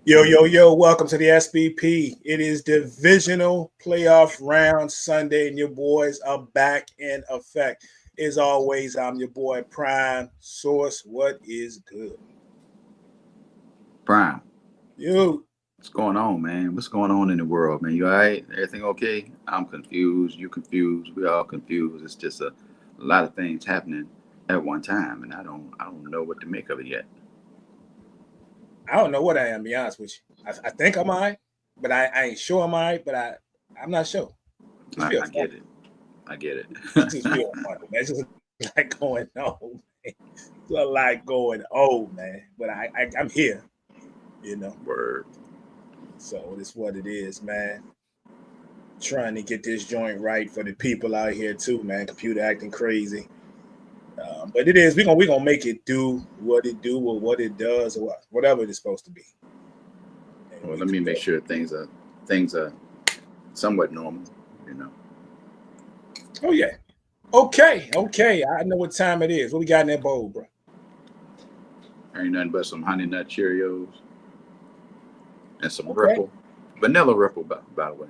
Yo, yo, yo, welcome to the SBP. It is Divisional Playoff Round Sunday, and your boys are back in effect. As always, I'm your boy Prime Source. What is good? Prime, You, what's going on, man? What's going on in the world, man? You all right? Everything okay? I'm confused. You confused. We all confused. It's just a lot of things happening at one time, and I don't know what to make of it yet. I don't know what I am, to be honest with you. I think I'm all right, but I ain't sure I'm all right, but I'm not sure. Just I, feel I funny. get it. I get it. Just feel funny, man. It's just like going on, man. It's a lot going on, man. But I'm here, you know. Word. So it's what it is, man. Trying to get this joint right for the people out here too, man. Computer acting crazy, but it is. We gonna make it do what it do or what it does or whatever it's supposed to be. And Well, we let me do make that. sure things are somewhat normal. You know, Oh yeah. Okay. I know what time it is. What we got in that bowl, bro? ain't nothing but some honey nut Cheerios and some Okay. Ripple, vanilla Ripple, by the way.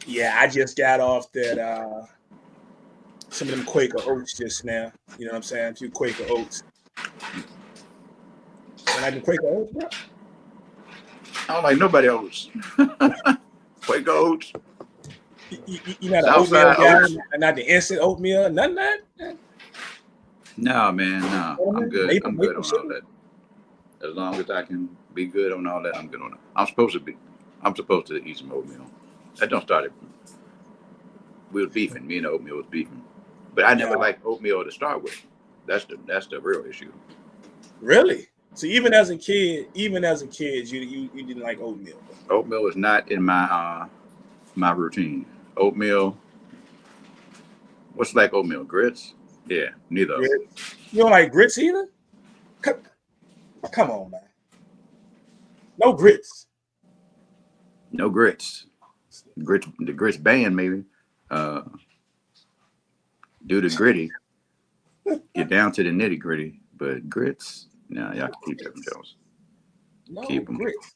Yeah, I just got off that some of them Quaker oats just now. You know what I'm saying? A few Quaker oats. And like the Quaker oats, bro. I don't like nobody else. Quaker Oats, You're not an oatmeal Southside guy, Oats. not the instant oatmeal, none of that. No, man, no. I'm good. I'm good Maple on all sugar. that. As long as I can be good on all that, I'm good on it. I'm supposed to be. I'm supposed to eat some oatmeal. That don't start it. We was beefing. Me and the oatmeal was beefing. But I never Yeah, liked oatmeal to start with. That's the real issue. really. So even as a kid, you didn't like oatmeal. Oatmeal is not in my routine. Oatmeal. What's like oatmeal? Grits? Yeah, neither of them. Grits. You don't like grits either? Come, come on, man. No grits. No grits. Grits. The grits band maybe. Uh, do the gritty. Get down to the nitty gritty. But grits, no, y'all can keep them Jones. No Keep them. grits.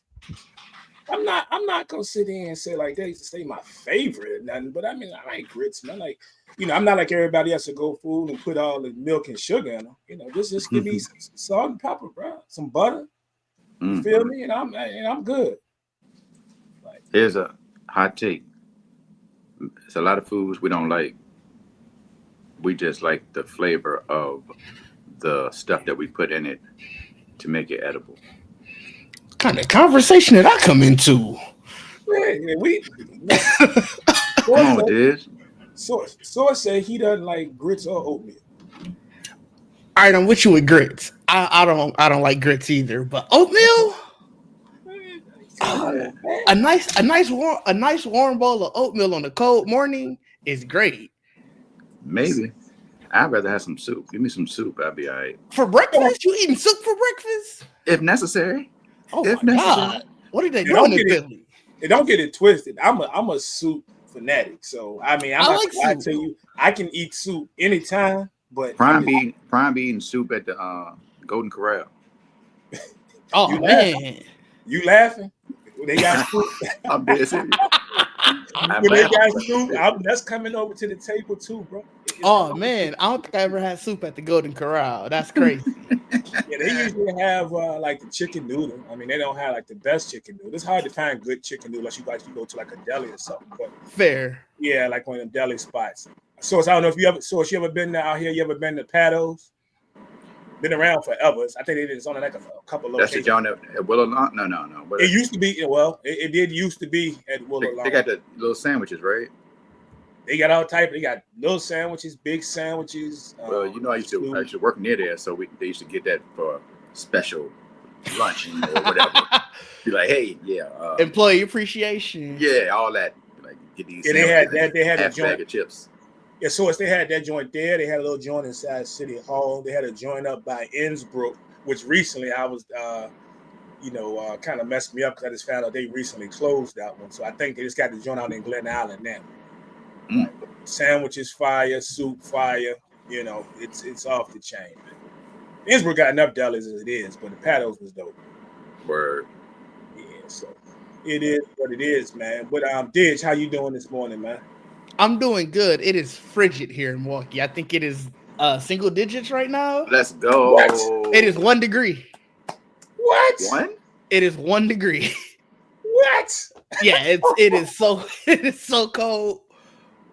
I'm not gonna sit there and say like they stay my favorite or nothing, but I mean I like grits, man. Like, I'm not like everybody else to go food and put all the milk and sugar in them. Just give me some salt and pepper, bro. Some butter. You feel Mm-hmm. me? And I'm good. Like, Here's a hot take. It's a lot of foods we don't like. We just like the flavor of the stuff that we put in it to make it edible. Kind of conversation that I come into. man, we Come source on, said, Diz. source said he doesn't like grits or oatmeal. All right, I'm with you with grits. I don't like grits either, but oatmeal, Man, come ah, on, man. a nice warm bowl of oatmeal on a cold morning is great. Maybe. I'd rather have some soup. Give me some soup. I'll be all right. For breakfast, you eating soup for breakfast? If necessary. Oh If my necessary. god, what are they And doing don't in get it Philly? and don't get it twisted. I'm a soup fanatic. So I mean I'm I not like gonna lie soup. to you. I can eat soup anytime, but I'm Prime just be prime be eating soup at the Golden Corral. you Oh laughing. man, You laughing? When they got soup, I'm dead serious. I'm when they laughing, got but I'm soup, serious. that's coming over to the table too, bro. It's oh coming over to man, the I don't table think I too. ever had soup at the Golden Corral. That's crazy. Yeah, they usually have like the chicken noodle. I mean, they don't have like the best chicken noodle. It's hard to find good chicken noodle unless you actually go to like a deli or something. But Fair. yeah, like one of them deli spots. So I don't know if you ever been out here. You ever been to Pados? Been around forever. I think it's only like a couple That's the locations. John at Willow Long. No. What It used to be well. It did used to be at they Willow. got the little sandwiches, right? They got all type. They got little sandwiches, big sandwiches. Well, you know, I Two. used to work near there, so they used to get that for special lunch or whatever. Be like, hey, yeah, Employee appreciation. yeah, all that. Like, get these Yeah, they had sandwiches that. and They had a half joint. bag of chips. Yeah, so they had that joint there. They had a little joint inside City Hall. They had a joint up by Innsbrook, which recently I was, kind of messed me up because I just found out they recently closed that one. So I think they just got the joint out in Glen Island now. Mm. Like, sandwiches fire, soup fire. It's off the chain. Man. Innsbrook got enough dollars as it is, but the Paddles was dope. Word. Yeah, so it is what it is, man. But Didge, how you doing this morning, man? I'm doing good. It is frigid here in Milwaukee. I think it is single digits right now. Let's What? go. It is 1 degree. What? One? It is 1 degree. What? Yeah, it is so cold.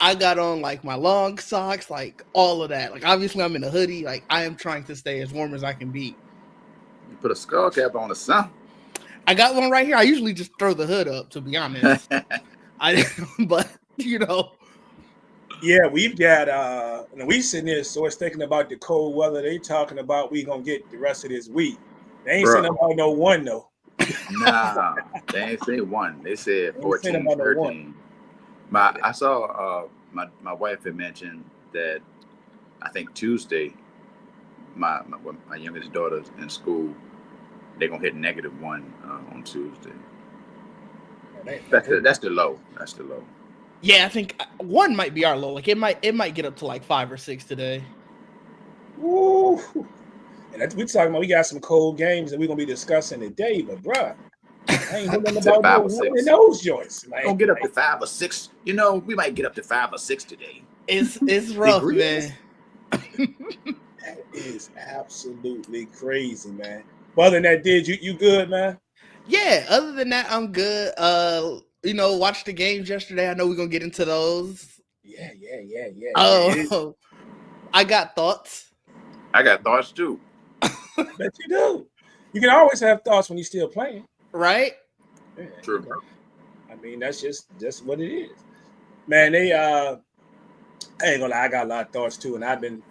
I got on like my long socks, like all of that. Like obviously I'm in a hoodie. Like I am trying to stay as warm as I can be. You put a skull cap on or something. I got one right here. I usually just throw the hood up, to be honest. But Yeah, we've got we sitting here so it's thinking about the cold weather. They talking about we gonna get the rest of this week. They ain't saying about no one though. Nah, they ain't say one. They said They ain't 14, saying about no 13. I saw my wife had mentioned that I think Tuesday my youngest daughter's in school. They're gonna hit -1 on Tuesday. That's the low. That's the low. yeah, I think 1 might be our low. Like it might get up to like 5 or 6 today. Woo. And we talking about we got some cold games that we're gonna be discussing today, but bruh, I ain't hearing about no one in those joints. Like, gonna get up to 5 or 6. You know, we might get up to 5 or 6 today. It's rough, man. That is absolutely crazy, man. But other than that, you good, man? Yeah, other than that, I'm good. Watched the games yesterday. I know we're gonna get into those. Yeah. I got thoughts. I got thoughts too. Bet you do. You can always have thoughts when you're still playing. Right? Yeah, true. I mean, that's just what it is. Man, I ain't gonna lie, I got a lot of thoughts too, and I've been,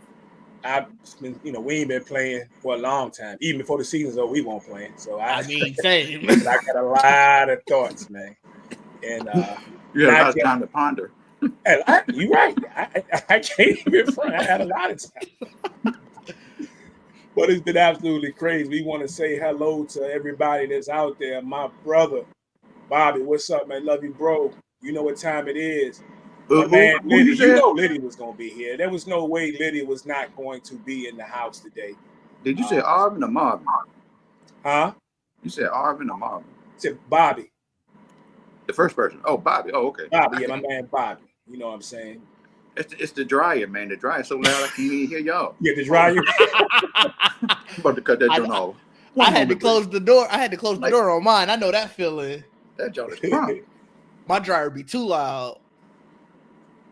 we ain't been playing for a long time. Even before the season's over, we won't play. So same. I got a lot of thoughts, man. And you had a lot of time to ponder. You're right. I can't even front. I had a lot of time. But it's been absolutely crazy. We want to say hello to everybody that's out there. My brother, Bobby, what's up, man? Love you, bro. You know what time it is. Man, Liddy, you know Liddy was going to be here. There was no way Liddy was not going to be in the house today. Did you say Arvin or Marvin? Huh? You said Arvin or Marvin? I said Bobby. The first person. Oh, Bobby. Oh, okay. Bobby, yeah, my man Bobby. You know what I'm saying? It's the dryer, man. The dryer's so loud I can't even hear y'all. Yeah, the dryer. I'm about to cut that joint off. I had to close the door. I had to close the door on mine. I know that feeling. That joint is drunk. My dryer be too loud.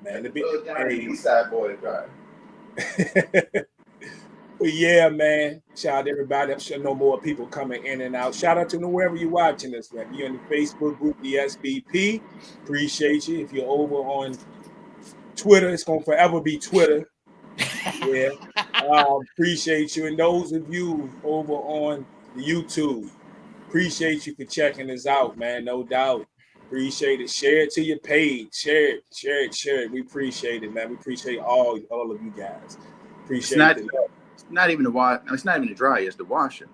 Man, the East Side boy dryer. But yeah, man. Shout out to everybody. I'm sure no more people coming in and out. Shout out to wherever you're watching this, man. If you're in the Facebook group, the SBP, appreciate you. If you're over on Twitter, it's gonna forever be Twitter. Yeah. Appreciate you. And those of you over on the YouTube, appreciate you for checking us out, man. No doubt. Appreciate it. Share it to your page. Share it. We appreciate it, man. We appreciate all of you guys. Appreciate it. It's not even the wash. It's not even the dryer. It's the washer.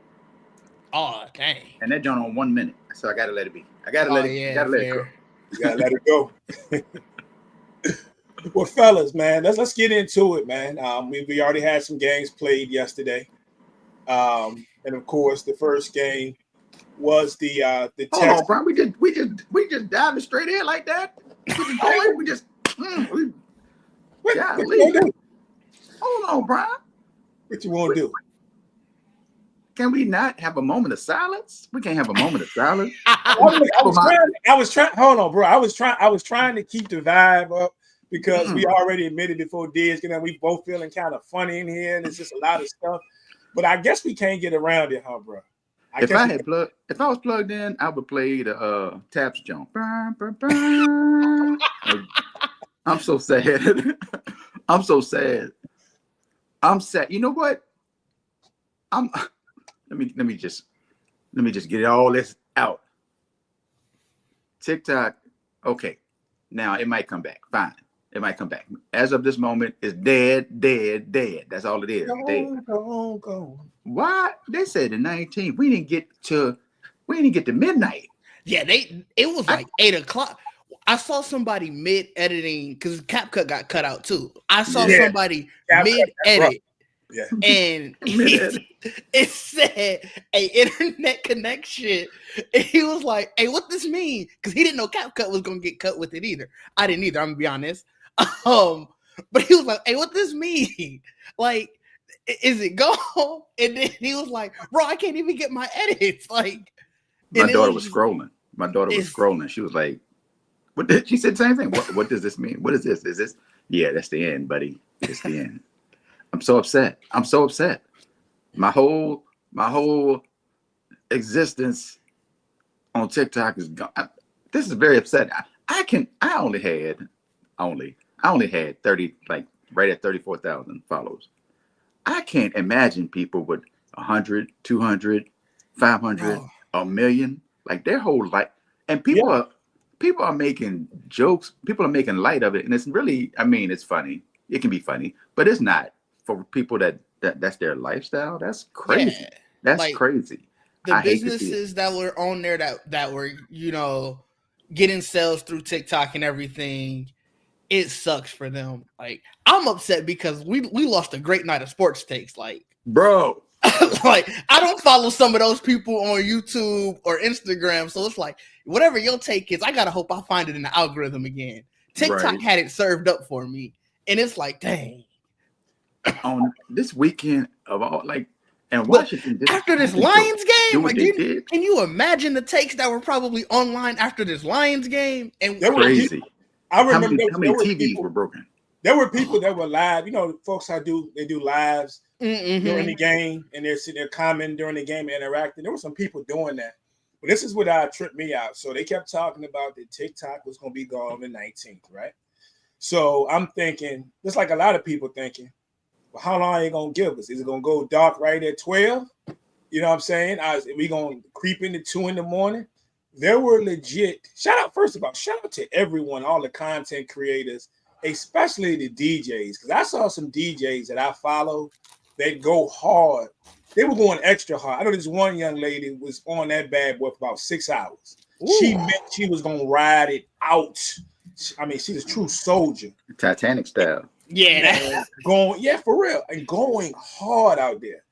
Oh, dang. And that joint on 1 minute. So I gotta let it be. I gotta let it go. You gotta let it go. Well, fellas, man, let's get into it, man. We already had some games played yesterday, and of course, the first game was the Texans. Hold on, bro. We just dived straight in like that. We just Hold on, Brian. What you want to do? Can we not have a moment of silence? We can't have a moment of silence. I was trying. Hold on, bro. I was trying to keep the vibe up because we already admitted before Diz, we both feeling kind of funny in here, and it's just a lot of stuff. But I guess we can't get around it, huh, bro? If I was plugged in, I would play the Taps jump. I'm so sad. I'm so sad. I'm sad. You know what? Let me just get all this out. TikTok, okay. Now it might come back. Fine. It might come back. As of this moment, it's dead. That's all it is. Go on. Why? They said the 19th. We didn't get to midnight. Yeah, it was like 8:00. I saw somebody mid-editing because CapCut got cut out too. I saw somebody mid-edit Yeah. And it said a internet connection. And he was like, hey, what this mean? Because he didn't know CapCut was gonna get cut with it either. I didn't either, I'm gonna be honest. But he was like, hey, what this mean? Like, is it gone? And then he was like, bro, I can't even get my edits. Like, My and daughter was scrolling. My daughter was it's- scrolling. She was like, "What?" Did she said the same thing? What does this mean? What is this? Is this? Yeah, that's the end, buddy. It's the end. I'm so upset. I'm so upset. My whole existence on TikTok is gone. This is very upsetting. I only had 30, like right at 34,000 followers. I can't imagine people with 100, 200, 500, No. a million, like their whole life. And Yeah. people are making jokes. People are making light of it, and it's really, I mean, it's funny. It can be funny, but it's not for people that's their lifestyle. That's crazy. Yeah. That's Like, crazy. the I hate to see it. businesses that were on there that were, getting sales through TikTok and everything, it sucks for them. Like, I'm upset because we lost a great night of sports takes. Like, Bro, like, I don't follow some of those people on YouTube or Instagram, so it's like, whatever your take is, I gotta hope I find it in the algorithm again. TikTok right. had it served up for me, and it's like, dang. On this weekend of all, like, and But Washington after this do Lions game, what like, they did. can you imagine the takes that were probably online after this Lions game? And There were Crazy. people, I remember How many TVs were broken? there were people that were live. You know, folks they do lives mm-hmm. during the game, and they're sitting there commenting during the game, interacting. There were some people doing that. But this is what tripped me out. So they kept talking about that TikTok was going to be gone on the 19th, right? So I'm thinking, just like a lot of people thinking, well, how long are you going to give us? Is it going to go dark right at 12? You know what I'm saying? Are we going to creep into 2 in the morning? There were legit, shout out to everyone, all the content creators, especially the DJs, because I saw some DJs that I follow that go hard. They were going extra hard. I know this one young lady was on that bad boy for about 6 hours. Ooh. She meant she was going to ride it out. I mean, she's a true soldier. Titanic style. Yeah, for real, and going hard out there.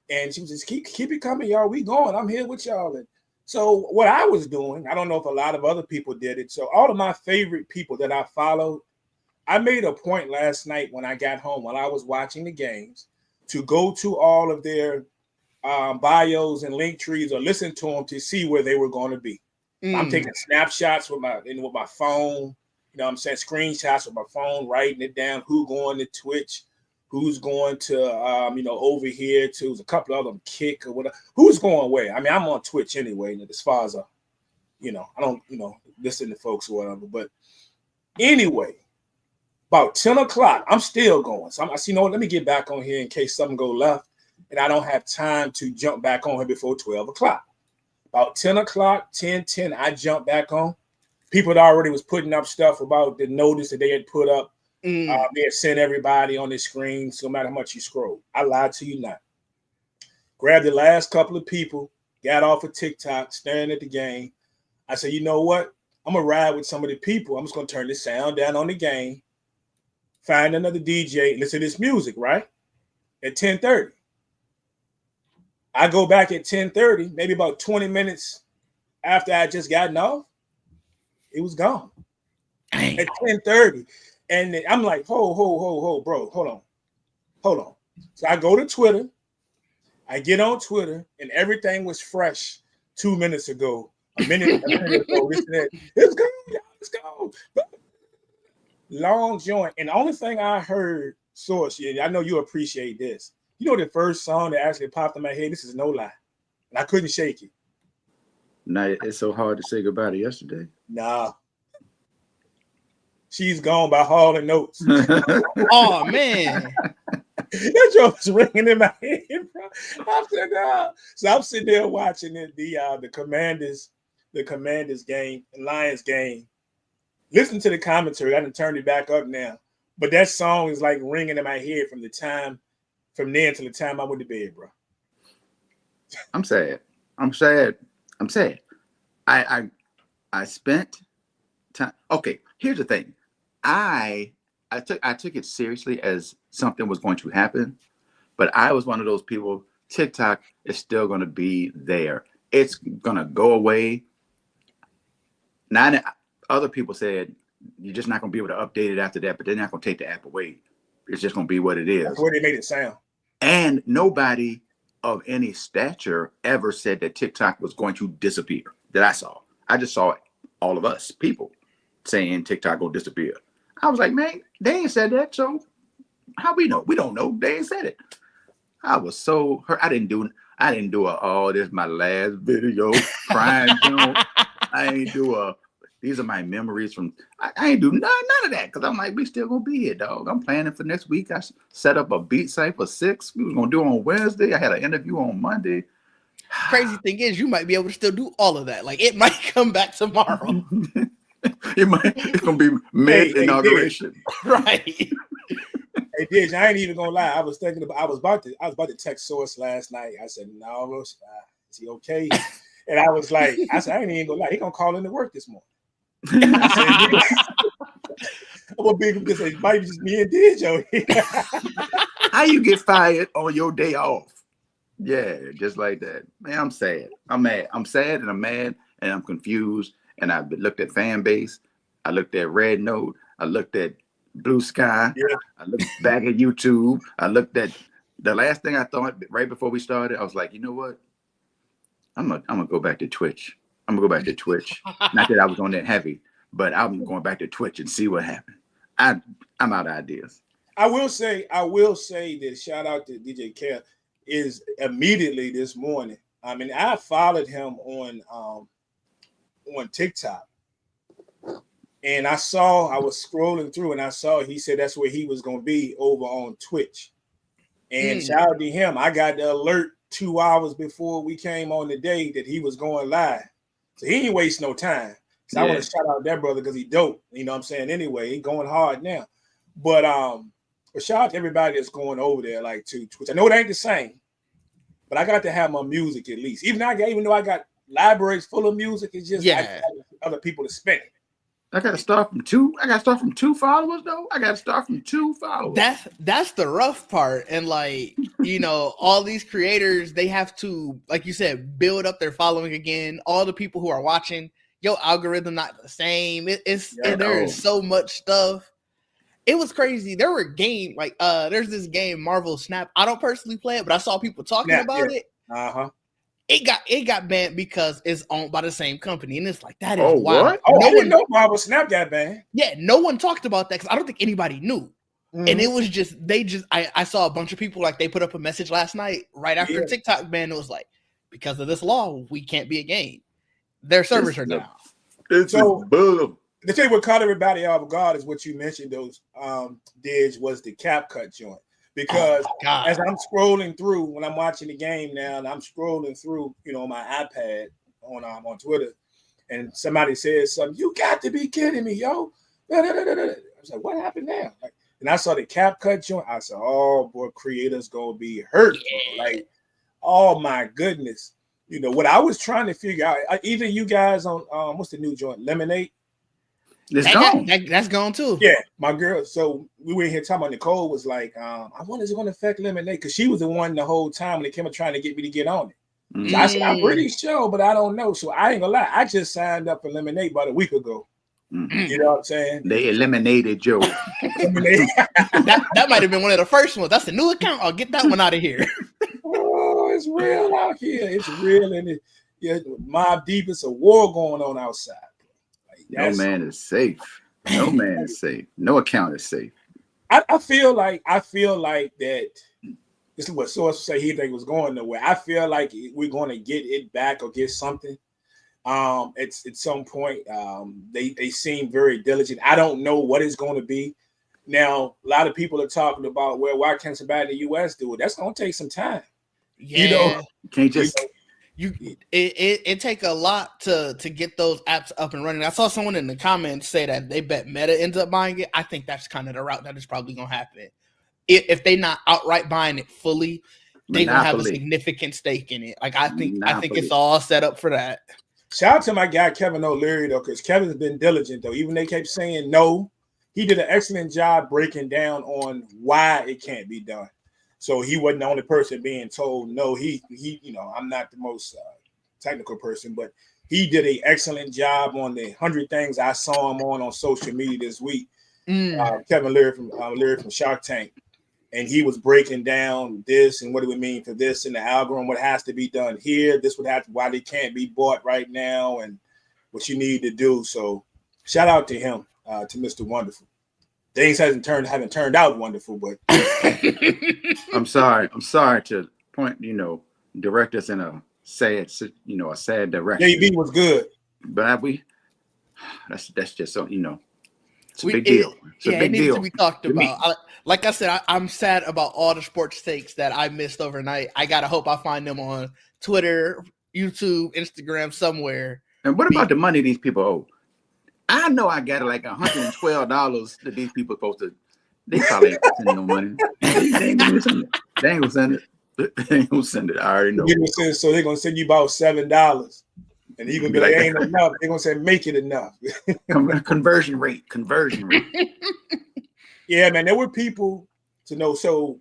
And she was just keep it coming, y'all. We going. I'm here with y'all. And so what I was doing, I don't know if a lot of other people did it. So all of my favorite people that I followed, I made a point last night when I got home, while I was watching the games, to go to all of their bios and link trees or listen to them to see where they were going to be. I'm taking snapshots with my phone. You know what I'm saying? Screenshots with my phone, writing it down, who going to Twitch, who's going to, over here to, there's a couple of them, Kick or whatever. Who's going where? I mean, I'm on Twitch anyway, as far as, I don't, listen to folks or whatever. But anyway, about 10 o'clock, I'm still going. So I see, let me get back on here in case something go left and I don't have time to jump back on here before 12 o'clock. About 10 o'clock, 10, I jumped back on. People that already was putting up stuff about the notice that they had put up. They had sent everybody on the screen, so no matter how much you scroll. I lied to you not. Grabbed the last couple of people, got off of TikTok, staring at the game. I said, you know what? I'm going to ride with some of the people. I'm just going to turn the sound down on the game, find another DJ, listen to this music, right? At 10:30. I go back at 10:30, maybe about 20 minutes after I just gotten off. It was gone. Dang. At 10:30. And I'm like, ho, bro, hold on. So I go to Twitter. I get on Twitter, and everything was fresh 2 minutes ago, a minute ago, this and that. Let's go. Long joint. And the only thing I heard, Source, I know you appreciate this. You know the first song that actually popped in my head? This is no lie. And I couldn't shake it. Now, it's so hard to say goodbye to yesterday. Nah. She's Gone by Hall and Notes. Oh, man. That joke was ringing in my head, bro. I'm sitting there watching the Commanders game, the Lions game. Listen to the commentary. I done turned it back up now. But that song is like ringing in my head from there until the time I went to bed, bro. I'm sad. I spent time. Okay, here's the thing. I took it seriously as something was going to happen, But I was one of those people. TikTok is still going to be there. It's going to go away. Now, other people said you're just not going to be able to update it after that, but they're not going to take the app away. It's just going to be what it is. That's where they made it sound. And nobody of any stature ever said that TikTok was going to disappear that I saw. I just saw all of us people saying TikTok will disappear. I was like, man, they ain't said that. So how we know? We don't know. They ain't said it. I was so hurt. I didn't do this is my last video crying. I ain't do these are my memories from I ain't do none of that because I'm like, we still gonna be here, dog. I'm planning for next week. I set up a beat site for 6. We was gonna do it on Wednesday. I had an interview on Monday. Crazy thing is, you might be able to still do all of that. Like it might come back tomorrow. It's gonna be mid inauguration, right? Hey, Didge, I ain't even gonna lie. I was about to text Source last night. I said, no, is he okay? And I said, I ain't even gonna lie. He gonna call into work this morning. I said, I'm gonna be because it might be just me and Didge over here. How you get fired on your day off? Yeah, just like that. Man, I'm sad. I'm mad. I'm sad and I'm mad and I'm confused. And I looked at fan base. I looked at Red Note. I looked at Blue Sky. Yeah. I looked back at YouTube. I looked at the last thing I thought right before we started. I was like, you know what? I'm gonna go back to Twitch. I'm gonna go back to Twitch. Not that I was on that heavy, but I'm going back to Twitch and see what happened. I'm out of ideas. I will say that shout out to DJ Kev is immediately this morning. I mean, I followed him on TikTok. And I was scrolling through and I saw he said that's where he was going to be over on Twitch. And shout out to him. I got the alert 2 hours before we came on the day that he was going live. So he ain't waste no time. So I want to shout out that brother because he dope. You know what I'm saying? Anyway, he going hard now. But shout out to everybody that's going over there like to Twitch. I know it ain't the same, but I got to have my music at least. Even though I got libraries full of music, it's just I got other people to spend it. I got to start from 2. I got to start from 2 followers, though. I got to start from 2 followers. That's the rough part. And like, all these creators, they have to, like you said, build up their following again. All the people who are watching, your algorithm not the same. There is so much stuff. It was crazy. There were games like there's this game, Marvel Snap. I don't personally play it, but I saw people talking about it. Uh-huh. It got banned because it's owned by the same company, and it's like that is wild. What? I didn't know Marvel Snap got banned. Yeah, no one talked about that because I don't think anybody knew. Mm-hmm. And it was just I saw a bunch of people like they put up a message last night right after TikTok ban. It was like because of this law, we can't be a game. Their servers are down. So to tell you what caught everybody off guard is what you mentioned. Those Didge was the cap cut joint. Because as I'm scrolling through when I'm watching the game now, and I'm scrolling through, my iPad on Twitter, and somebody says something, you got to be kidding me, yo. I was like, what happened now? And I saw the cap cut joint. I said, oh boy, creators gonna be hurt. Like, oh my goodness. What I was trying to figure out, either you guys on what's the new joint, Lemonade? It's gone. That's gone too. Yeah, my girl. So we were here talking about Nicole was like, I wonder is it going to affect Lemonade? Because she was the one the whole time when they came up trying to get me to get on it. Mm-hmm. So I said, I'm pretty sure, but I don't know. So I ain't gonna lie. I just signed up for Lemonade about a week ago. Mm-hmm. You know what I'm saying? They eliminated Joe. that might have been one of the first ones. That's a new account. I'll get that one out of here. Oh, it's real out here. It's real. And Mob Deep, it's a war going on outside. No man is safe. No man is safe. No account is safe. I feel like that. This is what Source say he think was going nowhere. I feel like we're going to get it back or get something. At some point, they seem very diligent. I don't know what it's going to be. Now, a lot of people are talking about, well, why can't somebody in the U.S. do it? That's going to take some time. Yeah. You can't just. It take a lot to get those apps up and running. I saw someone in the comments say that they bet Meta ends up buying it. I think that's kind of the route that is probably going to happen. If they not outright buying it fully, they're going to have a significant stake in it. Like I think it's all set up for that. Shout out to my guy Kevin O'Leary though, because Kevin's been diligent though. Even they kept saying no, he did an excellent job breaking down on why it can't be done. So he wasn't the only person being told no. He I'm not the most technical person, but he did an excellent job on the 100 things I saw him on social media this week. Kevin Leary from Shark Tank, and he was breaking down this and what it would mean for this and the algorithm, what has to be done here, this would have to, why they can't be bought right now, and what you need to do. So shout out to him, to Mr. Wonderful. Things haven't turned out wonderful, but I'm sorry to point, direct us in a sad direction. JB was good, but that's just so it's a big deal. It's a big deal to be talked about. Like I said, I'm sad about all the sports takes that I missed overnight. I gotta hope I find them on Twitter, YouTube, Instagram, somewhere. And what about the money these people owe? I know I got like $112 that these people supposed to. They probably ain't sending no money. They ain't gonna send it. They ain't gonna send it. I already know. So they're gonna send you about $7, and you're gonna be like, ain't enough. They're gonna say, make it enough. Conversion rate. Yeah, man. There were people to know. So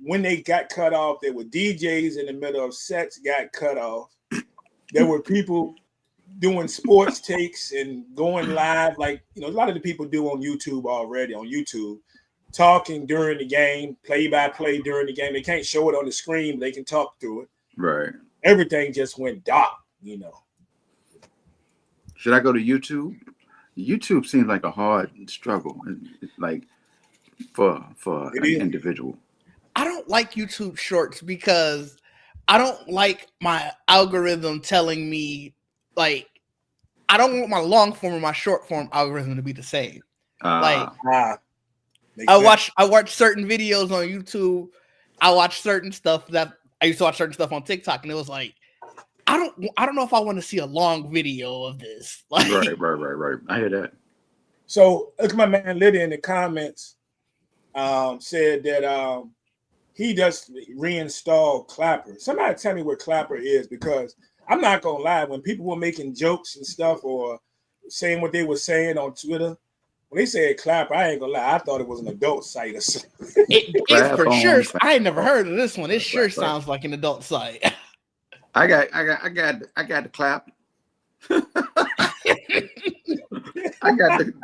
when they got cut off, there were DJs in the middle of sets got cut off. There were people doing sports takes and going live, like a lot of the people do on YouTube already. On YouTube, talking during the game, play by play during the game. They can't show it on the screen, but they can talk through it. Right. Everything just went dark. Should I go to YouTube? YouTube seems like a hard struggle, like for an individual. I don't like YouTube Shorts because I don't like my algorithm telling me, like, I don't want my long form or my short form algorithm to be the same. I watch certain videos on YouTube. I watch certain stuff that I used to watch certain stuff on TikTok, and it was like, I don't know if I want to see a long video of this. Like, right. I hear that. So look at my man Lydia in the comments. Said that he just reinstalled Clapper. Somebody tell me where Clapper is, because I'm not gonna lie. When people were making jokes and stuff or saying what they were saying on Twitter, when they said Clapper, I ain't gonna lie. I thought it was an adult site or something. It for sure. I ain't never heard of this one. It sure sounds like an adult site. I got the clap. I got the.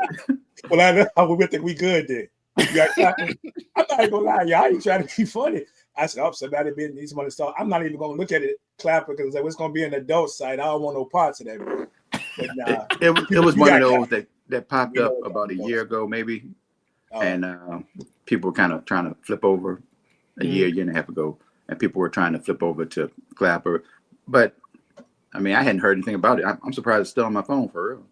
Well, I think we good then. You got Clapper. I'm not gonna lie, y'all. You trying to be funny. I said, "Oh, somebody been needs money to start." I'm not even gonna look at it, Clapper, because it's gonna be an adult site. I don't want no parts of that. But nah, it was one of those that popped up about a year ago, maybe, and people were kind of trying to flip over a year and a half ago, and people were trying to flip over to Clapper, but I mean, I hadn't heard anything about it. I'm surprised it's still on my phone for real.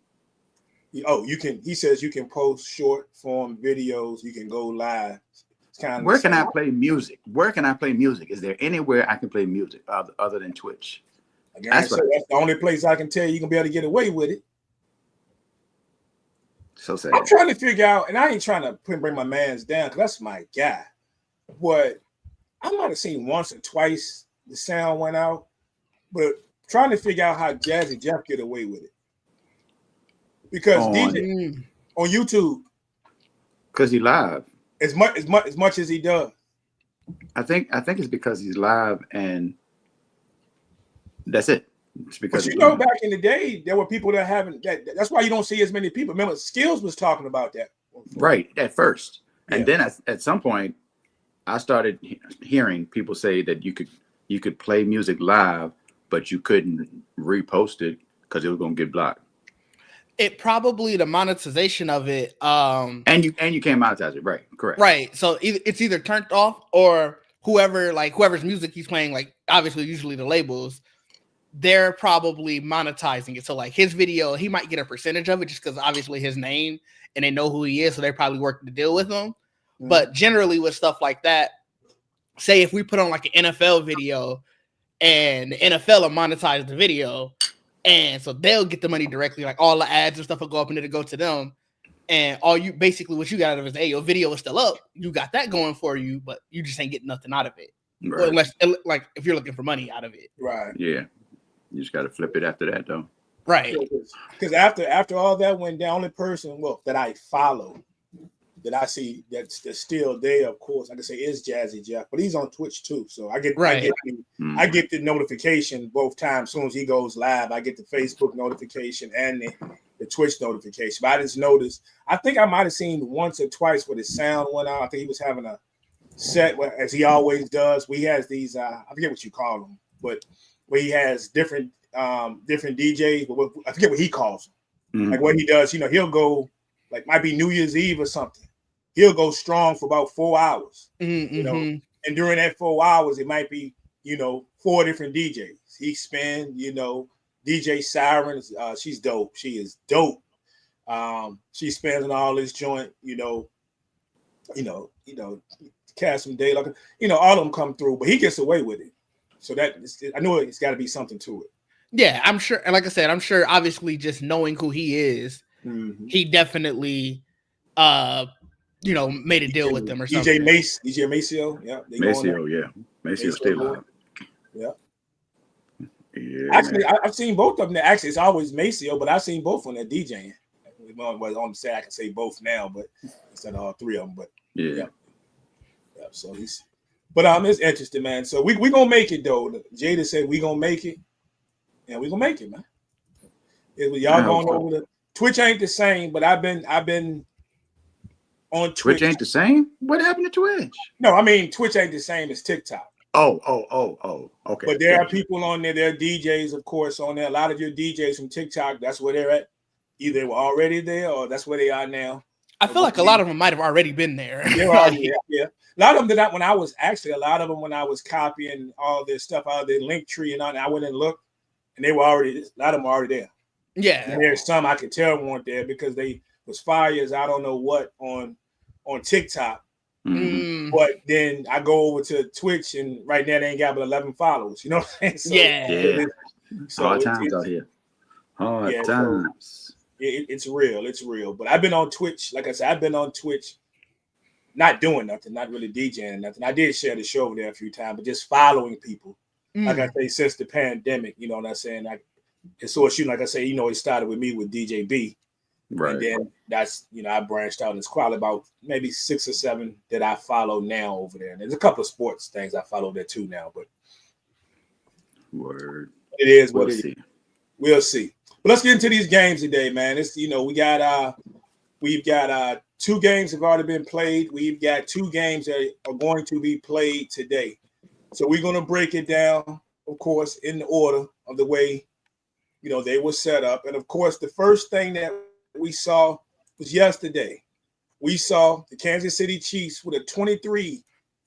Oh, you can. He says you can post short form videos. You can go live. It's kind of. Where can I play music? Where can I play music? Is there anywhere I can play music other than Twitch? That's the only place I can tell you can be able to get away with it. So sad. I'm trying to figure out, and I ain't trying to bring my mans down because that's my guy. But I might have seen once or twice the sound went out, but trying to figure out how Jazzy Jeff get away with it. Because DJ on YouTube, because he live as much as he does. I think it's because he's live, and that's it. It's because but back in the day, there were people that haven't. That's why you don't see as many people. Remember, Skills was talking about that. Right at first, and then at some point, I started hearing people say that you could play music live, but you couldn't repost it because it was going to get blocked. It probably the monetization of it. And you can't monetize it, right? Correct. Right. So it's either turned off or whoever's music he's playing, like obviously usually the labels, they're probably monetizing it. So like his video, he might get a percentage of it just because obviously his name and they know who he is, so they're probably working to deal with him. Mm-hmm. But generally with stuff like that, say if we put on like an NFL video and the NFL will monetize the video, and so they'll get the money directly, like all the ads and stuff will go up and it'll go to them. And what you got out of it is, hey, your video is still up. You got that going for you, but you just ain't getting nothing out of it. Right. Or unless, like, if you're looking for money out of it. Right. Yeah. You just got to flip it after that, though. Right. Because after all that went down, the only person that I follow that I see that's still there, of course, like I say, is Jazzy Jeff, but he's on Twitch too. So I get the notification both times. As soon as he goes live, I get the Facebook notification and the Twitch notification. But I just noticed, I think I might have seen once or twice where the sound went out. I think he was having a set where, as he always does. He has these, I forget what you call them, but where he has different DJs, but I forget what he calls them. Mm-hmm. Like what he does, he'll go, like might be New Year's Eve or something. He'll go strong for about 4 hours, and during that 4 hours, it might be, 4 different DJs. He spin, DJ Siren, she's dope. She is dope. She spins on all this joint, Cast some day, all of them come through, but he gets away with it. So I know it's got to be something to it. Yeah, I'm sure. And like I said, I'm sure. Obviously, just knowing who he is, he definitely, made a deal with them or something. DJ Maceo, yeah. Maceo stay alive. Yeah. Yeah. Actually, I've seen both of them. Actually, it's always Maceo, but I've seen both on there DJing. Well, on the set, I can say both now, but instead of all 3 of them. But yeah. So it's interesting, man. So we gonna make it though. Jada said we gonna make it. Yeah, we gonna make it, man. Y'all going over the Twitch ain't the same, but I've been on Twitch. Twitch ain't the same? What happened to Twitch? No, I mean Twitch ain't the same as TikTok. Oh. Okay. But there are people on there. There are DJs, of course, on there. A lot of your DJs from TikTok, that's where they're at. Either they were already there or that's where they are now. I feel like a lot of them might have already been there. Yeah. A lot of them when I was copying all this stuff out of the link tree and all that, I went and looked, and they were already, a lot of them were already there. Yeah. And there's some I could tell weren't there because they was fires, I don't know what, on TikTok. Mm-hmm. But then I go over to Twitch, and right now they ain't got but 11 followers. You know what I'm saying? So hard times out here. Hard times. It's real. But I've been on Twitch. Like I said, I've been on Twitch, not doing nothing, not really DJing nothing. I did share the show over there a few times, but just following people. Like I say, since the pandemic, you know what I'm saying? Like I say, it started with me with DJ B. Right. And then that's, I branched out, and it's probably about maybe 6 or 7 that I follow now over there. And there's a couple of sports things I follow there too now, but word. It is what it is. We'll see. But let's get into these games today, man. It's we've got 2 games have already been played. We've got 2 games that are going to be played today. So we're going to break it down, of course, in the order of the way, they were set up. And of course, the first thing that we saw was yesterday. We saw the Kansas City Chiefs with a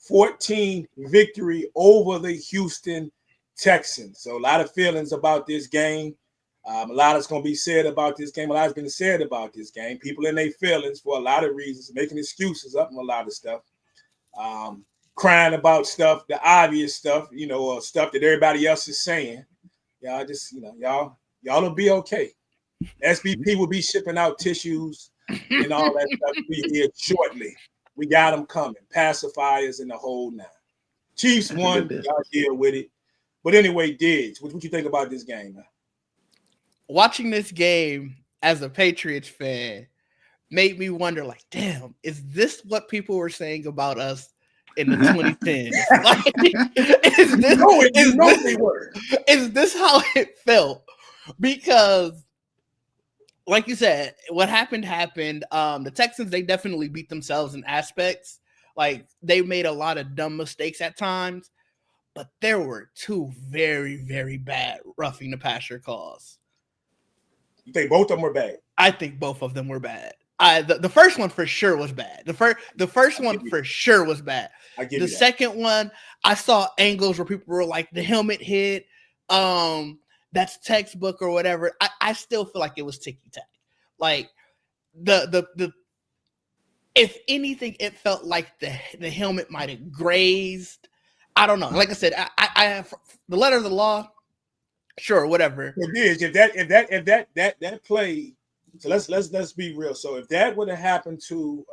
23-14 victory over the Houston Texans. So a lot of feelings about this game. A lot is going to be said about this game. A lot has been said about this game. People in their feelings for a lot of reasons, making excuses up and a lot of stuff. Crying about stuff, the obvious stuff, or stuff that everybody else is saying. Y'all just, y'all will be okay. SBP will be shipping out tissues and all that stuff here shortly. We got them coming. Pacifiers and the whole 9. Chiefs won. Y'all deal with it. But anyway, Diggs, what you think about this game, man? Watching this game as a Patriots fan made me wonder, like, damn, is this what people were saying about us in the 2010s? Is this how it felt? Because, like you said, what happened. The Texans, they definitely beat themselves in aspects. Like, they made a lot of dumb mistakes at times, but there were 2 very, very bad roughing the passer calls. You think both of them were bad? I think both of them were bad. The first one for sure was bad. The first one for sure was bad. The second one, I saw angles where people were like, the helmet hit, that's textbook or whatever. I still feel like it was ticky-tack. Like the if anything, it felt like the helmet might have grazed. I don't know. Like I said, I have the letter of the law. Sure, whatever. It is. If that play, so let's be real. So if that would have happened to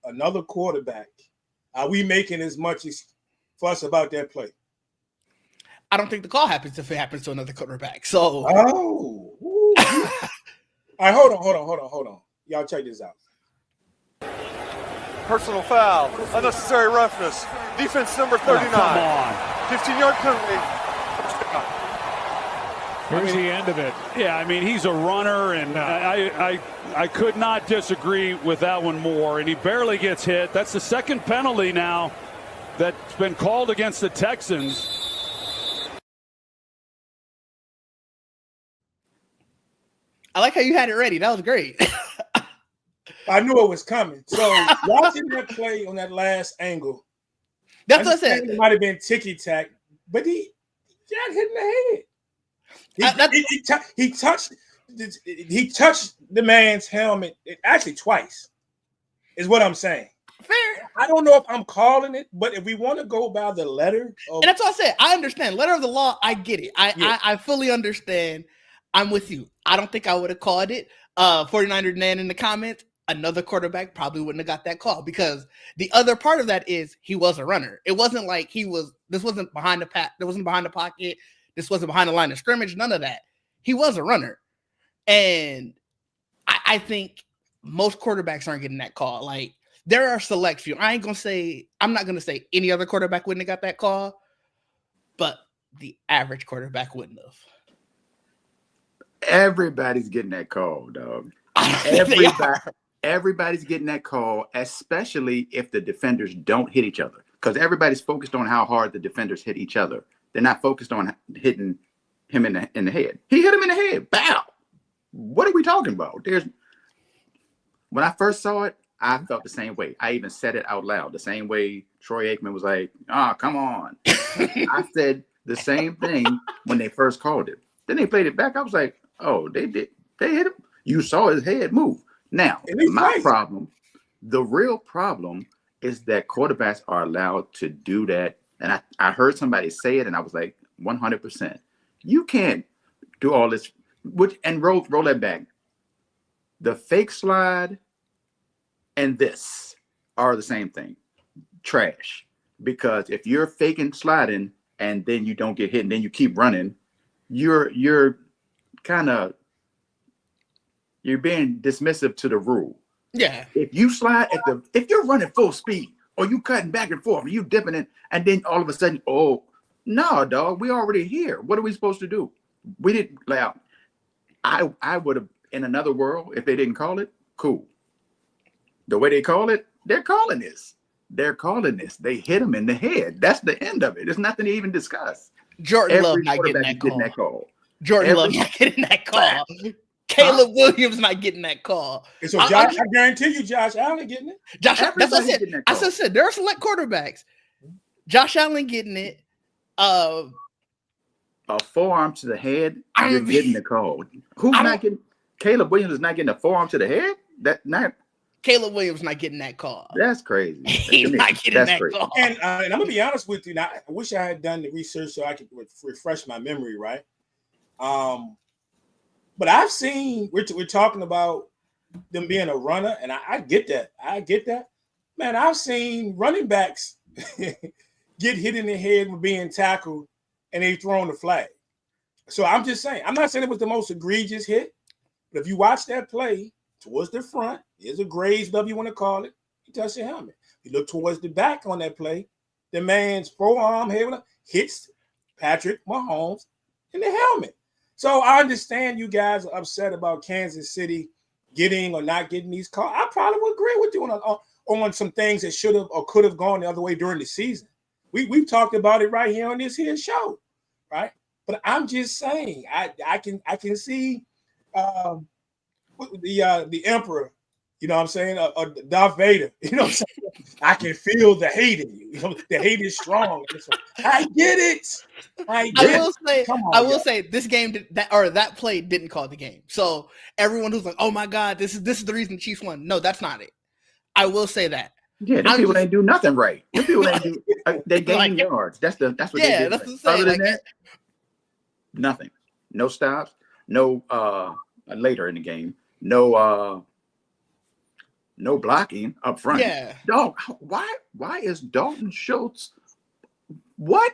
another quarterback, are we making as much fuss about that play? I don't think the call happens if it happens to another quarterback. So all right, hold on. Y'all check this out. Personal foul. Unnecessary roughness. Defense number 39. Come on. 15-yard penalty. Here's the end of it. Yeah, I mean, he's a runner, and I could not disagree with that one more. And he barely gets hit. That's the second penalty now that's been called against the Texans. I like how you had it ready. That was great. I knew it was coming. So watching that play on that last angle, That's what I said. It might have been ticky-tack, but he got hit in the head. He touched the man's helmet actually twice, is what I'm saying. Fair. I don't know if I'm calling it, but if we want to go by the letter, And that's what I said. I understand. Letter of the law, I get it. I fully understand. I'm with you. I don't think I would have called it. 49er Nan in the comments, another quarterback probably wouldn't have got that call, because the other part of that is he was a runner. It wasn't like this wasn't behind the pack. There wasn't behind the pocket. This wasn't behind the line of scrimmage. None of that. He was a runner. And I think most quarterbacks aren't getting that call. Like, there are select few. I'm not going to say any other quarterback wouldn't have got that call, but the average quarterback wouldn't have. Everybody's getting that call, dog. Everybody's getting that call, especially if the defenders don't hit each other, because everybody's focused on how hard the defenders hit each other. They're not focused on hitting him in the head. He hit him in the head. Bow. What are we talking about? When I first saw it, I felt the same way. I even said it out loud, the same way Troy Aikman was like, come on. I said the same thing when they first called it. Then they played it back. I was like, oh, they hit him. You saw his head move. Now, the real problem is that quarterbacks are allowed to do that. And I heard somebody say it, and I was like, 100%. You can't do all this and roll that back. The fake slide and this are the same thing. Trash. Because if you're faking sliding and then you don't get hit and then you keep running, you're being dismissive to the rule. Yeah. If you slide if you're running full speed or you cutting back and forth and you dipping it, and then all of a sudden, oh no, dog, we already here. What are we supposed to do? We didn't I would have, in another world, if they didn't call it, cool. The way they call it, they're calling this. They hit him in the head. That's the end of it. There's nothing to even discuss. Jordan Love not getting that call. Jordan Love not getting that call. Caleb Williams not getting that call. And so I guarantee you, Josh Allen getting it. That's what I said. As I said, there are select quarterbacks. Josh Allen getting it. A forearm to the head, you're getting the call. Who's not getting? Caleb Williams is not getting a forearm to the head. Caleb Williams not getting that call. That's crazy. He's not getting that call. And I'm gonna be honest with you. Now, I wish I had done the research so I could refresh my memory, right? But I've seen we're talking about them being a runner, and I get that. Man, I've seen running backs get hit in the head with being tackled, and they thrown the flag. So I'm just saying, I'm not saying it was the most egregious hit, but if you watch that play towards the front, there's a graze, whatever you want to call it, he touched your helmet. You look towards the back on that play, the man's forearm head hits Patrick Mahomes in the helmet. So I understand you guys are upset about Kansas City getting or not getting these calls. I probably would agree with you on some things that should have or could have gone the other way during the season. We've talked about it right here on this here show, right? But I'm just saying, I can see the Emperor, you know what I'm saying, or Darth Vader, you know what I'm saying? I can feel the hate in you. You know, the hate is strong. I get it. I will say this game that play didn't call the game. So everyone who's like, oh my God, this is the reason the Chiefs won. No, that's not it. I will say that. Yeah, these people ain't do nothing right. These people ain't do. They gain yards. That's what they did. That's what other than that, nothing. No stops. No later in the game. No blocking up front. Yeah. Dog, why is Dalton Schultz? What?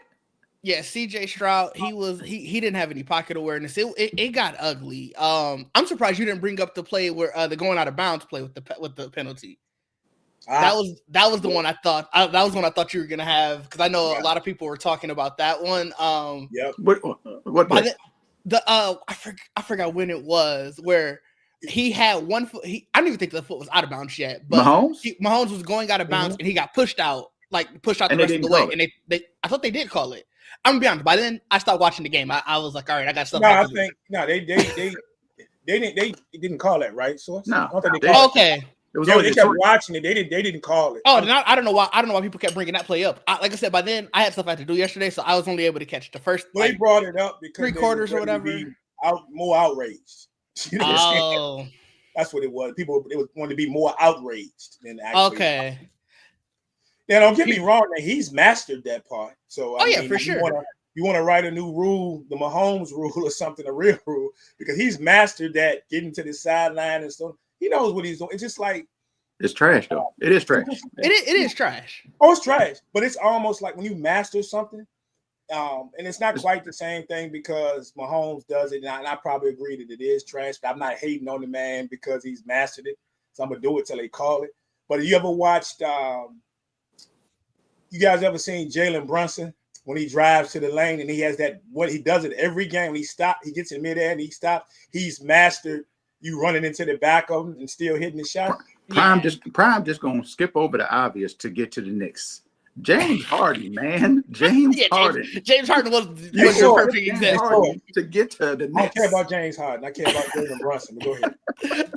Yeah, CJ Stroud, he didn't have any pocket awareness. It got ugly. I'm surprised you didn't bring up the play where the going out of bounds play with the penalty. That was the one I thought. That was one I thought you were gonna have because I know a lot of people were talking about that one. Yep. What play? I forgot when it was where he had one foot. I don't even think the foot was out of bounds yet. But Mahomes was going out of bounds and he got pushed out the rest of the way. And they I thought they did call it. I'm gonna be honest. By then I stopped watching the game. I was like, all right, I got stuff. They didn't call that, right? So no. Okay. It was they kept watching it. They didn't call it. Oh, I don't know why. I don't know why people kept bringing that play up. Like I said, by then I had stuff I had to do yesterday, so I was only able to catch the first. Well, they brought it up because 3 quarters or whatever. More outraged. You know that's what it was. People wanted to be more outraged than actually. Okay. Now, don't get me wrong. He's mastered that part. So I mean, for sure. You want to write a new rule, the Mahomes rule or something, a real rule, because he's mastered that, getting to the sideline and stuff. He knows what he's doing. It's just like it's trash, though. It is trash. It is trash. Oh, it's trash. But it's almost like when you master something, and it's not quite the same thing because Mahomes does it, and I probably agree that it is trash. But I'm not hating on the man because he's mastered it. So I'm gonna do it till they call it. But you ever watched? You guys ever seen Jalen Brunson when he drives to the lane and he has that? What he does it every game. When he stops, he gets in midair and he stops. He's mastered you running into the back of him and still hitting the shot. Prime just gonna skip over the obvious to get to the Knicks. James Harden, man. James Harden. James Harden was your perfect example. To get to the Knicks. I don't care about James Harden. I care about Jalen Brunson. But go ahead.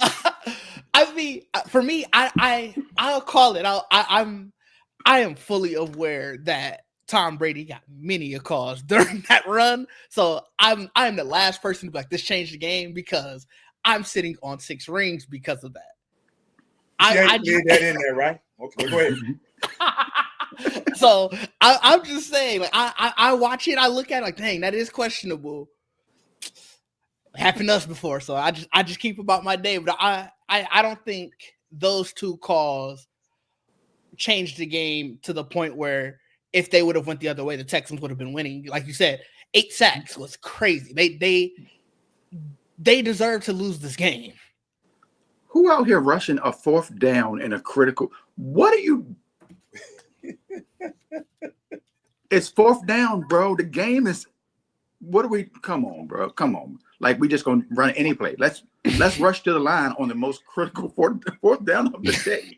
I mean, for me, I'll call it. I am fully aware that Tom Brady got many a calls during that run. So I'm the last person to be like, this changed the game because I'm sitting on 6 rings because of that. I did that in there, right? Okay, go ahead. So I'm just saying, like, I watch it, I look at it like, dang, that is questionable. It happened to us before, so I just keep about my day. But I don't think those 2 calls changed the game to the point where if they would have went the other way, the Texans would have been winning. Like you said, 8 sacks was crazy. They deserve to lose this game. Who out here rushing a 4th down in a critical? What are you? It's 4th down, bro. The game is. What are we? Come on, bro. Come on. Like we just gonna run any play. Let's rush to the line on the most critical fourth down of the day,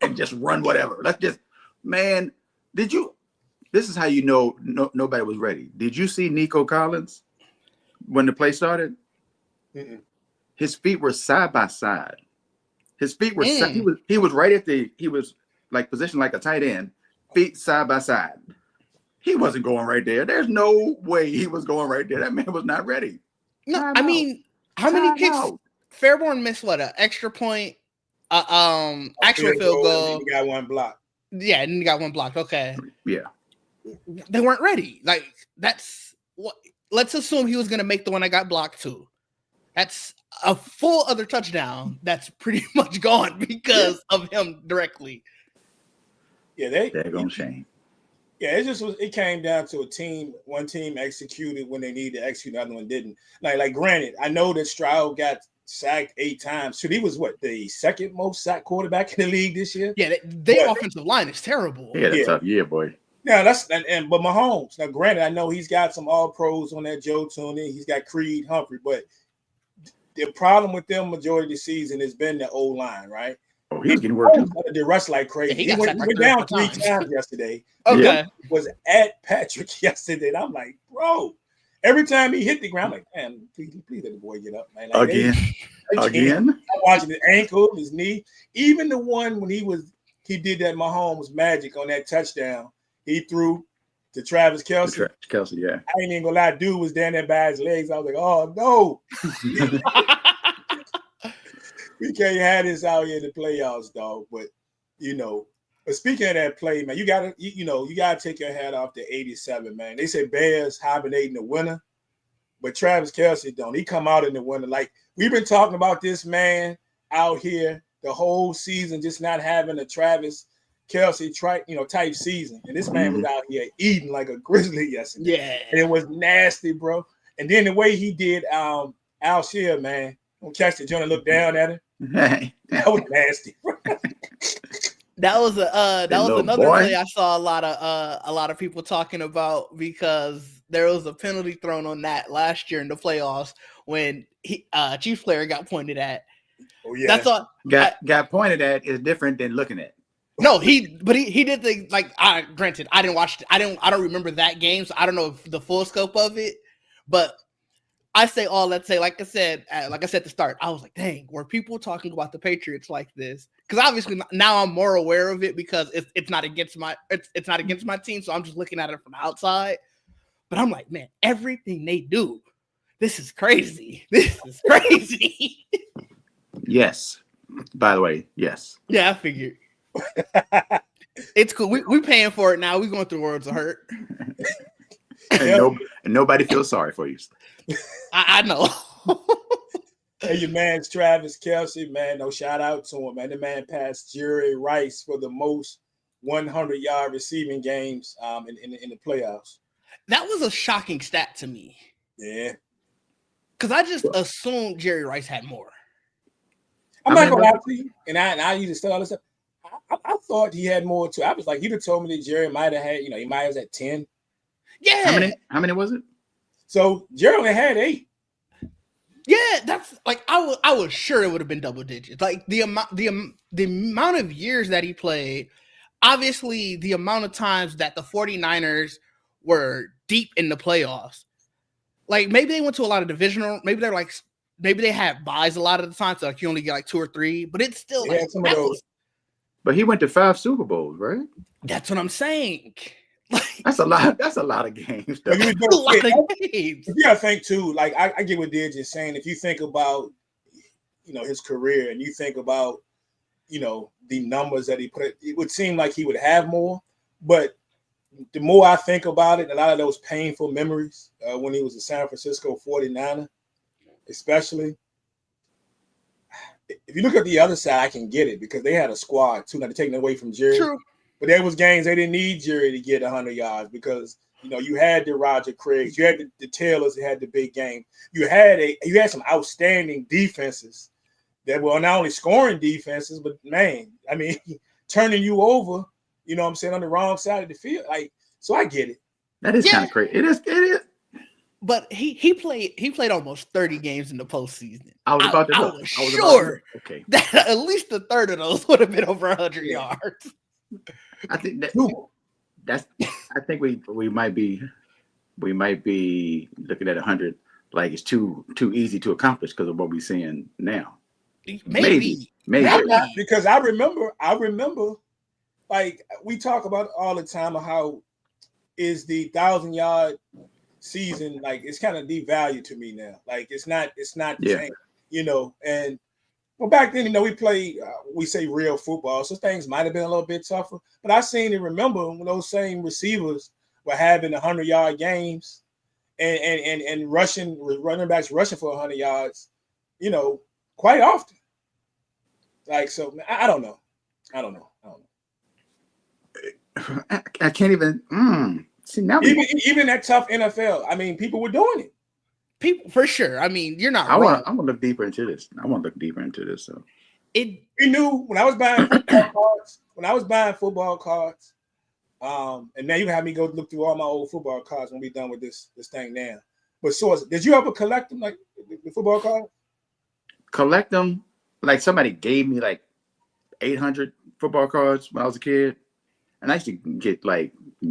and just run whatever. Let's just, man. Did you? This is how you know nobody was ready. Did you see Nico Collins when the play started? Mm-mm. His feet were side by side. His feet were he was right at he was like positioned like a tight end, feet side by side. He wasn't going right there. There's no way he was going right there. That man was not ready. No, I mean, how many kicks? Fairborn missed what, an extra point, actual field goal. He got 1 block. Yeah, and he got 1 blocked. Okay. Yeah. They weren't ready. Like, that's what. Let's assume he was going to make the one I got blocked too. That's a full other touchdown that's pretty much gone because of him directly. Yeah, they're going to shame. Yeah, it came down to a team. One team executed when they needed to execute, the other one didn't. Like granted, I know that Stroud got sacked 8 times. So he was the 2nd most sacked quarterback in the league this year. Yeah, their offensive line is terrible. Yeah, that's tough. Yeah, boy. Yeah, but Mahomes. Now, granted, I know he's got some all pros on that Joe Tooney. He's got Creed Humphrey, but the problem with them majority of the season has been the O-line, right? Oh, he's getting worked. They rush like crazy. Yeah, he went down 3 times yesterday. Okay. He was at Patrick yesterday. And I'm like, bro, every time he hit the ground, I'm like, man, please let the boy get up, man. Like, Again. I'm watching his ankle, his knee. Even the one when he did that Mahomes magic on that touchdown, he threw to Travis Kelce. Kelce, yeah. I ain't even gonna lie, dude was down there by his legs. I was like, oh no. We can't have this out here in the playoffs, dog. But but speaking of that play, man, you gotta take your hat off to 87, man. They say Bears hibernating the winter, but Travis Kelce don't. He come out in the winter. Like we've been talking about this man out here the whole season, just not having a Travis Kelce type season. And this man was out here eating like a grizzly yesterday. Yeah. And it was nasty, bro. And then the way he did Alshire, man, don't catch the joint and look down at him. That was nasty. That was another boy. play I saw a lot of people talking about because there was a penalty thrown on that last year in the playoffs when Chiefs player got pointed at. Oh yeah, That's all. Got pointed at is different than looking at. No, he did the granted, I didn't watch it. I don't remember that game, so I don't know the full scope of it. But I say all that say, like I said at the start, I was like, dang, were people talking about the Patriots like this? Because obviously now I'm more aware of it because it's not against my team, so I'm just looking at it from the outside. But I'm like, man, everything they do, this is crazy. This is crazy. Yes. By the way, yes. Yeah, I figured. It's cool. We paying for it now. We going through worlds of hurt. And nobody feels sorry for you. I know. Hey, your man's Travis Kelce, man. No shout out to him, man. The man passed Jerry Rice for the most 100-yard receiving games in the playoffs. That was a shocking stat to me. Yeah. Because I just assumed Jerry Rice had more. I'm not gonna lie to you, and I used to say all this stuff. I thought he had more too. I was like, he'd have told me that Jerry might have had, he might have at 10. Yeah. How many was it? So Jerry only had 8. Yeah, that's like I was sure it would have been double digits. Like the amount of years that he played, obviously the amount of times that the 49ers were deep in the playoffs. Like maybe they went to a lot of divisional, maybe they had buys a lot of the time, so like you only get like 2 or 3, but it's still like some of those. But he went to 5 Super Bowls, right? That's what I'm saying. Like, That's a lot. That's a lot of games. a lot of games. You gotta think too. Like I get what Didge is saying. If you think about, his career, and you think about, the numbers that he put, it would seem like he would have more. But the more I think about it, a lot of those painful memories when he was a San Francisco 49er, especially. If you look at the other side, I can get it because they had a squad too. Not to take it away from Jerry. True. But there was games they didn't need Jerry to get 100 yards because you had the Roger Craigs, you had the Taylors that had the big game. You had some outstanding defenses that were not only scoring defenses, but man, I mean, turning you over, on the wrong side of the field. Like, so I get it. That is kind of crazy. It is. But he played almost 30 games in the postseason. I was sure that at least a third of those would have been over 100 yards. I think that's. I think we might be looking at 100 like it's too easy to accomplish because of what we're seeing now. Maybe. Because I remember, like we talk about all the time of how is the 1,000-yard season, like it's kind of devalued to me now. Like it's not the same, and well, back then, we played, we say real football, so things might have been a little bit tougher. But I seem to remember when those same receivers were having 100-yard games and running backs rushing for 100 yards, quite often. Like, so I don't know. I can't even. See now, even that tough NFL. I mean, people were doing it. People for sure. I mean, you're not. I want to look deeper into this. So we knew when I was buying football cards. And now you can have me go look through all my old football cards when we're done with this thing now. But Source, did you ever collect them like the football cards? Collect them like somebody gave me like 800 football cards when I was a kid, and I used to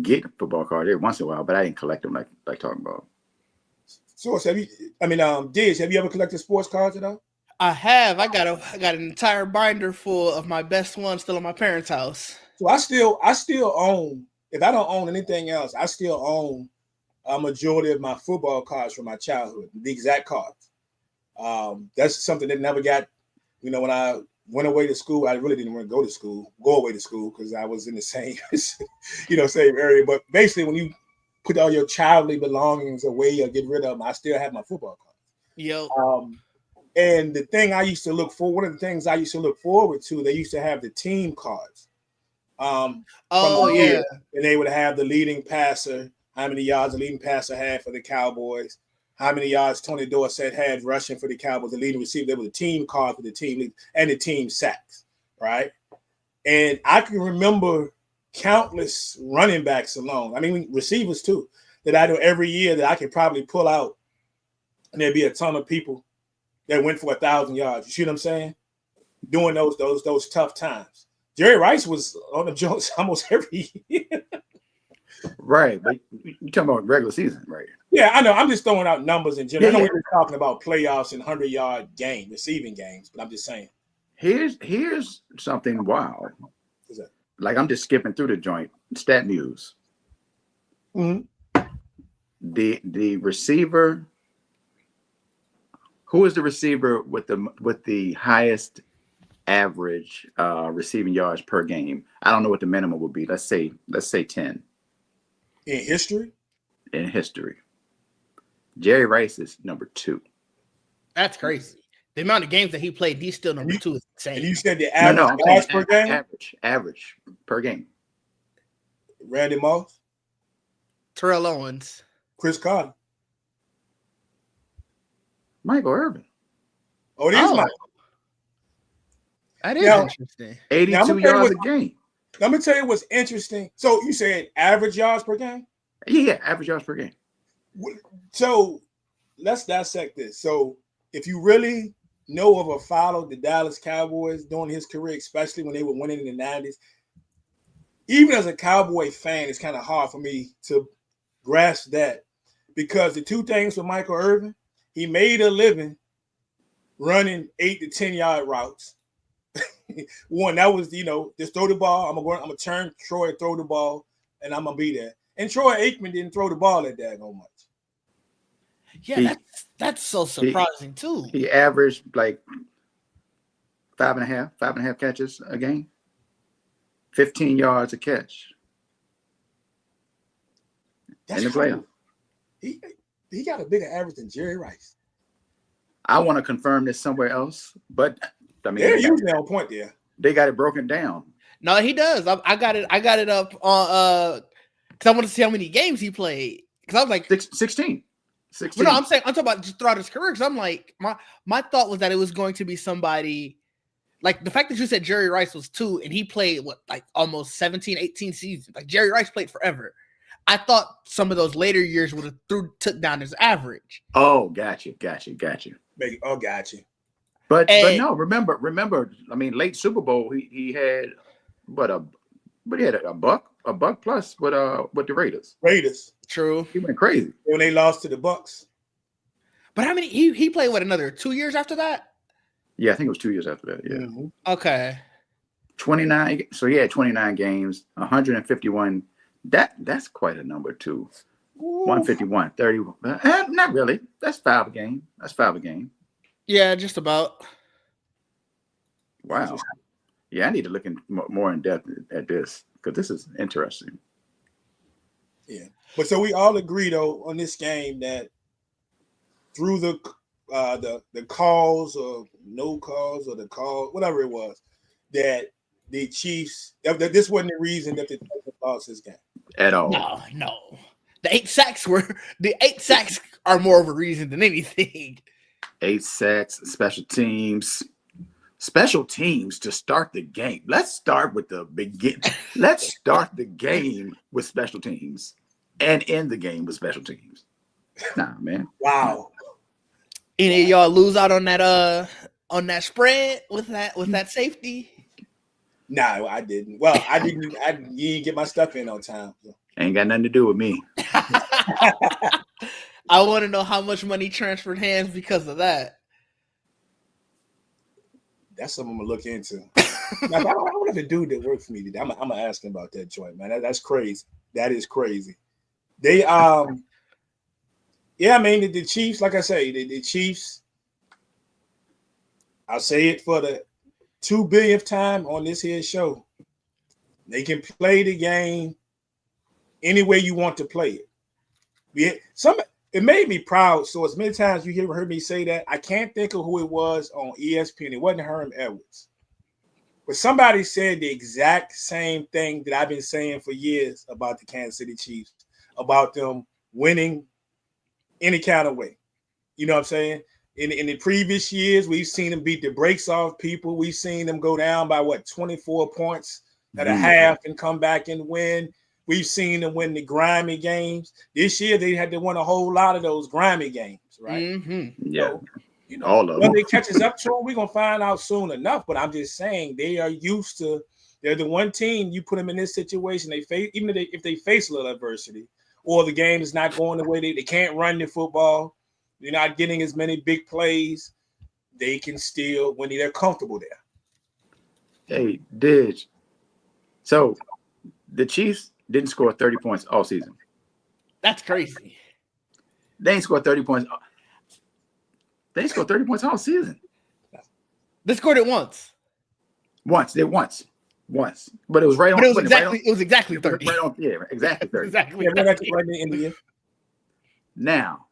get football cards every once in a while, but I didn't collect them like talking about. Source, Diz, have you ever collected sports cards at all? I have. I got an entire binder full of my best ones still in my parents' house. So I still own. If I don't own anything else, I still own a majority of my football cards from my childhood, the exact cards. That's something that never got. When I went away to school, I really didn't want to go away to school because I was in the same, same area. But basically, when you put all your childly belongings away or get rid of them, I still have my football cards. Yo. And the thing I used to look for, one of the things I used to look forward to, they used to have the team cards. And they would have the leading passer, how many yards the leading passer had for the Cowboys, how many yards Tony Dorsett had rushing for the Cowboys, the leading receiver. There was a team card for the team and the team sacks, right? And I can remember countless running backs alone. I mean, receivers too, that I do every year that I could probably pull out, and there'd be a ton of people that went for 1,000 yards. You see what I'm saying? Doing those tough times. Jerry Rice was on the Jones almost every year. Right, but you're talking about regular season, right? Yeah, I know. I'm just throwing out numbers in general. Yeah, I know yeah. we're talking about playoffs and 100-yard receiving games, but I'm just saying. Here's something wild. What's that? Like I'm just skipping through the joint. Stat news. Mm-hmm. The receiver. Who is the receiver with the highest average receiving yards per game? I don't know what the minimum would be. Let's say 10 In history? in history. Jerry Rice is number 2. That's crazy. The amount of games that he played, he's still number 2 is insane. And you said the No, average I'm saying yards per game? average per game. Randy Moss, Terrell Owens. Chris Carter. Michael Irvin. Oh, it is Mike. That is Now- interesting. 82 yards a game. Let me tell you what's interesting. So you said average yards per game? Yeah, average yards per game. So let's dissect this. So if you really know of or followed the Dallas Cowboys during his career, especially when they were winning in the 90s, even as a Cowboy fan, it's kind of hard for me to grasp that, because the two things with Michael Irvin, he made a living running 8 to 10 yard routes. One, that was, just throw the ball. I'm gonna turn Troy, throw the ball, and I'm gonna be there. And Troy Aikman didn't throw the ball that daggone much. Yeah, that's so surprising too. He averaged like 5.5 catches a game, 15 yards a catch. That's in the playoff. He got a bigger average than Jerry Rice. I want to confirm this somewhere else, but I mean, They're usually on point there. They got it broken down. No, he does. I got it up on because I want to see how many games he played. Because I was like 16. But no, I'm talking about just throughout his career. Because I'm like, my thought was that it was going to be somebody like the fact that you said Jerry Rice was 2 and he played like almost 17, 18 seasons. Like Jerry Rice played forever. I thought some of those later years would have took down his average. Oh, got you. Oh, got you. But no, remember. I mean, late Super Bowl, he had he had a buck plus with the Raiders. True. He went crazy when they lost to the Bucks. But how many? He played another 2 years after that? Yeah, I think it was 2 years after that. Yeah. Mm-hmm. Okay. 29. So he had 29 games, 151. That's quite a number too. 151, 30. Not really. That's 5 a game. Yeah, just about. Wow. Yeah, I need to look more in depth at this because this is interesting. Yeah, but so we all agree though on this game that through the calls or no calls or the call, whatever it was, that the Chiefs, that this wasn't the reason that the Texans lost this game at all. No. The 8 sacks are more of a reason than anything. 8 sacks, special teams to start the game. Let's start with the beginning. Let's start the game with special teams and end the game with special teams. Nah, man. Wow. Any of y'all lose out on that spread with that safety? No, I didn't. Well, I didn't. You didn't get my stuff in on time. So. Ain't got nothing to do with me. I want to know how much money transferred hands because of that. That's something I'm gonna look into. Now, I don't have a dude that worked for me today. I'm gonna ask him about that joint, man. That's crazy. That is crazy. They yeah, I mean the Chiefs, like I say, the Chiefs. I'll say it for the 2 billionth time on this here show. They can play the game any way you want to play it. It made me proud. So as many times you heard me say that, I can't think of who it was on ESPN. It wasn't Herm Edwards. But somebody said the exact same thing that I've been saying for years about the Kansas City Chiefs, about them winning any kind of way. You know what I'm saying? in the previous years, we've seen them beat the brakes off people. We've seen them go down by 24 points at a half and come back and win. We've seen them win the grimy games. This year, they had to win a whole lot of those grimy games, right? Mm-hmm. Yeah. So, all of when them. they catches up to them, we're going to find out soon enough. But I'm just saying they are used to, they're the one team you put them in this situation. They face, even if they face a little adversity or the game is not going the way they can't run the football, they're not getting as many big plays, they can still, when they're comfortable there. Hey, Didge. So the Chiefs didn't score 30 points all season. That's crazy. They ain't scored 30 points. They ain't scored 30 points all season. They scored it once. Once. But it was right on. But it was exactly 30. Right on, yeah, exactly 30. Exactly. Yeah, right in the India. Now,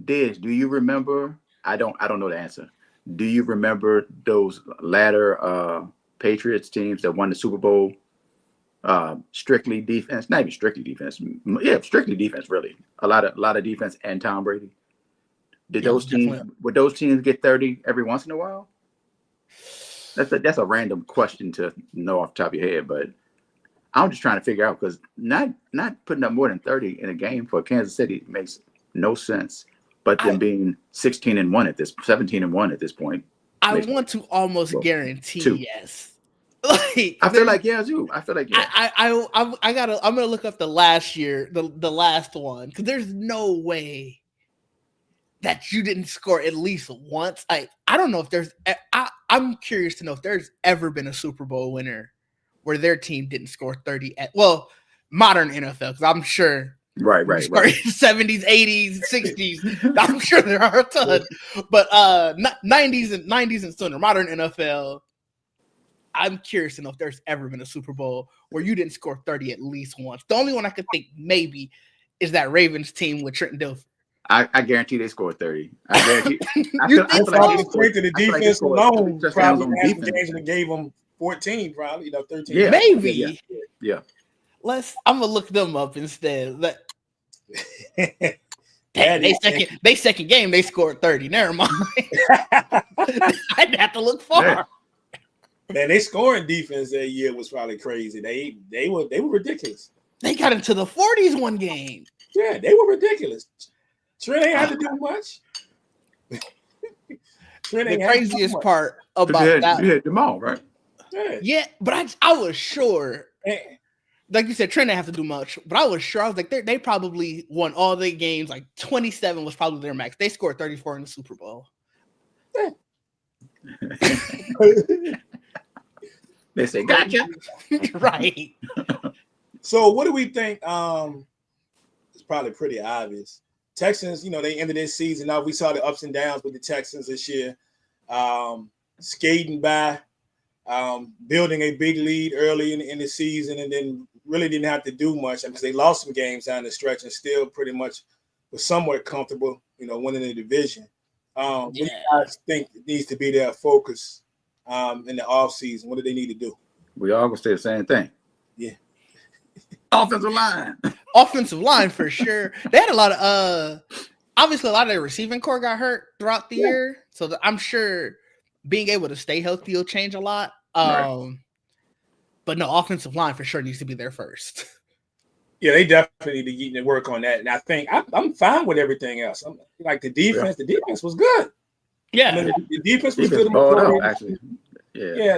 Didge, do you remember? I don't know the answer. Do you remember those latter Patriots teams that won the Super Bowl? Strictly defense, not even strictly defense. Yeah, strictly defense. Really, a lot of defense and Tom Brady. Would those teams get 30 every once in a while? That's a random question to know off the top of your head, but I'm just trying to figure out because not putting up more than 30 in a game for Kansas City makes no sense. But them being 17-1 at this point. I want to almost guarantee yes. Like, I feel like too. I feel like I'm gonna look up the last year, the last one, because there's no way that you didn't score at least once. I don't know if there's. I'm curious to know if there's ever been a Super Bowl winner where their team didn't score 30 at modern NFL, because I'm sure. Right. 70s, 80s, 60s. I'm sure there are a ton, but 90s and sooner, modern NFL. I'm curious to know if there's ever been a Super Bowl where you didn't score 30 at least once. The only one I could think maybe is that Ravens team with Trenton Dilfer. I guarantee they scored 30. I guarantee. I feel like the strength of the defense alone probably had some games that gave them 14, probably 13. Yeah, maybe. Yeah. I'm gonna look them up instead. They second game they scored 30. Never mind. I'd have to look far. Man, they scoring defense that year was probably crazy. They were ridiculous. They got into the 40s one game. Yeah, they were ridiculous. Trent ain't had to do much. The craziest part about that, you hit them all, right? Yeah, but I was sure. Like you said, Trent didn't have to do much, but I was sure. I was like, they probably won all the games. Like 27 was probably their max. They scored 34 in the Super Bowl. They say, gotcha. Right. So what do we think? It's probably pretty obvious. Texans, they ended this season. Now we saw the ups and downs with the Texans this year. Skating by, building a big lead early in the season, and then really didn't have to do much because they lost some games down the stretch and still pretty much was somewhat comfortable, winning the division. What do you guys think needs to be their focus in the offseason? What do they need to do? We all gonna say the same thing. Yeah. Offensive line. Offensive line for sure. They had a lot of obviously a lot of their receiving core got hurt throughout the year. So I'm sure being able to stay healthy will change a lot. Right. But no, offensive line for sure needs to be there first. Yeah, they definitely need to work on that. And I think I'm fine with everything else. I'm like the defense. Yeah. The defense was good. Yeah, the defense was good. Actually. Yeah,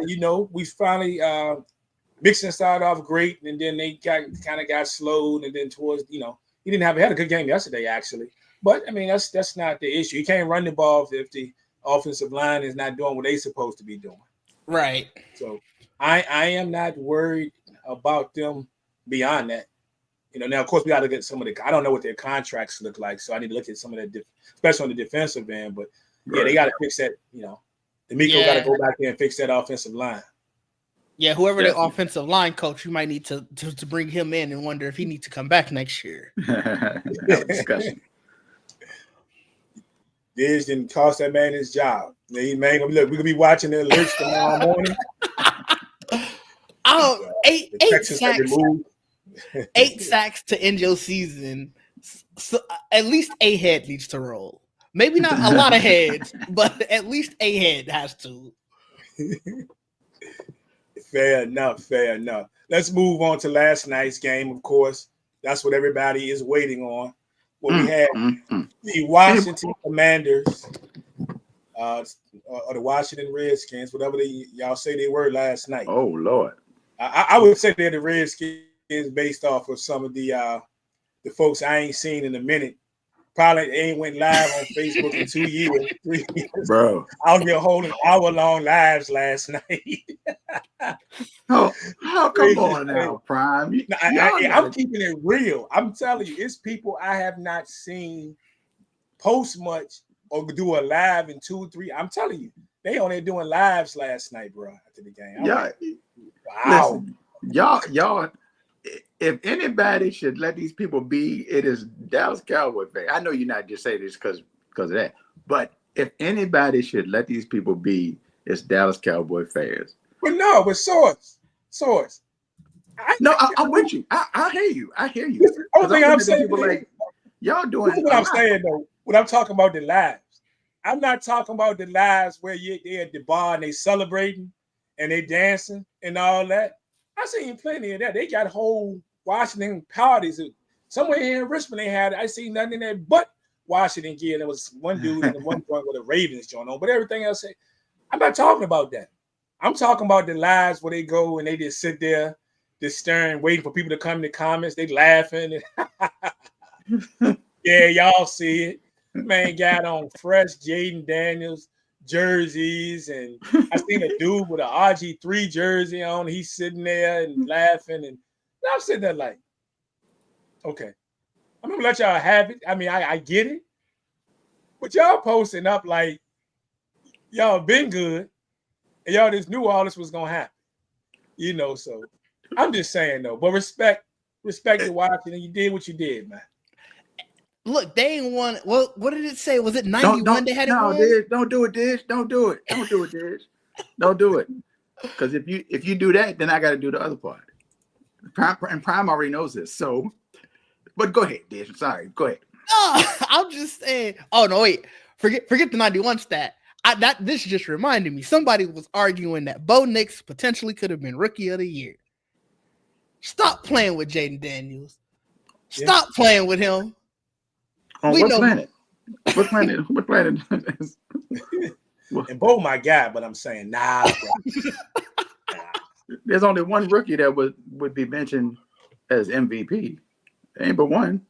we finally Mixon started off great, and then they kind of got slowed, and then towards he had a good game yesterday actually. But I mean that's not the issue. You can't run the ball if the offensive line is not doing what they're supposed to be doing. Right. So I am not worried about them beyond that. Now of course we got to get some of I don't know what their contracts look like, so I need to look at some of that, especially on the defensive end. But yeah, they got to fix that. D'Amico got to go back there and fix that offensive line. Yeah, whoever the offensive line coach, you might need to bring him in and wonder if he needs to come back next year. Discussion. Diz didn't cost that man his job. Look, we're gonna be watching the alerts tomorrow morning. Eight sacks to end your season. So at least a head needs to roll. Maybe not a lot of heads, but at least a head has to. Fair enough. Fair enough. Let's move on to last night's game, of course. That's what everybody is waiting on. Well, we had the Washington Commanders or the Washington Redskins, whatever y'all say they were last night. Oh, Lord. I would say they're the Redskins based off of some of the folks I ain't seen in a minute. Probably ain't went live on Facebook in 2 years, 3 years. Bro. I was here holding hour-long lives last night. How come on now, Prime? I'm keeping it real. I'm telling you, it's people I have not seen post much or do a live in 2 or 3. I'm telling you, they on there doing lives last night, bro, after the game. Wow. Listen, y'all, if anybody should let these people be, it is Dallas Cowboy fans. I know you're not just saying this because of that, but if anybody should let these people be, it's Dallas Cowboy fans. But source. I'm with you. I hear you. I hear you. The only thing I'm saying, like, y'all doing what I'm saying though. When I'm talking about the lives, I'm not talking about the lives where they're at the bar and they celebrating and they dancing and all that. I seen plenty of that. They got whole Washington parties. Somewhere here in Richmond they had. I seen nothing in there but Washington gear. There was one dude in the one joint with a Ravens joint on, but everything else. I'm not talking about that. I'm talking about the lives where they go and they just sit there, just staring, waiting for people to come in the comments. They laughing. Yeah, y'all see it. Man got on fresh Jaden Daniels jerseys, and I seen a dude with an RG3 jersey on. He's sitting there and laughing, and I'm sitting there like, okay, I'm gonna let y'all have it. I mean, I get it, but y'all posting up like y'all been good, and y'all just knew all this was gonna happen, So I'm just saying though, but respect to watching, and you did what you did, man. Look, they ain't won. Well, what did it say? Was it 91 they had it won? Don't do it, Dish. Don't do it, Dish. Don't do it. Because if you do that, then I got to do the other part. Prime already knows this. So, but go ahead, Dish. Sorry, go ahead. No, I'm just saying. Oh no, wait. Forget the 91 stat. This just reminded me. Somebody was arguing that Bo Nix potentially could have been Rookie of the Year. Stop playing with Jaden Daniels. Stop playing with him. On what planet? What planet? And Bo my guy, but I'm saying nah. There's only one rookie that would be mentioned as MVP. Ain't but one.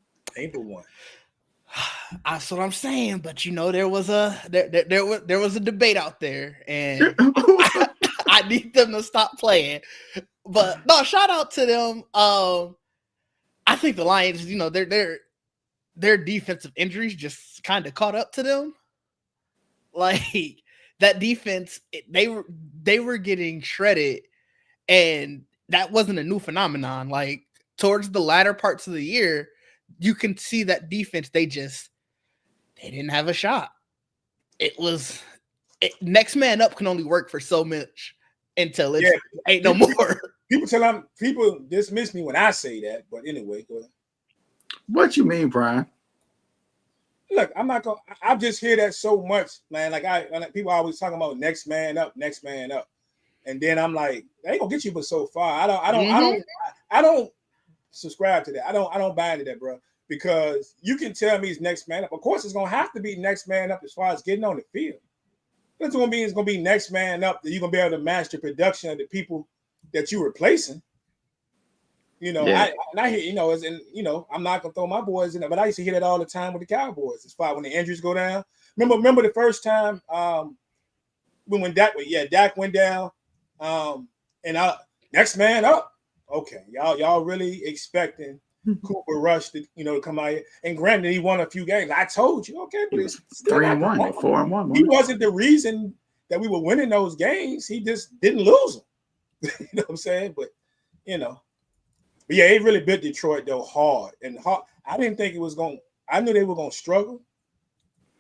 That's what I'm saying. But there was a debate out there, and I need them to stop playing. But no, shout out to them. I think the Lions, their defensive injuries just kind of caught up to them. Like that defense, they were getting shredded, and that wasn't a new phenomenon. Like towards the latter parts of the year, you can see that defense, they didn't have a shot. Next man up can only work for so much until it ain't no more. People dismiss me when I say that, but anyway, go ahead. What you mean, Brian? Look, I'm not gonna. I just hear that so much, man. Like people always talking about next man up, and then I'm like, they ain't gonna get you but so far. I don't subscribe to that. I don't buy into that, bro. Because you can tell me it's next man up. Of course, it's gonna have to be next man up as far as getting on the field. It's gonna be next man up that you're gonna be able to match the production of the people that you're replacing. I hear, I'm not gonna throw my boys in there, but I used to hear that all the time with the Cowboys. As far when the injuries go down. Remember the first time when Dak went down, and next man up. Okay, y'all really expecting Cooper Rush to come out here? And granted, he won a few games. I told you, okay, but it's 3-1, 4-1. He wasn't the reason that we were winning those games. He just didn't lose them. You know what I'm saying? But But yeah, it really bit Detroit though hard. I didn't think it was going. I knew they were going to struggle,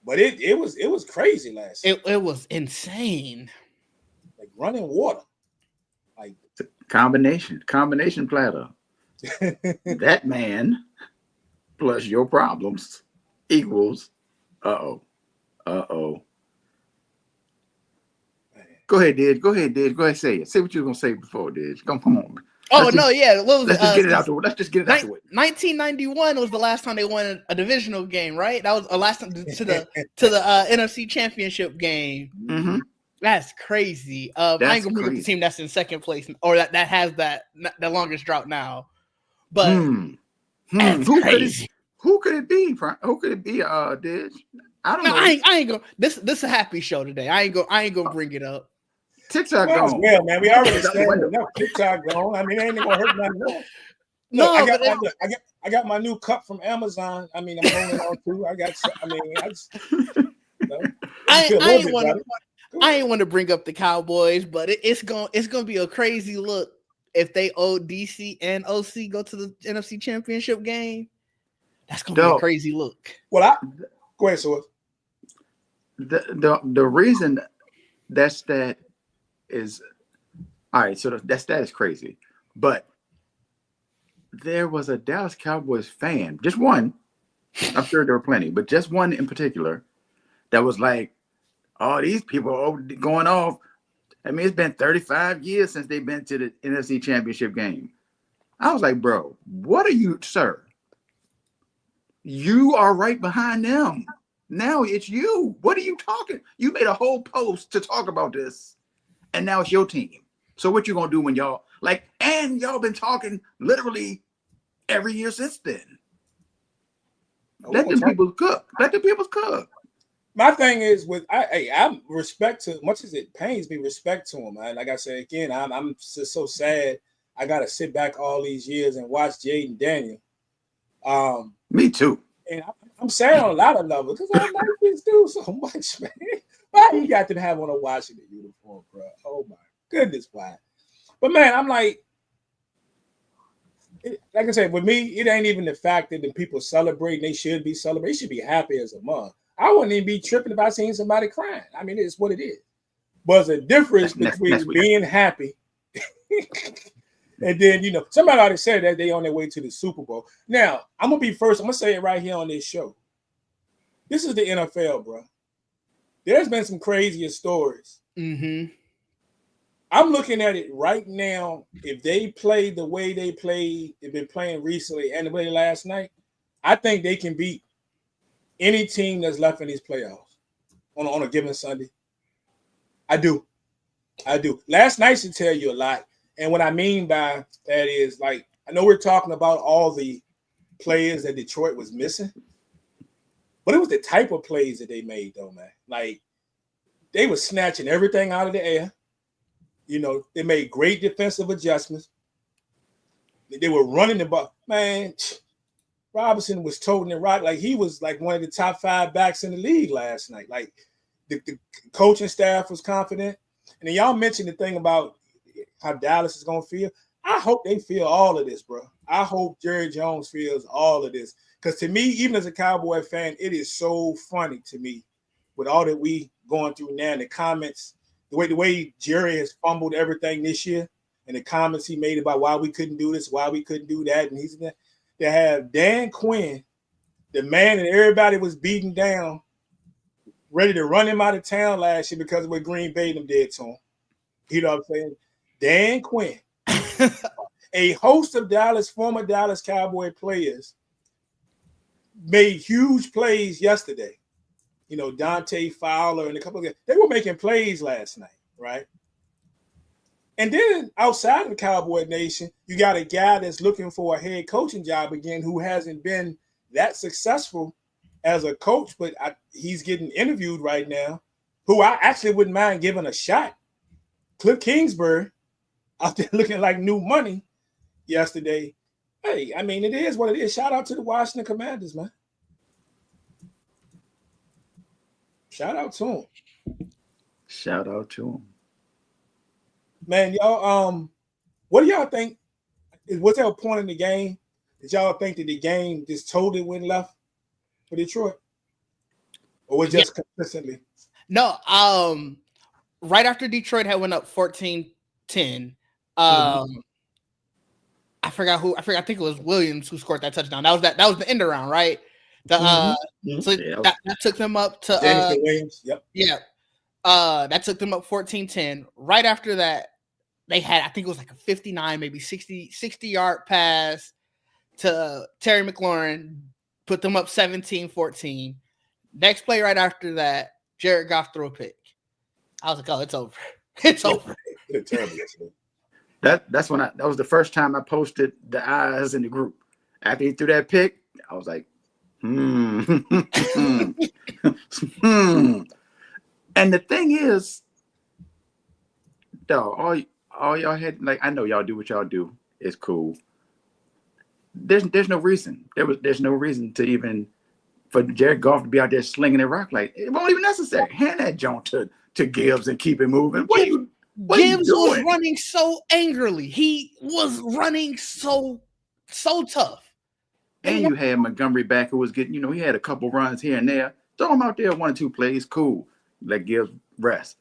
but it was crazy last year. It was insane, like running water, like combination platter. That man plus your problems equals Uh-oh. Go ahead, Did. Go ahead, say it. Say what you were gonna say before, Did. Come on. Oh no, yeah. What was let's just get it out the way. Let's just get it out the way. 1991 was the last time they won a divisional game, right? That was the last time to the NFC Championship game. Mm-hmm. That's crazy. I ain't gonna bring up the team that's in second place or that has the longest drought now. But who could it be? Who could it be? Did I don't know. I ain't gonna. This is a happy show today. I ain't gonna bring it up. TikTok gone. Well, man, we already said enough. TikTok gone. I mean, it ain't gonna hurt nothing more. No, I got my new cup from Amazon. I mean, I'm holding on to. I ain't want to bring up the Cowboys, but it's gonna be a crazy look if they DC and OC go to the NFC Championship game. That's gonna be a crazy look. Well, go ahead, Swords. The reason that is all right. So that stat is crazy, but there was a Dallas Cowboys fan, just one. I'm sure there were plenty, but just one in particular that was like, "Oh, these people are going off." I mean, it's been 35 years since they've been to the NFC Championship game. I was like, "Bro, what are you, sir? You are right behind them. Now it's you. What are you talking? You made a whole post to talk about this, and now it's your team. So what you gonna do when y'all and y'all been talking literally every year since then? Let the people cook. Let the people cook." My thing is I'm respect to, much as it pains me, respect to him. Like I said again, I'm just so sad. I gotta sit back all these years and watch Jaden Daniel. Me too. And I'm sad on a lot of levels because I like this dude so much, man. Why he got to have on a Washington uniform, bro? Oh my goodness, why? But man, I'm like I said, with me, it ain't even the fact that the people celebrating. They should be celebrating. They should be happy as a mom. I wouldn't even be tripping if I seen somebody crying. I mean, it's what it is. But there's a difference between being happy and then, somebody already said that they on their way to the Super Bowl. Now, I'm going to be first. I'm going to say it right here on this show. This is the NFL, bro. There's been some crazier stories. Mm-hmm. I'm looking at it right now. If they play the way they played, they've been playing recently and the way last night, I think they can beat any team that's left in these playoffs on a given Sunday. I do. Last night should tell you a lot. And what I mean by that is, I know we're talking about all the players that Detroit was missing, but it was the type of plays that they made, though, man. They were snatching everything out of the air. They made great defensive adjustments. They were running the ball. Man, Robinson was toting it right. He was one of the top 5 backs in the league last night. The coaching staff was confident. And then y'all mentioned the thing about how Dallas is going to feel. I hope they feel all of this, bro. I hope Jerry Jones feels all of this. Because to me, even as a Cowboy fan, it is so funny to me with all that we going through now in the comments, the way Jerry has fumbled everything this year and the comments he made about why we couldn't do this, why we couldn't do that. And he's to have Dan Quinn, the man that everybody was beating down, ready to run him out of town last year because of what Green Bay them did to him. You know what I'm saying? Dan Quinn, a host of former Dallas Cowboy players, made huge plays yesterday. Dante Fowler and a couple of guys. They were making plays last night, right? And then outside of the Cowboy Nation, you got a guy that's looking for a head coaching job again who hasn't been that successful as a coach, but he's getting interviewed right now, who I actually wouldn't mind giving a shot. Cliff Kingsbury out there looking like new money yesterday. Hey, I mean, it is what it is. Shout out to the Washington Commanders, man. Shout out to him. Shout out to him. Man, y'all, what do y'all think? Was there a point in the game that y'all think that the game just totally went left for Detroit? Or was it just consistently? No, right after Detroit had went up 14-10, I forgot who. I think it was Williams who scored that touchdown. That was the end around, right? So that took them up to Jameson Williams. Yep. Yeah. That took them up 14-10. Right after that, they had, I think it was like a 59, maybe 60-yard pass to Terry McLaurin, put them up 17-14. Next play right after that, Jared Goff threw a pick. I was like, oh, it's over. It's over. It's terrible yesterday. That was the first time I posted the eyes in the group. After he threw that pick, I was like, And the thing is, though, all y'all had, like, I know y'all do what y'all do. It's cool. There's no reason. There's no reason to even for Jared Goff to be out there slinging a rock. Like, it won't even necessary. Hand that joint to Gibbs and keep it moving. Gibbs was running so angrily. He was running so tough. And you had Montgomery back, who was getting, he had a couple runs here and there. Throw him out there 1 or 2 plays, cool. Let Gibbs rest.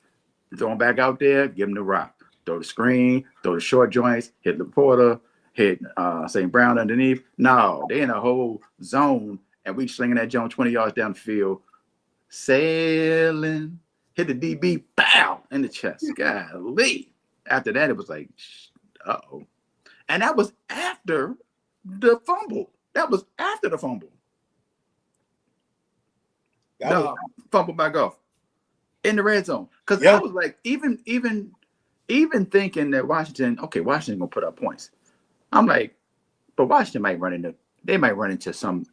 Throw him back out there, give him the rock. Throw the screen, throw the short joints, hit Laporta, hit St. Brown underneath. No, they in a whole zone, and we slinging that joint 20 yards down the field. Sailing. Hit the DB, bow, in the chest. Golly. After that, it was like, uh-oh. And that was after the fumble. Fumble by Goff in the red zone. Because I was like, even thinking that Washington gonna put up points. I'm like, but Washington might run into some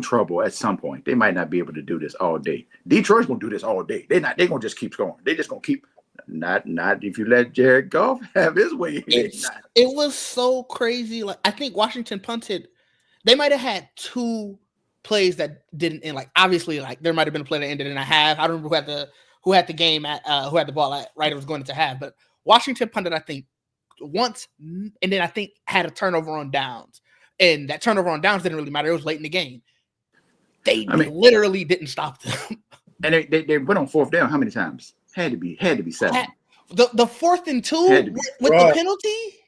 trouble at some point. They might not be able to do this all day. Detroit's gonna do this all day. They're gonna just keep scoring. They just gonna keep not if you let Jared Goff have his way. It was so crazy. Like, I think Washington punted. They might have had 2 plays that didn't end. Like, obviously, like, there might have been a play that ended in a half. I don't remember who had the game at who had the ball at right. It was going into half, but Washington punted, I think, once, and then I think had a turnover on downs. And that turnover on downs didn't really matter. It was late in the game. They literally didn't stop them. And they went on 4th down how many times? Had to be 7. The 4th and 2 with the penalty?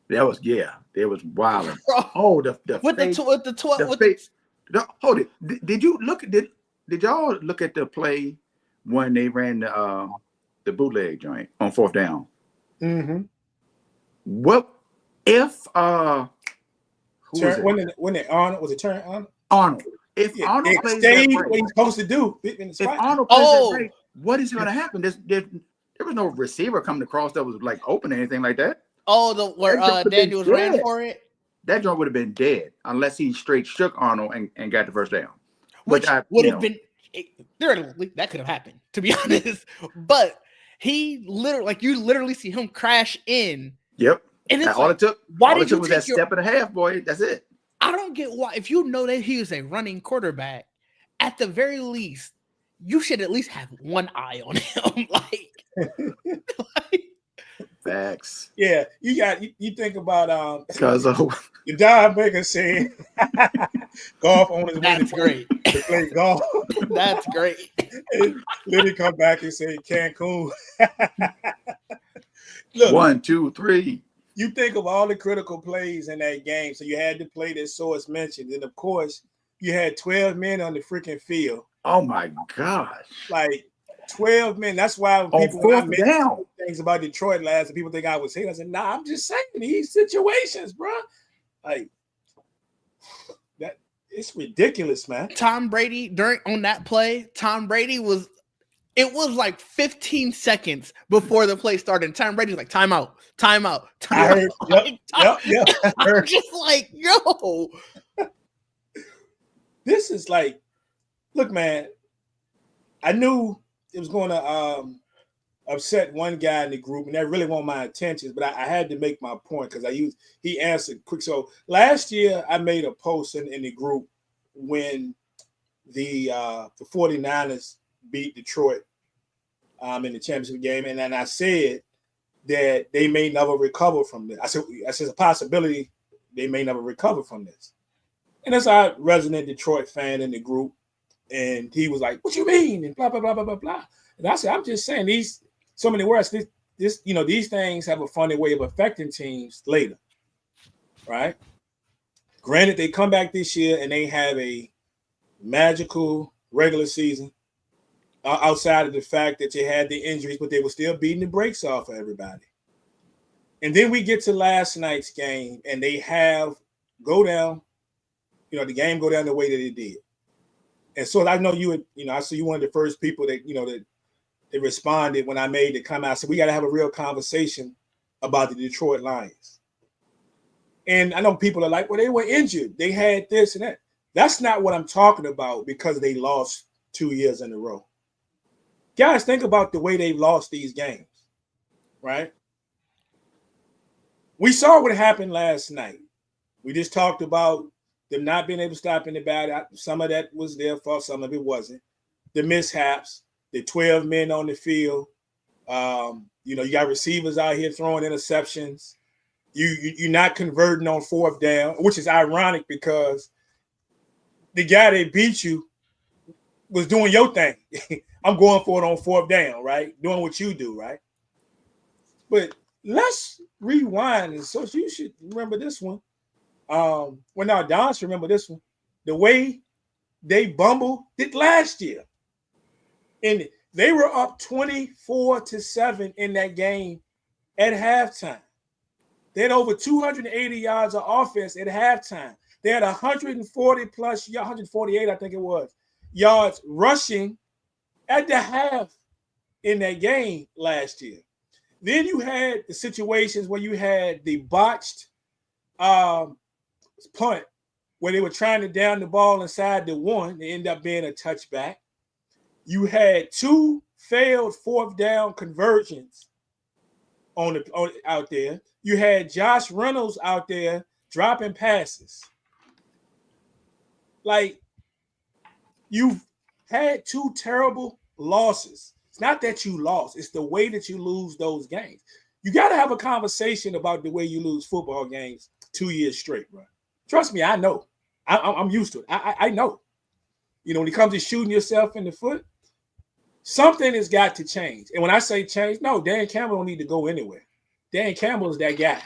That was it was wild. Oh, hold it. Did you look at did y'all look at the play when they ran the bootleg joint on 4th down? Mm-hmm. What if when Arnold was it turn on? Arnold. If Arnold plays stayed that right, what he's supposed to do. If Arnold plays that right, what is going to happen? There was no receiver coming across that was like open or anything like that. Oh, where Daniels ran for it? That joint would have been dead unless he straight shook Arnold and got the first down. Which would have been theoretically that could have happened, to be honest. But he literally, you literally see him crash in. Yep. And it's all it took. Why all did it took you was take that step and a half, boy. That's it. I don't get why. If you know that he is a running quarterback, at the very least, you should at least have one eye on him. Facts. Yeah, you think about because the Don Baker saying golf on his way to play golf. That's great. And then he come back and say Cancun. Look, 1, 2, 3. You think of all the critical plays in that game. So you had the play that Source mentioned. And of course, you had 12 men on the freaking field. Oh my gosh. Like 12 men. That's why when I mentioned things about Detroit last and people think I was hating, I said, nah, I'm just saying these situations, bro. Like that, it's ridiculous, man. Tom Brady on that play, it was like 15 seconds before the play started. And Tom Brady's like, timeout. I heard, yep. I'm just like, yo. This is like, look, man, I knew it was going to upset one guy in the group, and that really wasn't my intentions, but I had to make my point because he answered quick. So last year I made a post in the group when the 49ers beat Detroit in the championship game, and then I said that they may never recover from this. I said it's a possibility they may never recover from this. And that's our resident Detroit fan in the group. And he was like, what you mean? And blah, blah, blah, blah, blah, blah. And I said, I'm just saying these things have a funny way of affecting teams later. Right? Granted, they come back this year and they have a magical regular season outside of the fact that they had the injuries, but they were still beating the brakes off of everybody. And then we get to last night's game and they have go down, the game go down the way that it did. And so I know I see you one of the first people that, that responded when I made the comment. I said, we got to have a real conversation about the Detroit Lions. And I know people are like, well, they were injured. They had this and that. That's not what I'm talking about because they lost 2 years in a row. Guys, think about the way they've lost these games, right? We saw what happened last night. We just talked about them not being able to stop anybody. Some of that was their fault. Some of it wasn't. The mishaps, the 12 men on the field. You got receivers out here throwing interceptions. You're not converting on fourth down, which is ironic because the guy that beat you was doing your thing. I'm going for it on fourth down, right? Doing what you do, right? But let's rewind. And so you should remember this one. Don should remember this one. The way they bumbled it last year. And they were up 24-7 in that game at halftime. They had over 280 yards of offense at halftime. They had 140 plus, 148, I think it was, yards rushing at the half in that game last year. Then you had the situations where you had the botched punt where they were trying to down the ball inside the one. They ended up being a touchback. You had 2 failed fourth down conversions out there. You had Josh Reynolds out there dropping passes. Like, you've had 2 terrible losses. It's not that you lost. It's the way that you lose those games. You got to have a conversation about the way you lose football games 2 years straight, bro. Trust me, I know. I'm used to it. I know. When it comes to shooting yourself in the foot, something has got to change. And when I say change, no, Dan Campbell don't need to go anywhere. Dan Campbell is that guy.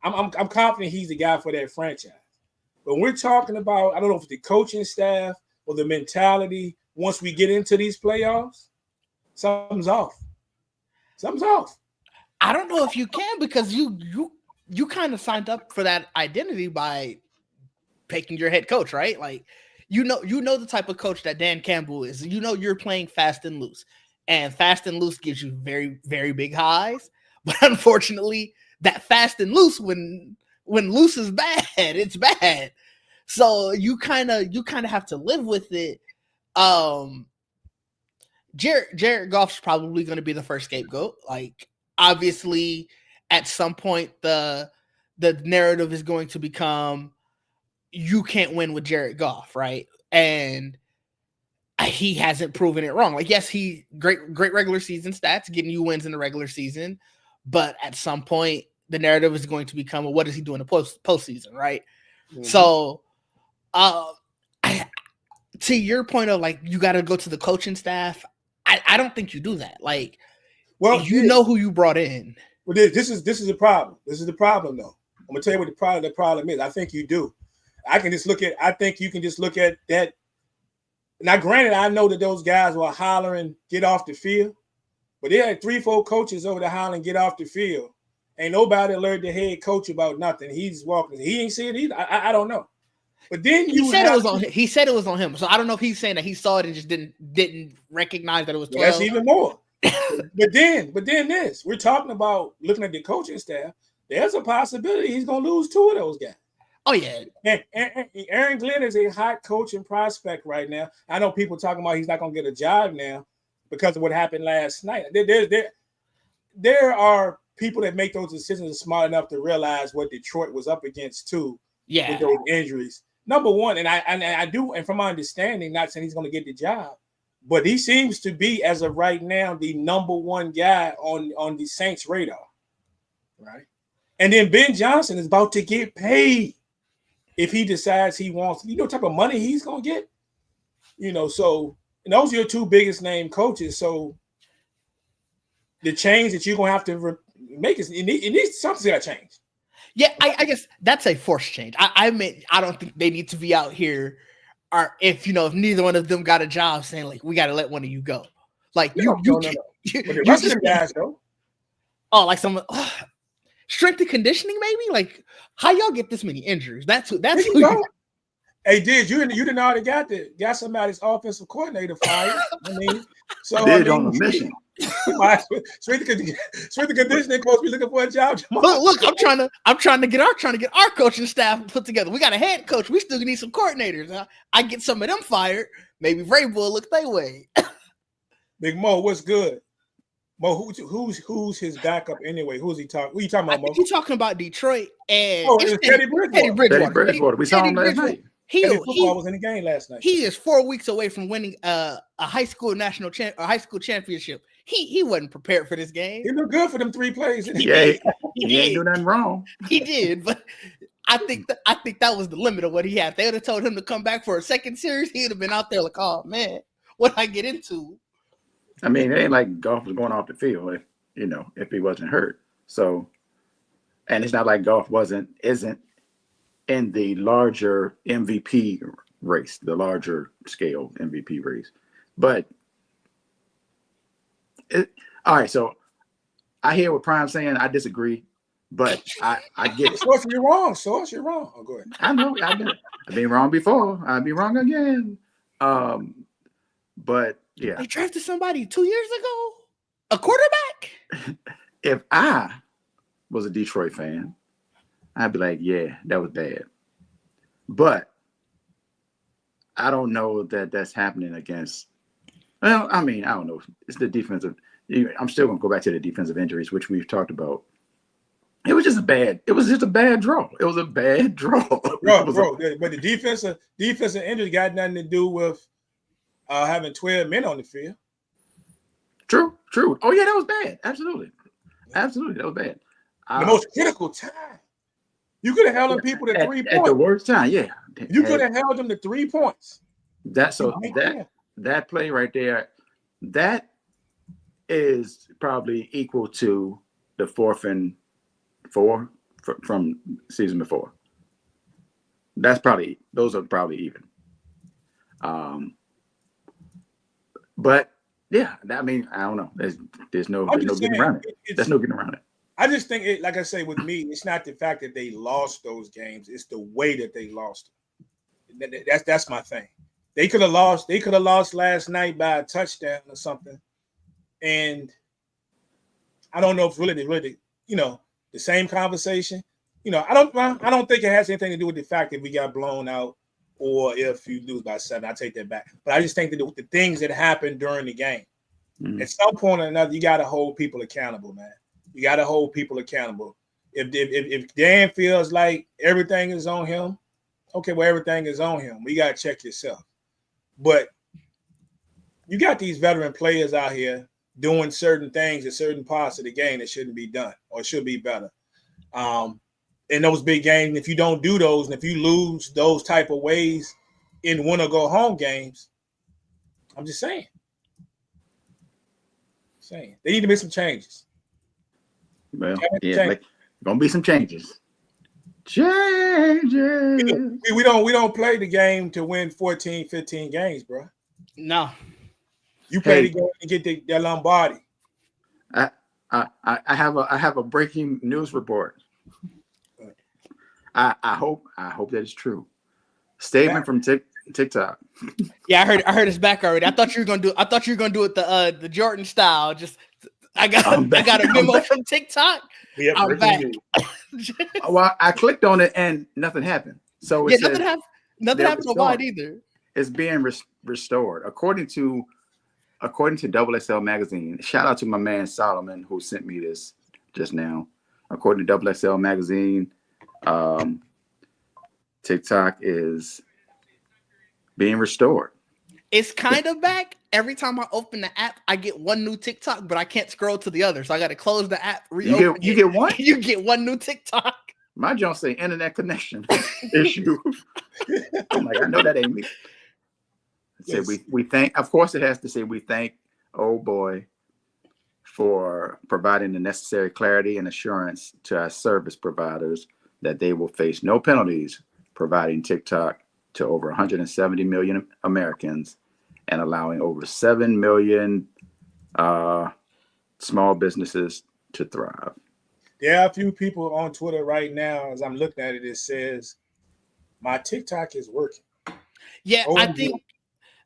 I'm confident he's the guy for that franchise. But we're talking about, I don't know if it's the coaching staff or the mentality once we get into these playoffs, something's off. Something's off. I don't know if you can because you kind of signed up for that identity by picking your head coach, right? Like, you know the type of coach that Dan Campbell is. You're playing fast and loose. And fast and loose gives you very, very big highs. But unfortunately, that fast and loose, when loose is bad, it's bad. So you kind of have to live with it. Jared Goff's probably going to be the first scapegoat. Like, obviously, at some point, the narrative is going to become you can't win with Jared Goff, right? And he hasn't proven it wrong. Like, yes, he great regular season stats, getting you wins in the regular season, but at some point, the narrative is going to become, well, what does he do in the postseason, right? Mm-hmm. So, to your point of, like, you got to go to the coaching staff, I don't think you do that. Like, well, you know who you brought in. Well, this is the problem. This is the problem, though. I'm gonna tell you what the problem is. I think you do. I think you can just look at that. Now, granted, I know that those guys were hollering, get off the field, but they had 3-4 coaches over there hollering, get off the field. Ain't nobody alerted the head coach about nothing. He's walking. He ain't see it either. I don't know. But then he said it was on him. So I don't know if he's saying that he saw it and just didn't recognize that it was 12. That's even more. but then this. We're talking about looking at the coaching staff. There's a possibility he's gonna lose 2 of those guys. Oh yeah. And Aaron Glenn is a hot coaching prospect right now. I know people talking about he's not gonna get a job now because of what happened last night. There are people that make those decisions smart enough to realize what Detroit was up against too. Yeah. With those injuries. Number one, and I do, and from my understanding, not saying he's going to get the job, but he seems to be, as of right now, the number 1 guy on the Saints' radar, right? And then Ben Johnson is about to get paid if he decides he wants. You know what type of money he's going to get? So and those are your 2 biggest name coaches. So the change that you're going to have to make is it needs something's got to change. Yeah, I guess that's a forced change. I admit I don't think they need to be out here, or if neither one of them got a job, saying like we got to let one of you go. Like No. But the rest of them guys though. Oh, like some strength and conditioning, maybe. Like how y'all get this many injuries? That's who. Hey, you didn't already got somebody's offensive coordinator fired. I mean, so on a mission. Strength and conditioning coach be looking for a job. Look, I'm trying to get our coaching staff put together. We got a head coach. We still need some coordinators. I get some of them fired. Maybe Vrabel will look their way. Big Mo, what's good? Mo, who's his backup anyway? Who's he talking? What are you talking about, Mo? He's talking about Detroit and Teddy Bridgewater. Teddy Bridgewater. We saw him last night. Football was in the game last night. He is 4 weeks away from winning a high school high school championship. He wasn't prepared for this game. He looked good for them 3 plays. He ain't do nothing wrong. He did, but I think that was the limit of what he had. If they would have told him to come back for a second series, he would have been out there like, oh man, what I get into? I mean, it ain't like Goff was going off the field if he wasn't hurt. So, and it's not like Goff isn't in the larger MVP race, the larger scale MVP race. But all right, so I hear what Prime's saying. I disagree, but I get it. Source, you're wrong. Source, you're wrong. Oh, go ahead. I know. I've been wrong before. I'll be wrong again. But yeah, they drafted somebody 2 years ago, a quarterback. If I was a Detroit fan, I'd be like, yeah, that was bad. But I don't know that that's happening against. Well, I mean, I don't know. It's the defensive. I'm still going to go back to the defensive injuries, which we've talked about. It was just a bad draw. It was a bad draw. Bro, but the defensive injury got nothing to do with having 12 men on the field. True. Oh, yeah, that was bad. Absolutely, that was bad. The most critical time. You could have held them people to 3 points. At the worst time, yeah. You could have held them to 3 points. That play right there, that is probably equal to the 4th and 4 from season before. Those are probably even. But yeah, I mean, I don't know. There's no getting around it. There's no getting around it. I just think like I say with me, it's not the fact that they lost those games; it's the way that they lost them. That's my thing. They could have lost. They could have lost last night by a touchdown or something, and I don't know if really the same conversation. I don't think it has anything to do with the fact that we got blown out or if you lose by 7. I take that back. But I just think that the things that happened during the game, at some point or another, you got to hold people accountable, man. You got to hold people accountable. If Dan feels like everything is on him, okay, well, everything is on him. We got to check yourself. But you got these veteran players out here doing certain things in certain parts of the game that shouldn't be done or should be better. In those big games, if you don't do those and if you lose those type of ways in win or go home games, I'm just saying. They need to make some changes. Well, yeah, like, gonna be some changes. We don't play the game to win 14, 15 games, bro. No. You play the game to get the Lombardi. I have a breaking news report. I hope that is true. Statement from TikTok. Yeah, I heard it's back already. I thought you were gonna do it the Jordan style. Just I got a memo from TikTok. Yep, I'm back. Well, I clicked on it and nothing happened. So it nothing happened on mine either. It's being restored according to XXL magazine. Shout out to my man Solomon who sent me this just now. According to XXL magazine, TikTok is being restored. It's kind of back. Every time I open the app, I get one new TikTok, but I can't scroll to the other. So I got to close the app, reopen You get one? You get one new TikTok. My John say internet connection issue. I'm like, I know that ain't me. Yes. Say we thank, of course it has to say we thank old boy for providing the necessary clarity and assurance to our service providers that they will face no penalties, providing TikTok to over 170 million Americans and allowing over 7 million small businesses to thrive. There are a few people on Twitter right now, as I'm looking at it, it says, my TikTok is working. Yeah,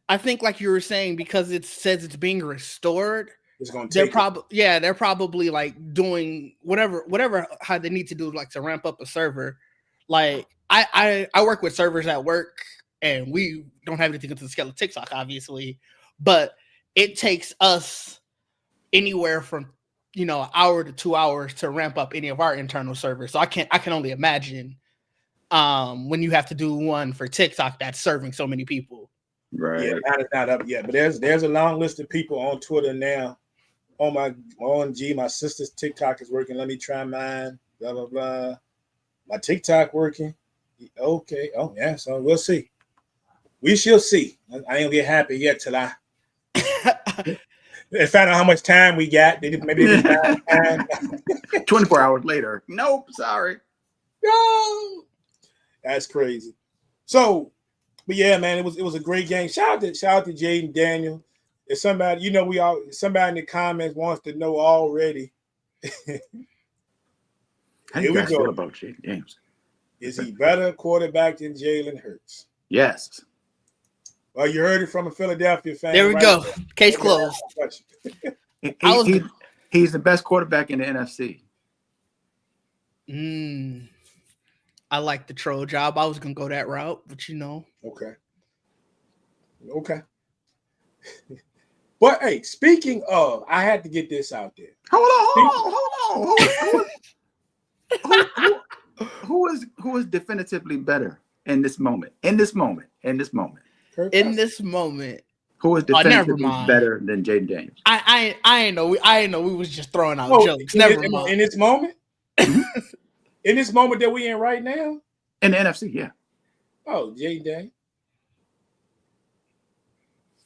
I think like you were saying, because it says it's being restored, it's going to they're take they're probably like doing whatever how they need to do, like to ramp up a server. Like I work with servers at work, and we don't have anything to the scale of TikTok, obviously, but it takes us anywhere from an hour to 2 hours to ramp up any of our internal servers. So I can only imagine when you have to do one for TikTok that's serving so many people. Right. Yeah, it's not up yet, but there's a long list of people on Twitter now. Oh my OMG, my sister's TikTok is working. Let me try mine. Blah blah blah. My TikTok working. Okay. Oh yeah. So we'll see. We shall see. I ain't gonna get happy yet till I find out how much time we got. Maybe they didn't time. 24 hours later. Nope. Sorry. No. That's crazy. So, but yeah, man, it was a great game. Shout out to Jaden Daniel. If somebody, somebody in the comments wants to know already. How do you guys feel about Jaden Daniels? Is he better quarterback than Jalen Hurts? Yes. Well, you heard it from a Philadelphia fan. There we go. Case closed. He's the best quarterback in the NFC. I like the troll job. I was gonna go that route, but Okay. But hey, speaking of, I had to get this out there. Hold on. Who is definitively better in this moment? Who is definitively better than Jaden Daniels? I ain't know we was just throwing out jokes. Never mind. In this moment, in this moment that we in right now, in the NFC, yeah. Oh, Jaden Daniels.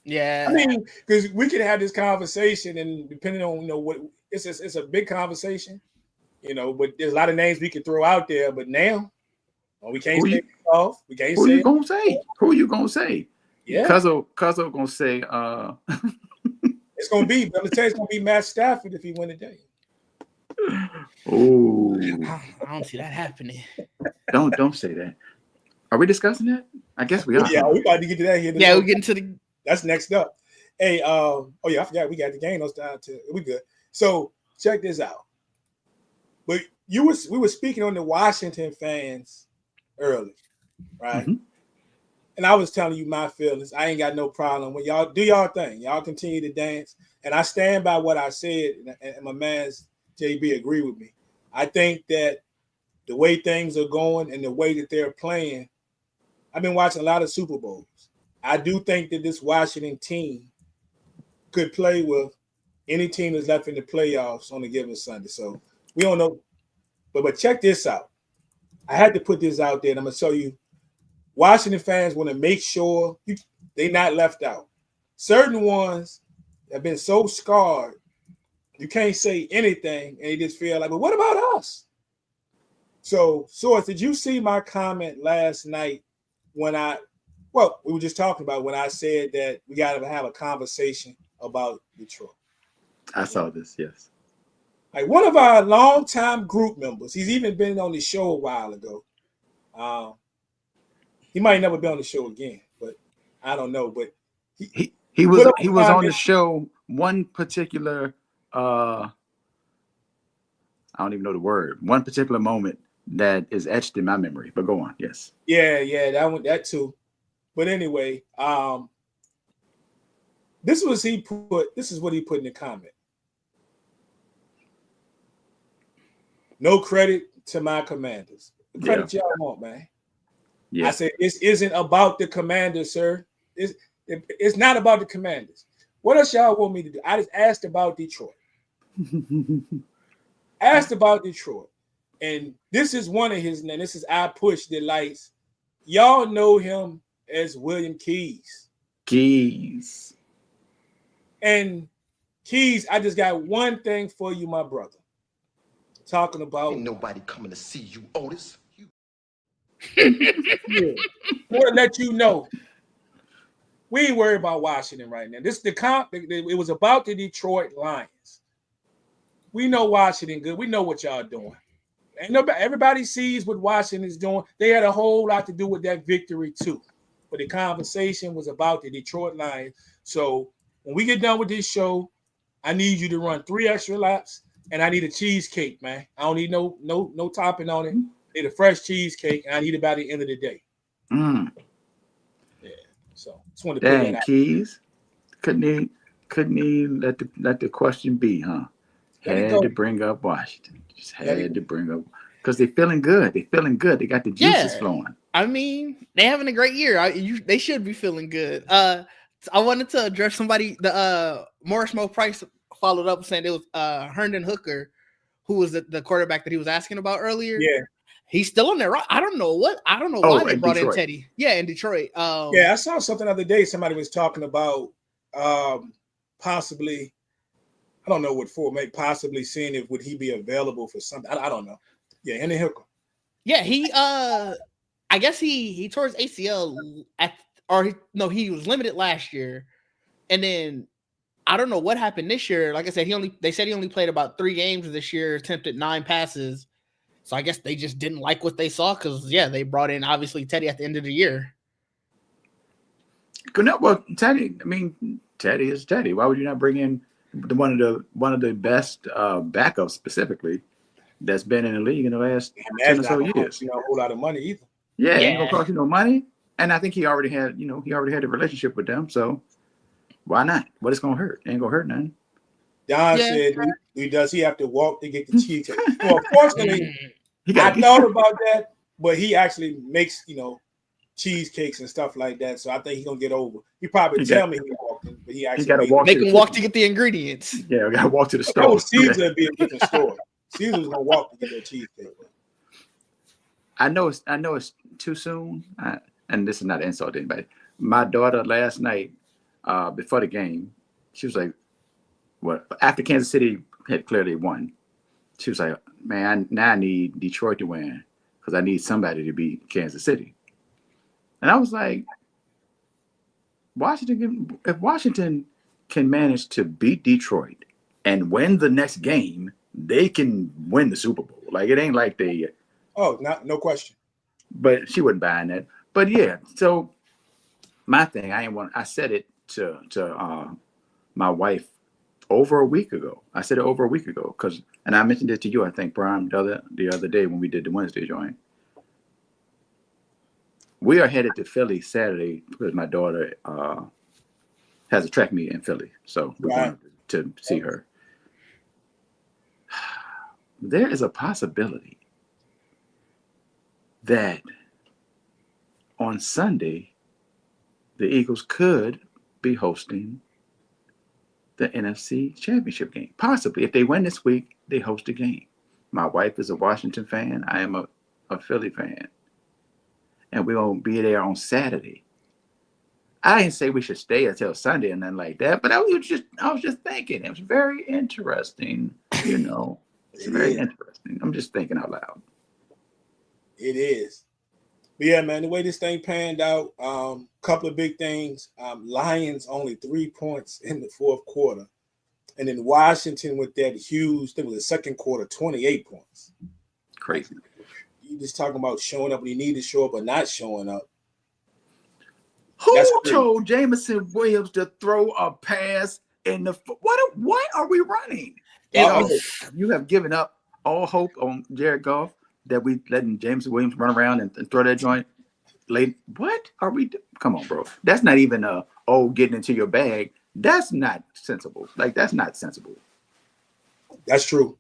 Yeah, I mean, because we could have this conversation, and depending on what it's a big conversation, but there's a lot of names we could throw out there. But now, we can't say it off. We can't say. Who you gonna say? Yeah, Cuzzo gonna say. It's gonna be. But it's gonna be Matt Stafford if he win today. Oh, I don't see that happening. Don't say that. Are we discussing that? I guess we are. Yeah, we about to get to that here. Yeah, we're getting to the. That's next up. Hey, I forgot we got the game those down to. We good. So check this out. But we were speaking on the Washington fans early, right? Mm-hmm. And I was telling you my feelings. I ain't got no problem when y'all do y'all thing. Y'all continue to dance, and I stand by what I said. And my man's JB agree with me. I think that the way things are going and the way that they're playing, I've been watching a lot of Super Bowls. I do think that this Washington team could play with any team that's left in the playoffs on a given Sunday. So we don't know. But check this out. I had to put this out there, and I'm going to show you. Washington fans want to make sure they're not left out. Certain ones have been so scarred, you can't say anything, and they just feel like, but what about us? So, Source, did you see my comment last night when we were just talking about when I said that we got to have a conversation about Detroit? I saw this, yes. Like one of our longtime group members, he's even been on the show a while ago. He might never be on the show again, but I don't know. But he was on the show one particular I don't even know the word. One particular moment that is etched in my memory. But go on, yes. Yeah, that too. But anyway, this is what he put in the comment. No credit to my Commanders. The credit y'all want, man. Yeah. I said this isn't about the Commanders, sir. It's not about the Commanders. What else y'all want me to do? I just asked about Detroit. And this is one of his names. This is I Push the Lights. Y'all know him as William Keys. And Keys, I just got one thing for you, my brother. Talking about ain't nobody coming to see you, Otis. You Yeah. I want to let you know we ain't worried about Washington right now. This the comp. It was about the Detroit Lions. We know Washington good. We know what y'all doing. And everybody sees what Washington is doing. They had a whole lot to do with that victory too. But the conversation was about the Detroit Lions. So when we get done with this show, I need you to run 3 extra laps, and I need a cheesecake, man. I don't need no topping on it. I need a fresh cheesecake, and I need it by the end of the day. Mm. Yeah. So just wanted to put that out. Keys. Couldn't he let the question be, huh? Had to bring up Washington. Just had to bring up because they're feeling good. They're feeling good. They got the juices flowing. I mean, they're having a great year. They should be feeling good. I wanted to address somebody. The Morris Mo Price followed up saying it was Herndon Hooker, who was the quarterback that he was asking about earlier. Yeah, he's still on there. I don't know why they brought in Teddy. Yeah, in Detroit. I saw something the other day. Somebody was talking about possibly. I don't know what for. Maybe possibly seeing if would he be available for something. I don't know. Yeah, Herndon Hooker. Yeah, he. I guess he tore his ACL he was limited last year, and then I don't know what happened this year. Like I said, they said he only played about 3 games this year, attempted 9 passes. So I guess they just didn't like what they saw because they brought in obviously Teddy at the end of the year. Well, Teddy. I mean, Teddy is Teddy. Why would you not bring in one of the best backups specifically that's been in the league in the last 10 or so years? A whole lot of money either. Yeah, it ain't gonna cost you no money. And I think he already had a relationship with them. So why not? What is gonna hurt? Ain't gonna hurt nothing. Don said, does he have to walk to get the cheesecake? Well, fortunately, I thought about that, but he actually makes, cheesecakes and stuff like that. So I think he's gonna get over. He probably tell me he walked in, but he actually make him walk to get the ingredients. Yeah, we gotta walk to the store. Caesar would be a different story. Caesar was gonna walk to get their cheesecake. I know it's too soon, and this is not an insult to anybody. My daughter last night, before the game, she was like, "What?" After Kansas City had clearly won, she was like, "Man, I need Detroit to win because I need somebody to beat Kansas City." And I was like, if Washington can manage to beat Detroit and win the next game, they can win the Super Bowl. Like it ain't like they. Oh, no question. But she wasn't buying that. But yeah, so my thing, I said it to my wife over a week ago. I said it over a week ago and I mentioned it to you, I think, Brian, the other day when we did the Wednesday joint. We are headed to Philly Saturday because my daughter has a track meet in Philly, so we're going to see her. There is a possibility that on Sunday, the Eagles could be hosting the NFC Championship game. Possibly. If they win this week, they host a game. My wife is a Washington fan. I am a Philly fan. And we're going to be there on Saturday. I didn't say we should stay until Sunday and nothing like that, but I was just thinking. It was very interesting, It's very interesting. I'm just thinking out loud. It is. But yeah, man, the way this thing panned out, couple of big things. Lions only 3 points in the fourth quarter. And then Washington with that huge, it was the second quarter, 28 points. Crazy. You just talking about showing up when you need to show up or not showing up. Who told Jameson Williams to throw a pass in the what are we running? You have given up all hope on Jared Goff that we letting Jameson Williams run around and throw that joint late. What are we come on, bro? That's not even getting into your bag. That's not sensible. Like that's not sensible. That's true.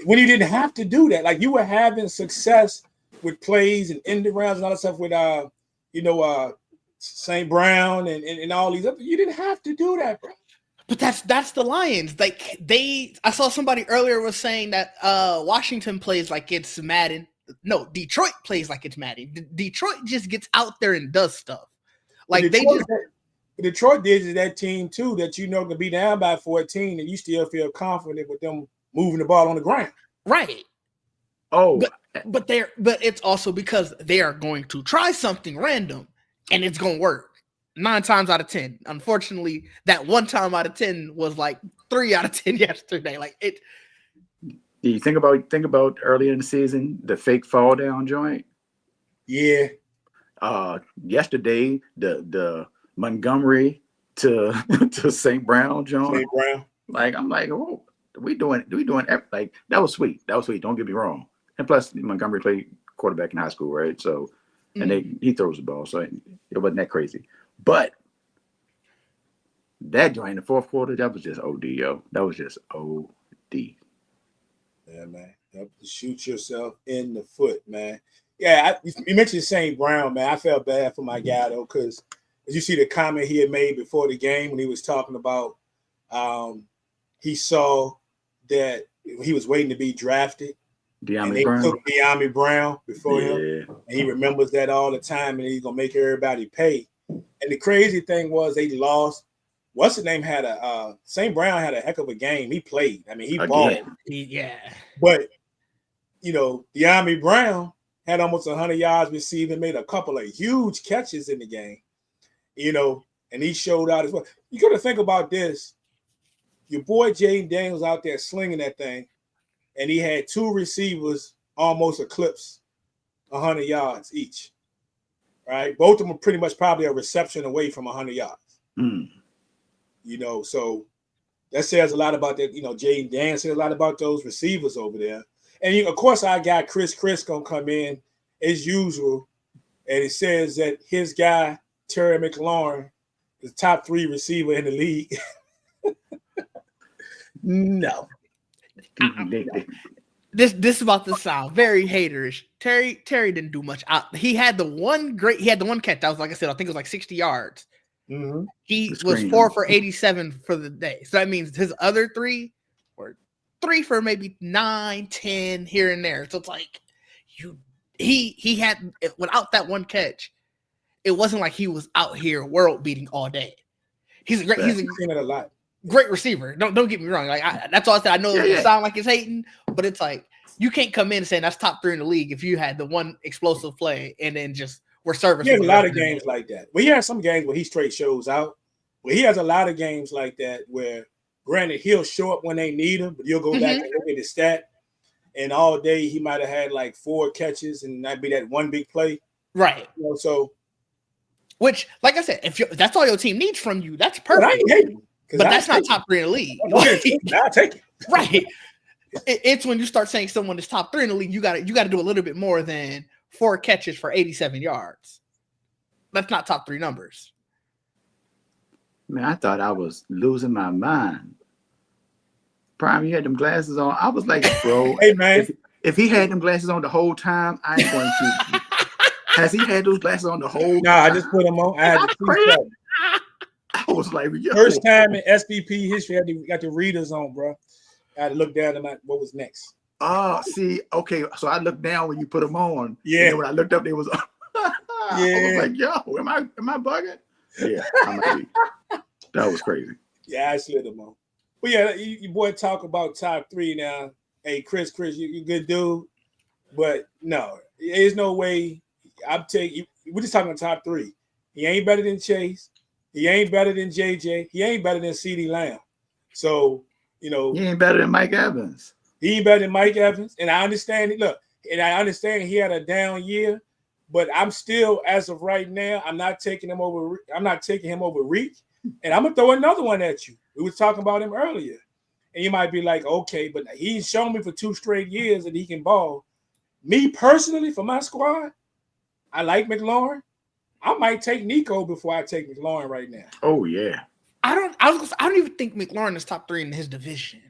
When you didn't have to do that, like you were having success with plays and end rounds and all that stuff with St. Brown and all these other, you didn't have to do that, bro. But that's the Lions. Like I saw somebody earlier was saying that Washington plays like it's Madden. No, Detroit plays like it's Madden. Detroit just gets out there and does stuff. Like Detroit is that team too that can be down by 14 and you still feel confident with them moving the ball on the ground. Right. Oh, but it's also because they are going to try something random and it's going to work 9 times out of 10. Unfortunately, that 1 time out of 10 was like 3 out of 10 yesterday. Like it. Do you think about earlier in the season, the fake fall down joint? Yeah. Yesterday, the Montgomery to St. Brown joint. St. Brown. Like I'm like, oh, we doing like that was sweet. That was sweet. Don't get me wrong. And plus, Montgomery played quarterback in high school, right? So, and he throws the ball, so it wasn't that crazy. But that joint in the fourth quarter, that was just OD, yo. That was just OD. Yeah, man. You have to shoot yourself in the foot, man. Yeah, you mentioned St. Brown, man. I felt bad for my guy, though, because as you see the comment he had made before the game when he was talking about he saw that he was waiting to be drafted. And they took De'Ami Brown before him. And he remembers that all the time, and he's going to make everybody pay. And the crazy thing was they lost. What's his name had St. Brown had a heck of a game. He played. I mean, he balled. Yeah. But, De'Ami Brown had almost 100 yards receiving, made a couple of huge catches in the game, and he showed out as well. You got to think about this. Your boy Jaden Daniels out there slinging that thing, and he had 2 receivers almost eclipse 100 yards each, right? Both of them are pretty much probably a reception away from 100 yards. So that says a lot about that. Jaden Daniels says a lot about those receivers over there. And, of course, our guy Chris going to come in as usual, and it says that his guy, Terry McLaurin, is top 3 receiver in the league. No. This is about to sound very haterish. Terry didn't do much. He had the one catch. That was, like I said, I think it was like 60 yards. Mm-hmm. He was 4 for 87 for the day. So that means his other 3 were 3 for maybe 9, 10 here and there. So it's like he had, without that one catch, it wasn't like he was out here world beating all day. He's a lot. Great receiver. Don't get me wrong. Like that's all I said. I know it sound like it's hating, but it's like you can't come in and say that's top 3 in the league if you had the one explosive play and then just were service. He has a lot of games like that. Well, he has some games where he straight shows out. But he has a lot of games like that where, granted, he'll show up when they need him, but you'll go back and look at his stat, and all day he might have had like 4 catches, and that'd be that one big play. Right. So, which, like I said, if that's all your team needs from you, that's perfect. But that's not top 3 in the league. I'll take it. Right. It's when you start saying someone is top 3 in the league, you got to do a little bit more than 4 catches for 87 yards. That's not top 3 numbers. Man, I thought I was losing my mind. Prime, you had them glasses on. I was like, bro, hey man, if he had them glasses on the whole time, I ain't going to. Has he had those glasses on the whole time? No, I just put them on. I was like, yo. First time in SVP history, I got the readers on, bro. I had to look down at what was next. Oh, see, okay. So I looked down when you put them on. Yeah. And then when I looked up, they was on. I was like, yo, am I bugging? Yeah, that was crazy. Yeah, I slid them on. But yeah, you boy talk about top 3 now. Hey, Chris, you good dude. But no, there's no way. I'm telling you, we're just talking top 3. He ain't better than Chase. He ain't better than JJ. He ain't better than CeeDee Lamb. So, he ain't better than Mike Evans. He ain't better than Mike Evans. And I understand it. Look, and I understand he had a down year, but I'm still, as of right now, I'm not taking him over Reek. And I'm gonna throw another one at you. We was talking about him earlier. And you might be like, okay, but he's shown me for 2 straight years that he can ball. Me personally, for my squad, I like McLaurin. I might take Nico before I take McLaurin right now. Oh yeah. I don't even think McLaurin is top 3 in his division.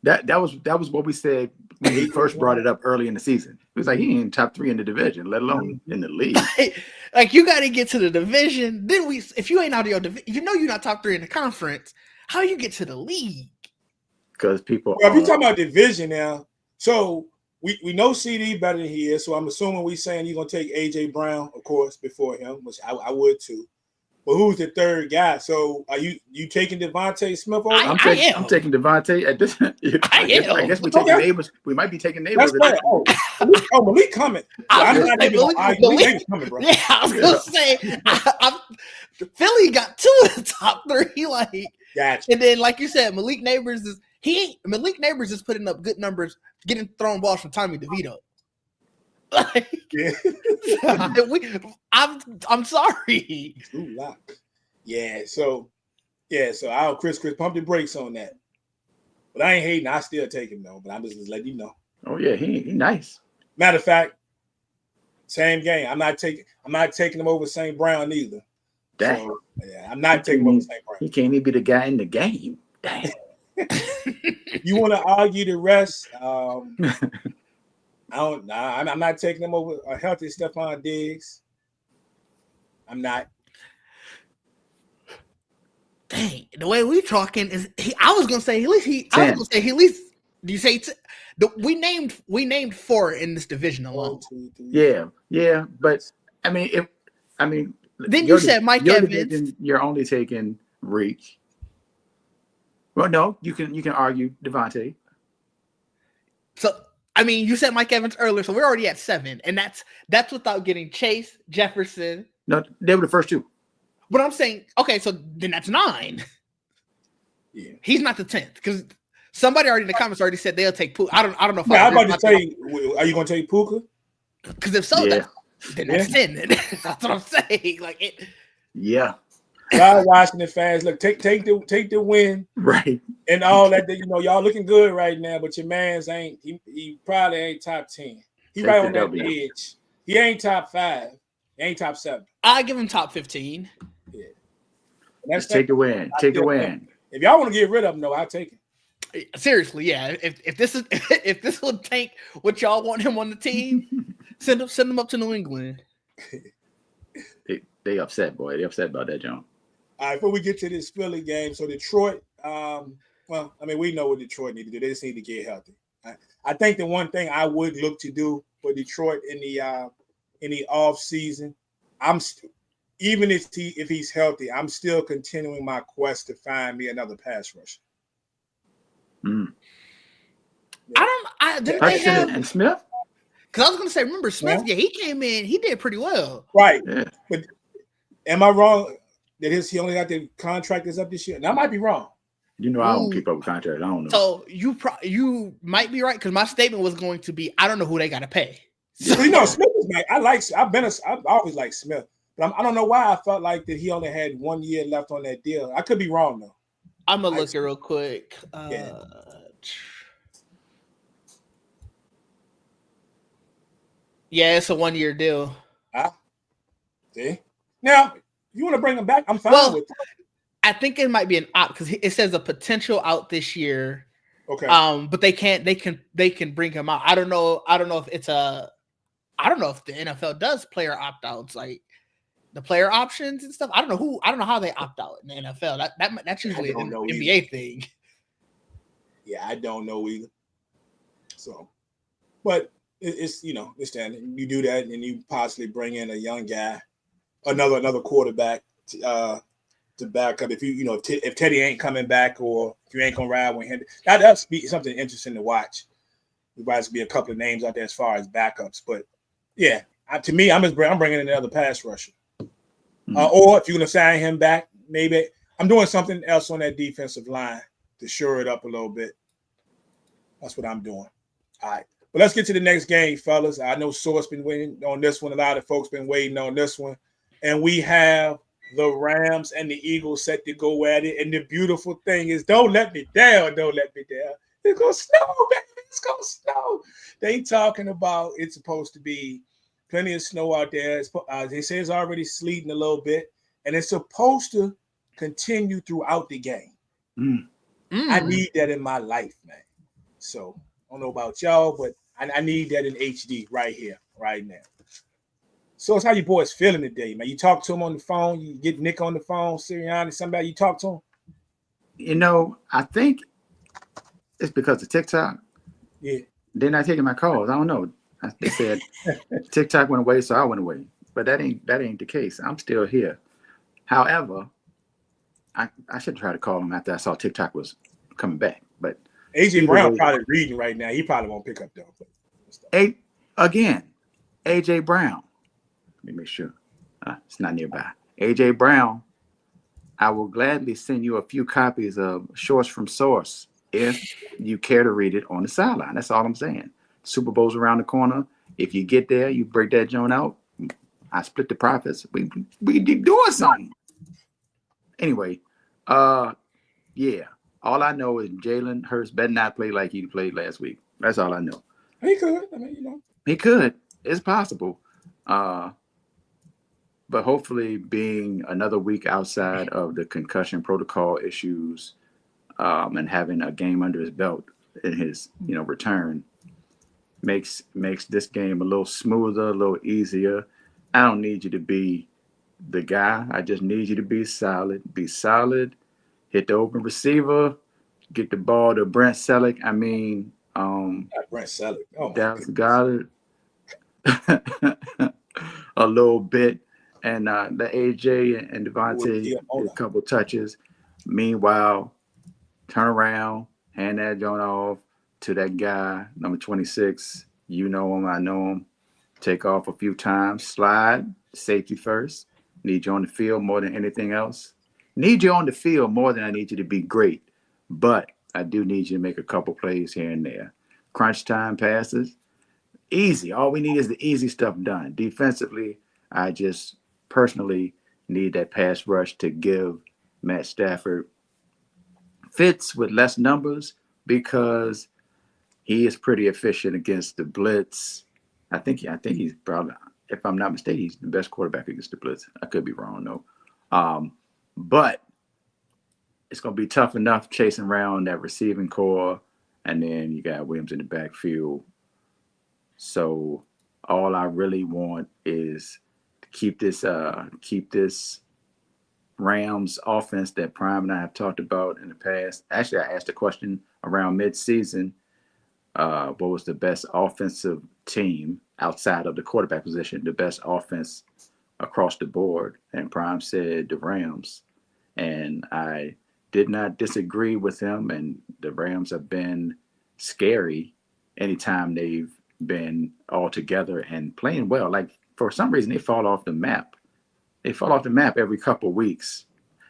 That was what we said when he first brought it up early in the season. It was like he ain't top 3 in the division, let alone in the league. Like you got to get to the division. Then if you ain't out of your division, you're not top 3 in the conference. How you get to the league? Because people. Well, if you're talking about division now, so we know CD better than he is. So I'm assuming we saying you're gonna take AJ Brown, of course, before him, which I would too. Well, who's the third guy? So are you taking Devontae Smith over? I'm taking Devontae at this. I guess we're taking neighbors. We might be taking neighbors. That's right. Malik coming. So I'm not even Malik ain't coming, bro. Yeah, I was gonna say Philly got 2 of the top 3. Like, gotcha. And then, like you said, Malik Neighbors is putting up good numbers, getting thrown balls from Tommy DeVito. Like, Yeah. I'm sorry. Ooh, lock. Yeah, so I'll Chris pump the brakes on that. But I ain't hating. I still take him though. But I'm just letting you know. Oh yeah, he nice. Matter of fact, same game. I'm not taking him over St. Brown either. Dang. So, yeah, I'm not taking him over St. Brown. He can't even be the guy in the game. Dang. You want to argue the rest? I'm not taking him over a healthy Stephon Diggs. I'm not. Dang, the way we talking is I was gonna say at least. Do you say we named 4 in this division alone? 1, 2, 3. Yeah, but then you said Mike Evans. Division, you're only taking Reach. Well, no, you can argue Devontae. So you said Mike Evans earlier, so we're already at 7, and that's without getting Chase, Jefferson. No, they were the first 2. But I'm saying, okay, so then that's 9. Yeah, he's not the 10th because somebody already in the comments already said they'll take Puka. I don't know if I'm about to tell you. Are you going to take Puka? Because if so, then that's 10. That's what I'm saying. Like it. Yeah. Y'all Washington fans, look, take the win, right, and all that. Y'all looking good right now, but your man's ain't. He probably ain't top 10. He right on that edge. He ain't top 5. He ain't top 7. I give him top 15. Yeah. Take the win. Take the win. If y'all want to get rid of him, no, I'll take him. Seriously, yeah. If this will tank what y'all want him on the team, send him up to New England. They upset, boy. They upset about that, John. All right, before we get to this Philly game, so Detroit, we know what Detroit need to do. They just need to get healthy. I think the one thing I would look to do for Detroit in the off season, even if he's healthy, I'm still continuing my quest to find me another pass rusher. Mm. Did they have and Smith? Because I was going to say, remember Smith? Yeah, he came in. He did pretty well. Right. Yeah. But am I wrong that he only got the contract is up this year? Now, I might be wrong. I don't keep up with contracts. I don't know. So you might be right because my statement was going to be, I don't know who they got to pay. So, Smith is like I've always liked Smith, but I don't know why I felt like that he only had 1 year left on that deal. I could be wrong though. I'm gonna look it real quick. Yeah, it's a 1 year deal. See? Now, you want to bring him back? I'm fine with it. I think it might be an opt because it says a potential out this year. Okay. But they can bring him out. I don't know if the NFL does player opt outs, like the player options and stuff. I don't know how they opt out in the NFL. That's usually an NBA thing. Yeah, I don't know either. So, but it's it's that you do that and you possibly bring in a young guy, another quarterback to back up. If Teddy ain't coming back or if you ain't gonna ride with him, that does be something interesting to watch. There might be a couple of names out there as far as backups, but yeah, to me, I'm bringing in another pass rusher. Mm-hmm. Or if you're gonna sign him back, maybe I'm doing something else on that defensive line to shore it up a little bit. That's what I'm doing. All right. But let's get to the next game, fellas. I know Source been waiting on this one. A lot of folks been waiting on this one. And we have the Rams and the Eagles set to go at it. And the beautiful thing is, don't let me down. Don't let me down. It's going to snow, baby. It's going to snow. They talking about it's supposed to be plenty of snow out there. They say it's already sleeting a little bit. And it's supposed to continue throughout the game. I need that in my life, man. So I don't know about y'all, but I need that in HD right here, right now. So it's how you boys feeling today, man. You talk to him on the phone, you get Nick on the phone, Sirianni, somebody you talk to him? I think it's because of TikTok. Yeah. They're not taking my calls. I don't know. They said TikTok went away, so I went away. But that ain't the case. I'm still here. However, I should try to call him after I saw TikTok was coming back. But AJ Brown probably reading right now. He probably won't pick up though. AJ Brown. Let me make sure it's not nearby. AJ Brown. I will gladly send you a few copies of Shorts from Source if you care to read it on the sideline. That's all I'm saying. Super Bowl's around the corner. If you get there, you break that joint out. I split the profits. We doing something. Anyway, yeah. All I know is Jalen Hurts better not play like he played last week. That's all I know. He could. I mean, He could. It's possible. But hopefully being another week outside of the concussion protocol issues and having a game under his belt in his, return makes this game a little smoother, a little easier. I don't need you to be the guy. I just need you to be solid. Be solid. Hit the open receiver. Get the ball to Brent Selleck. I mean, Brent Selleck. Oh, Dallas Goedert a little bit. And the AJ and Devontae a couple touches. Meanwhile, turn around, hand that joint off to that guy, number 26. You know him, I know him. Take off a few times, slide, safety first. Need you on the field more than anything else. Need you on the field more than I need you to be great. But I do need you to make a couple plays here and there. Crunch time passes, easy. All we need is the easy stuff done. Defensively, I just personally need that pass rush to give Matt Stafford fits with less numbers because he is pretty efficient against the blitz. I think he's probably, if I'm not mistaken, he's the best quarterback against the blitz. I could be wrong though. But it's going to be tough enough chasing around that receiving core, and then you got Williams in the backfield. So all I really want is keep this Rams offense that Prime and I have talked about in the past. Actually, I asked a question around mid-season. What was the best offensive team outside of the quarterback position, the best offense across the board? And Prime said the Rams. And I did not disagree with him. And the Rams have been scary anytime they've been all together and playing well. Like, for some reason, they fall off the map. They fall off the map every couple of weeks.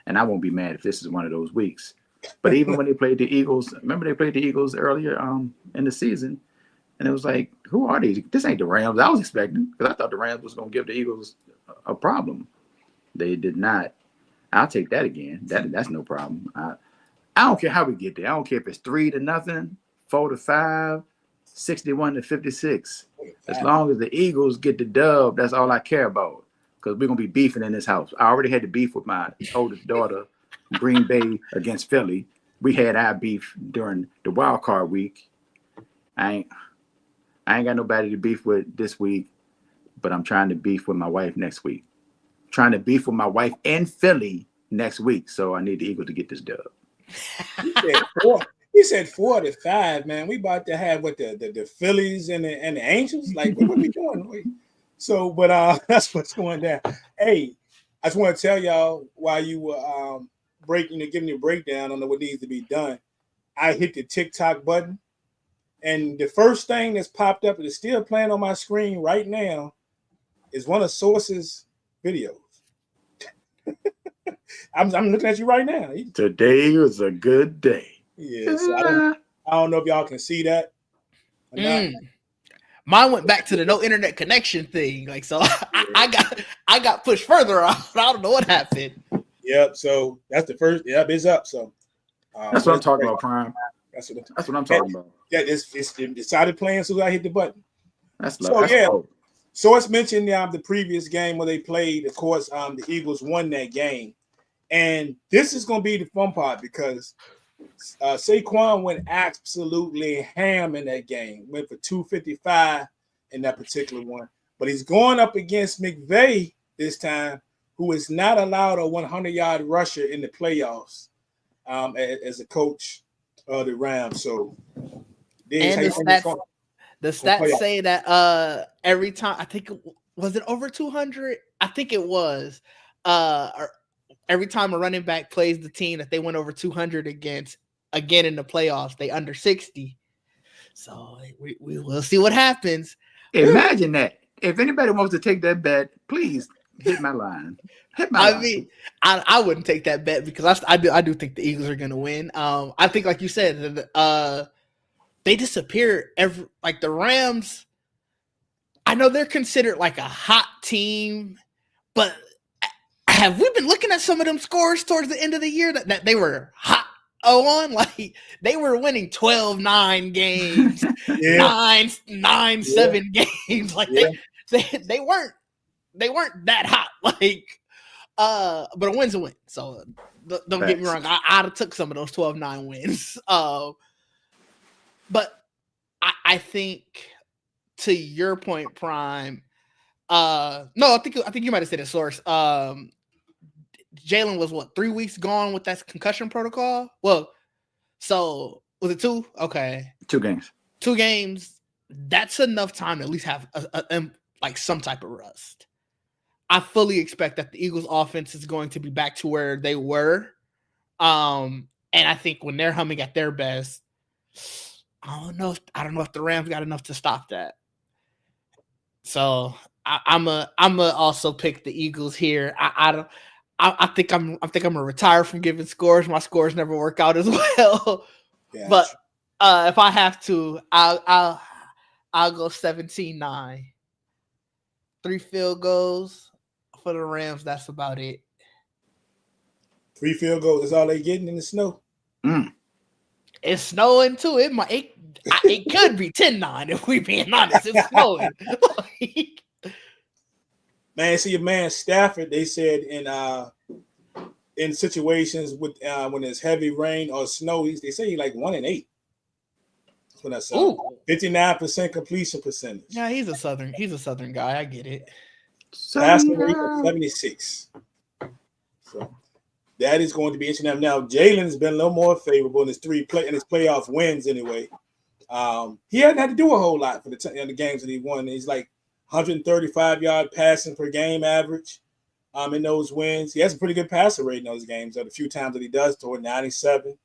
And I won't be mad if this is one of those weeks. But even when they played the Eagles, remember they played the Eagles earlier in the season, and it was like, who are these? This ain't the Rams I was expecting, because I thought the Rams was going to give the Eagles a problem. They did not. I'll take that again. That's no problem. I don't care how we get there. I don't care if it's 3-0, 4-5, 61-56. As long as the Eagles get the dub, that's all I care about, because we're going to be beefing in this house. I already had to beef with my oldest daughter, Green Bay against Philly. We had our beef during the wild card week. I ain't got nobody to beef with this week, but I'm trying to beef with my wife next week. Trying to beef with my wife in Philly next week, so I need the Eagles to get this dub. He said 4-5, man. We about to have what the Phillies and the Angels. Like, what are we doing? So, but that's what's going down. Hey, I just want to tell y'all while you were giving you a breakdown on what needs to be done. I hit the TikTok button, and the first thing that's popped up, and is still playing on my screen right now, is one of Source's videos. I'm looking at you right now. Today was a good day. Yeah, so I don't know if y'all can see that. Mine went back to the no internet connection thing. Like, so I got pushed further off. I don't know what happened. Yep. So that's the first. Yep, it's up. So that's what I'm talking about, Prime. That's what I'm talking about. Yeah, it decided playing as soon as I hit the button. That's cool. Source mentioned the previous game where they played. Of course, the Eagles won that game, and this is going to be the fun part because Saquon went absolutely ham in that game. Went for 255 in that particular one, but he's going up against McVay this time, who is not allowed a 100-yard rusher in the playoffs as a coach of the Rams. So, and the stats say that every time, I think was it over 200? I think it was. every time a running back plays the team that they went over 200 against, again in the playoffs, they under 60. So we will see what happens. Imagine that. If anybody wants to take that bet, please hit my line. I mean, I wouldn't take that bet because I do think the Eagles are going to win. I think, like you said, they disappear like the Rams. I know they're considered like a hot team, but have we been looking at some of them scores towards the end of the year that they were hot on? Like they were winning 12-9 games, 9-7 games. Like they weren't that hot. Like, but a win's a win. So don't get me wrong. I'd have took some of those 12-9 wins. But I think to your point, Prime. No, I think you might have said it, Source. Jalen was 3 weeks gone with that concussion protocol. Well, so was it 2? Okay, 2 games. 2 games. That's enough time to at least have like some type of rust. I fully expect that the Eagles' offense is going to be back to where they were, and I think when they're humming at their best, I don't know if the Rams got enough to stop that. So I'm also pick the Eagles here. I think I'm gonna retire from giving scores. My scores never work out as well. Yeah. But if I have to, I'll go 17-9. 3 field goals for the Rams. That's about it. 3 field goals is all they getting in the snow. It's snowing too. It could be 10-9 if we being honest. It's snowing. Man, see your man Stafford. They said in situations with when there's heavy rain or snow, they say he's like 1-8. That's what I saw. 59% completion percentage. Yeah, he's a southern guy. I get it. Passing rate of 76. So that is going to be interesting. Now Jalen's been a little more favorable in his playoff wins anyway. He hadn't had to do a whole lot for the games that he won. He's like 135-yard passing per game average in those wins. He has a pretty good passer rate in those games. The few times that he does toward 97,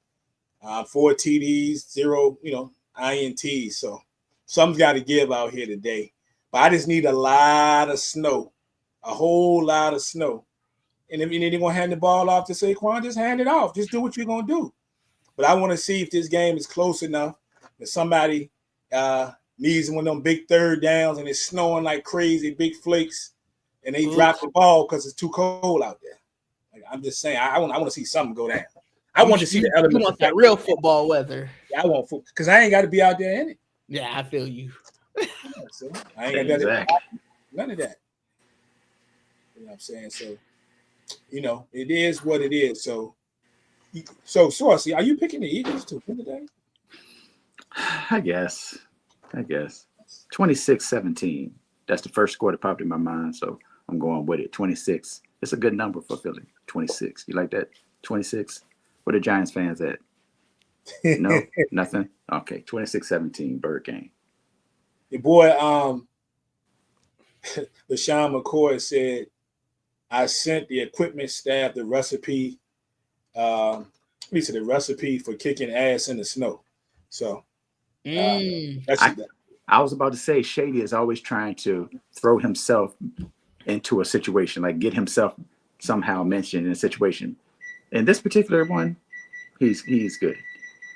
4 TDs, 0, INTs. So something's got to give out here today. But I just need a lot of snow, a whole lot of snow. And if you're going to hand the ball off to Saquon, just hand it off. Just do what you're going to do. But I want to see if this game is close enough that somebody needs one of them big third downs and it's snowing like crazy, big flakes, and they drop the ball because it's too cold out there. Like, I'm just saying, I want to see something go down. I want to see the elements. You want that real football weather. Yeah, I want football because I ain't got to be out there in it. Yeah, I feel you. So I ain't got to none of that. You know what I'm saying? So, it is what it is. So Saucy, are you picking the Eagles to win today? I guess. 26-17. That's the first score that popped in my mind, so I'm going with it. 26. It's a good number for Philly. 26. You like that? 26. Where the Giants fans at? No, nothing. Okay, 26-17. Bird game. Your boy, LaShawn McCoy said, "I sent the equipment staff the recipe. The recipe for kicking ass in the snow." So. I was about to say Shady is always trying to throw himself into a situation, like get himself somehow mentioned in a situation. In this particular one, he's good.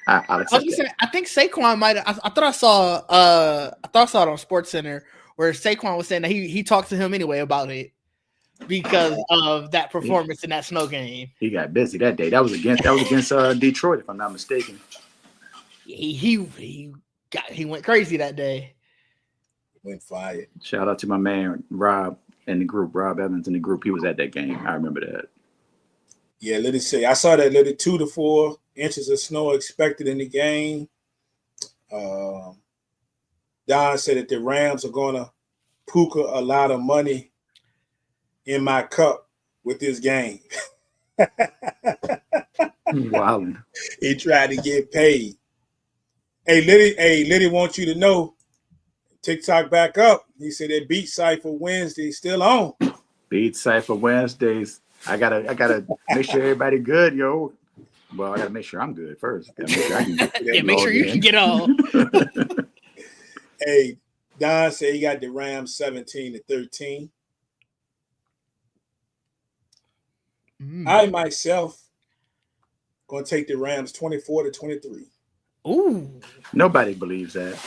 I think Saquon might. I thought I saw it on SportsCenter where Saquon was saying that he talked to him anyway about it because of that performance in that snow game. He got busy that day. That was against Detroit, if I'm not mistaken. He went crazy that day. Went fire. Shout out to my man Rob in the group, Rob Evans in the group. He was at that game. I remember that. Yeah, let it say. I saw that 2 to 4 inches of snow expected in the game. Don said that the Rams are gonna puka a lot of money in my cup with this game. Wow. He tried to get paid. Hey, Liddy wants you to know, TikTok back up. He said that Beat Cypher Wednesday still on. Beat Cypher Wednesdays. I gotta make sure everybody good, yo. Well, I gotta make sure I'm good first. Gotta make sure I can get make sure you can get on. Hey, Don said he got the Rams 17-13. I myself gonna take the Rams 24-23. Ooh. Nobody believes that.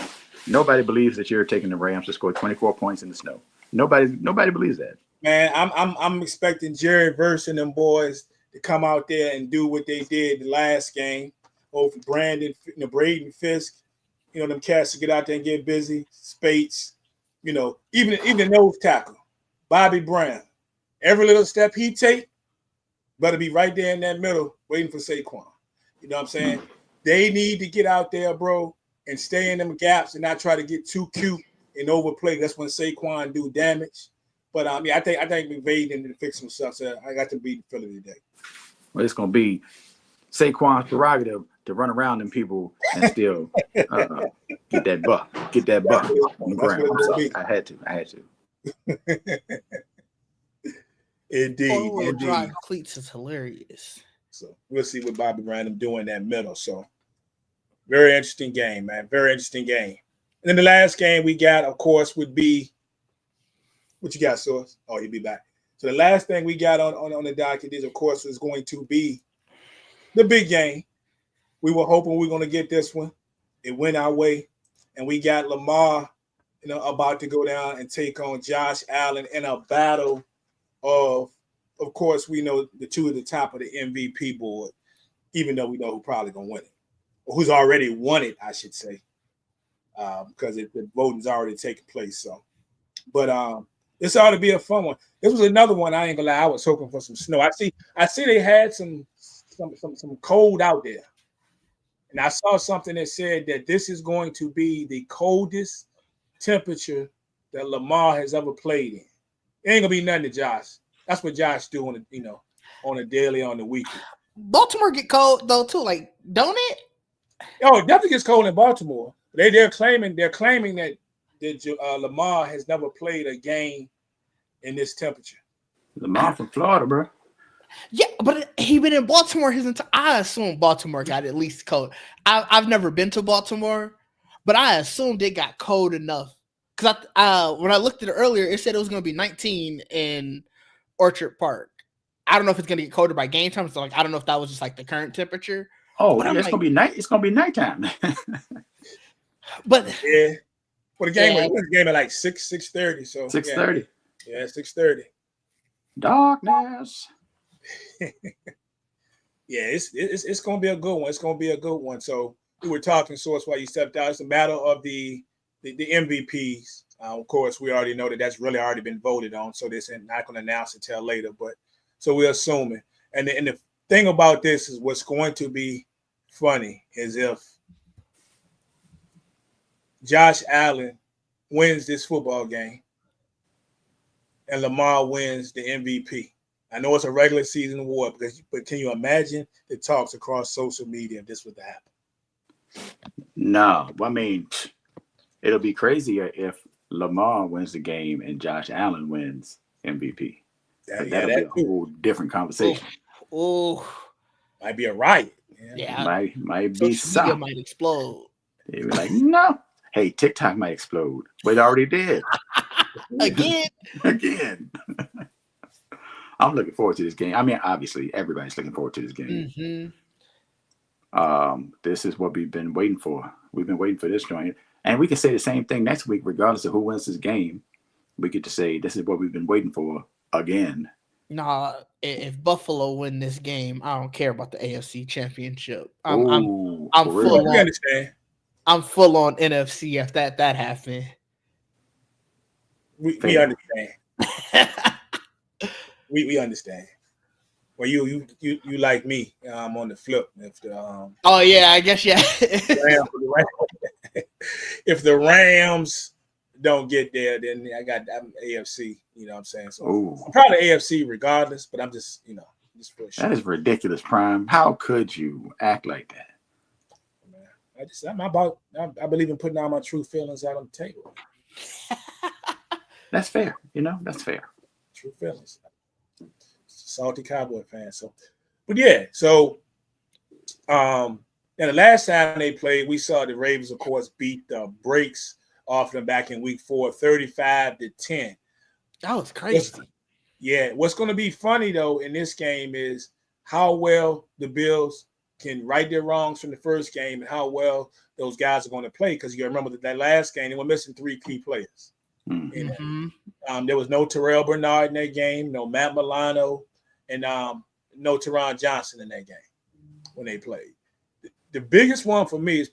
Nobody believes that you're taking the Rams to score 24 points in the snow. Nobody believes that. Man, I'm expecting Jerry Verse and them boys to come out there and do what they did the last game. Over Brandon, Braden Fisk, them cats to get out there and get busy. Spates, even the nose tackle, Bobby Brown. Every little step he take, better be right there in that middle waiting for Saquon. You know what I'm saying? They need to get out there, bro, and stay in them gaps and not try to get too cute and overplay. That's when Saquon do damage. But I think McVay need to fix some stuff. So I got to beat Philly today. Well, it's gonna be Saquon's prerogative to run around them people and still get that buck on the ground. I had to. Indeed. Drive cleats is hilarious. So we'll see what Bobby Brown doing in that middle. So very interesting game, man. Very interesting game. And then the last game we got, of course, would be what you got, Source? Oh, you'll be back. So the last thing we got on the docket is, of course, is going to be the big game. We were hoping we were going to get this one. It went our way. And we got Lamar, about to go down and take on Josh Allen in a battle of course, we know the two at the top of the MVP board, even though we know who's probably going to win it. Or who's already won it, I should say, because the voting's already taken place. So, but this ought to be a fun one. This was another one. I ain't gonna lie. I was hoping for some snow. I see they had some cold out there, and I saw something that said that this is going to be the coldest temperature that Lamar has ever played in. It ain't gonna be nothing to Josh. That's what Josh do on a daily, on the weekend. Baltimore get cold though too, like, don't it? Oh, it definitely gets cold in Baltimore. They're claiming that Lamar has never played a game in this temperature. Lamar from Florida, bro. Yeah, but he been in Baltimore his entire. I assume Baltimore got at least cold. I've never been to Baltimore, but I assumed it got cold enough. Because when I looked at it earlier, it said it was going to be 19 in Orchard Park. I don't know if it's going to get colder by game time. So I don't know if that was just the current temperature. Oh, yeah, it's going to be night. It's going to be nighttime. But yeah, well, the game at 6:30. So 6:30. Yeah, 6:30. Darkness. Yeah, it's going to be a good one. It's going to be a good one. So we were talking, Source, while you stepped out. It's a matter of the MVPs. Of course, we already know that's really already been voted on. So this is not going to announce it till later. But so we're assuming. And the thing about this is what's going to be funny is if Josh Allen wins this football game and Lamar wins the MVP. I know it's a regular season award, but can you imagine the talks across social media if this was to happen? No, I mean, it'll be crazier if Lamar wins the game and Josh Allen wins MVP. That'll be a whole different conversation. Oh, might be a riot. Yeah, might be something. Might explode. They were like, no. Hey, TikTok might explode, but it already did. Again. I'm looking forward to this game. I mean, obviously, everybody's looking forward to this game. Mm-hmm. This is what we've been waiting for. We've been waiting for this joint. And we can say the same thing next week, regardless of who wins this game. We get to say, this is what we've been waiting for again. Nah, if Buffalo win this game, I don't care about the AFC Championship. I'm full on. Understand. I'm full on NFC if that happened. We understand. we understand. Well, you like me. I'm on the flip. If the oh yeah, I guess yeah. If the Rams don't get there, then I'm AFC. You know what I'm saying? So I'm probably AFC regardless, but I'm just just for sure. That is ridiculous, Prime. How could you act like that? I believe in putting all my true feelings out on the table. That's fair. That's fair. True feelings. salty Cowboy fan. So, but yeah, so and the last time they played, we saw the Ravens, of course, beat the brakes off them back in week 4, 35-10. That was crazy. What's going to be funny, though, in this game is how well the Bills can right their wrongs from the first game and how well those guys are going to play. Because you remember that last game, they were missing 3 key players. Mm-hmm. There was no Terrell Bernard in that game, no Matt Milano, and no Teron Johnson in that game when they played. The biggest one for me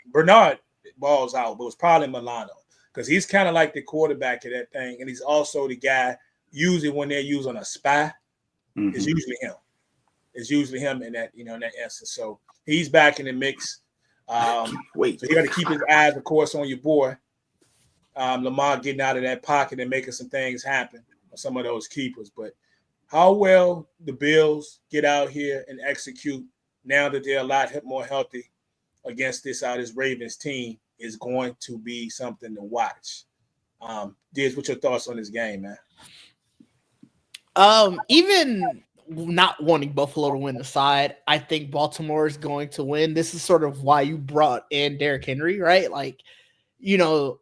Bernard balls out, but it was probably Milano because he's kind of like the quarterback of that thing, and he's also the guy usually when they're using a spy, it's usually him. It's usually him in that, in that essence. So he's back in the mix. So you got to keep his eyes, of course, on your boy. Lamar getting out of that pocket and making some things happen on some of those keepers. But how well the Bills get out here and execute now that they're a lot more healthy against this Ravens team is going to be something to watch. Diz, what's your thoughts on this game, man? Even not wanting Buffalo to win aside, I think Baltimore is going to win. This is sort of why you brought in Derrick Henry, right? Like, it's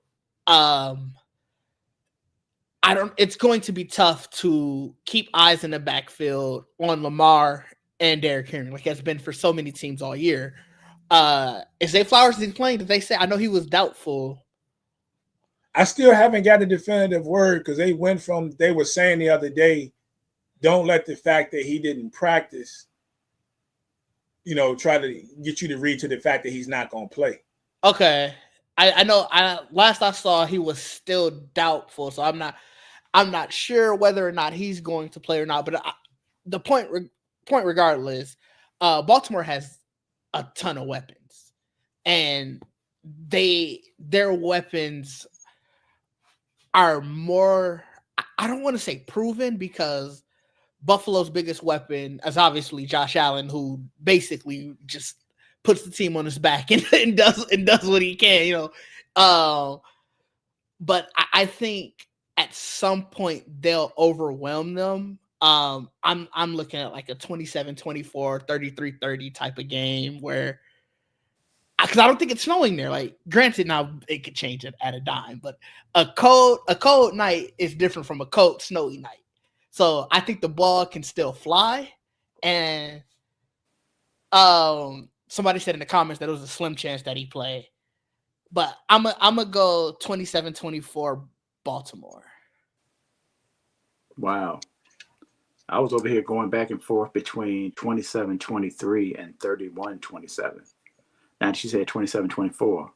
going to be tough to keep eyes in the backfield on Lamar and Derrick Henry, like it's been for so many teams all year. Is Zay Flowers playing? Did they say? I know he was doubtful. I still haven't got a definitive word because they were saying the other day, don't let the fact that he didn't practice, try to get you to read to the fact that he's not going to play. Okay. I know. Last I saw, he was still doubtful, so I'm not sure whether or not he's going to play or not. But the point regardless, Baltimore has a ton of weapons, and their weapons are more. I don't want to say proven because Buffalo's biggest weapon is obviously Josh Allen, who basically just puts the team on his back and does what he can, But I think at some point they'll overwhelm them. I'm looking at like a 27-24, 33-30 type of game where, because I don't think it's snowing there. Like, granted, now it could change it at a dime, but a cold night is different from a cold snowy night. So I think the ball can still fly, and somebody said in the comments that it was a slim chance that he play. But I'm gonna go 27-24 Baltimore. Wow. I was over here going back and forth between 27-23 and 31-27. Now she said 27-24.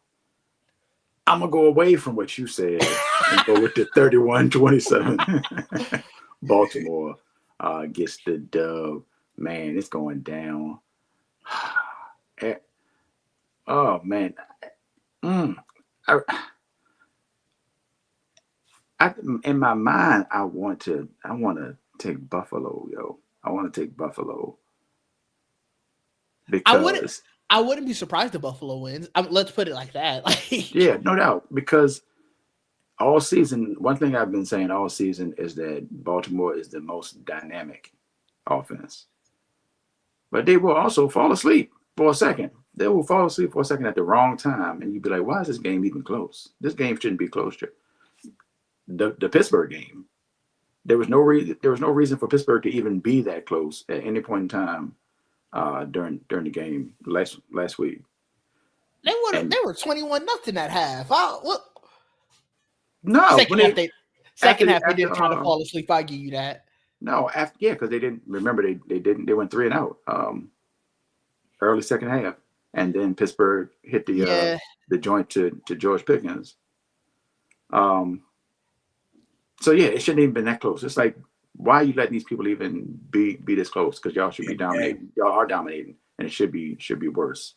I'm going to go away from what you said and go with the 31-27. Baltimore gets the dub. Man, it's going down. Oh, man. In my mind, I want to take Buffalo, yo. I want to take Buffalo because I wouldn't be surprised if Buffalo wins. Let's put it like that. Yeah, no doubt. Because all season, one thing I've been saying all season is that Baltimore is the most dynamic offense. But they will also fall asleep for a second. They will fall asleep for a second at the wrong time, and you'd be like, "Why is this game even close? This game shouldn't be close." The Pittsburgh game, there was no reason for Pittsburgh to even be that close at any point in time during the game last week. They were 21-0 at half. No, second half they didn't try to fall asleep. I give you that. No, because they didn't remember they went 3-0 early second half, and then Pittsburgh hit the joint to George Pickens. So yeah, it shouldn't even been that close. It's like, why are you letting these people even be this close? Because y'all should be dominating. Y'all are dominating, and it should be worse.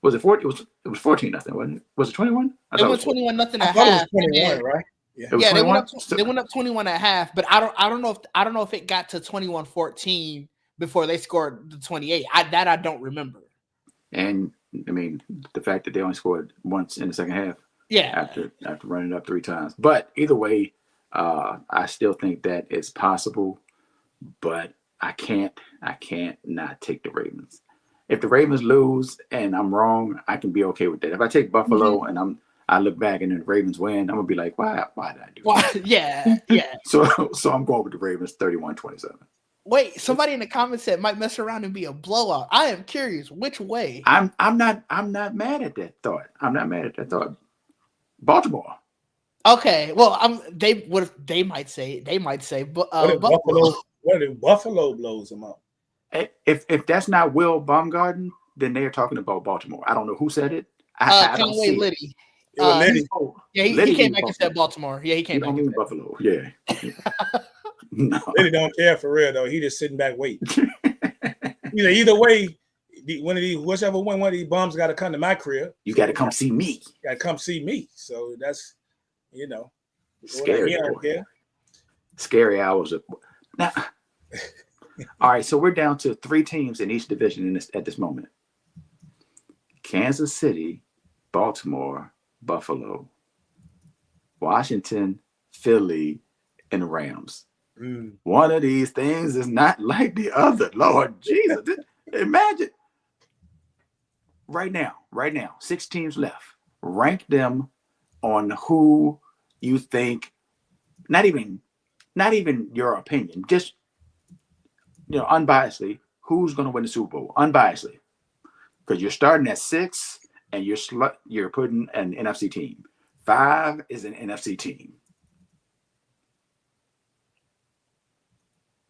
Was it 40? It was 14-0, wasn't it? Was it 21? It was 21-0 at half. 21, right? Yeah, they went up 21 at half, but I don't know if it got to 21-14 before they scored the 28. I don't remember. And I mean, the fact that they only scored once in the second half. Yeah. After running up 3 times. But either way, I still think that it's possible but I can't not take the Ravens. If the Ravens lose and I'm wrong, I can be okay with that. If I take Buffalo and I look back and then the Ravens win, I'm gonna be like, why did I do that? Yeah. So I'm going with the Ravens 31-27. Wait, somebody in the comments said might mess around and be a blowout. I am curious which way. I'm not mad at that thought. I'm not mad at that thought. Baltimore. Okay, well, they might say but what if Buffalo blows them up? If that's not Will Baumgarten, then they're talking about Baltimore. I don't know who said it. I don't see Liddy. It was Liddy. Yeah, he came back and said Baltimore. Yeah, he came back. Don't mean Buffalo. Yeah. No. Liddy don't care for real though. He just sitting back waiting. Either way, whichever one of these bums got to come to my crib. You got to come see me. Got to come see me. So that's scary. Scary hours of now. All right, so we're down to 3 teams in each division at this moment. Kansas City, Baltimore, Buffalo, Washington, Philly, and Rams. One of these things is not like the other. Lord Jesus. Imagine. Right now, 6 teams left. Rank them on who you think, not even your opinion, just unbiasedly, who's going to win the Super Bowl? Unbiasedly. Because you're starting at 6 and you're putting an NFC team. 5 is an NFC team.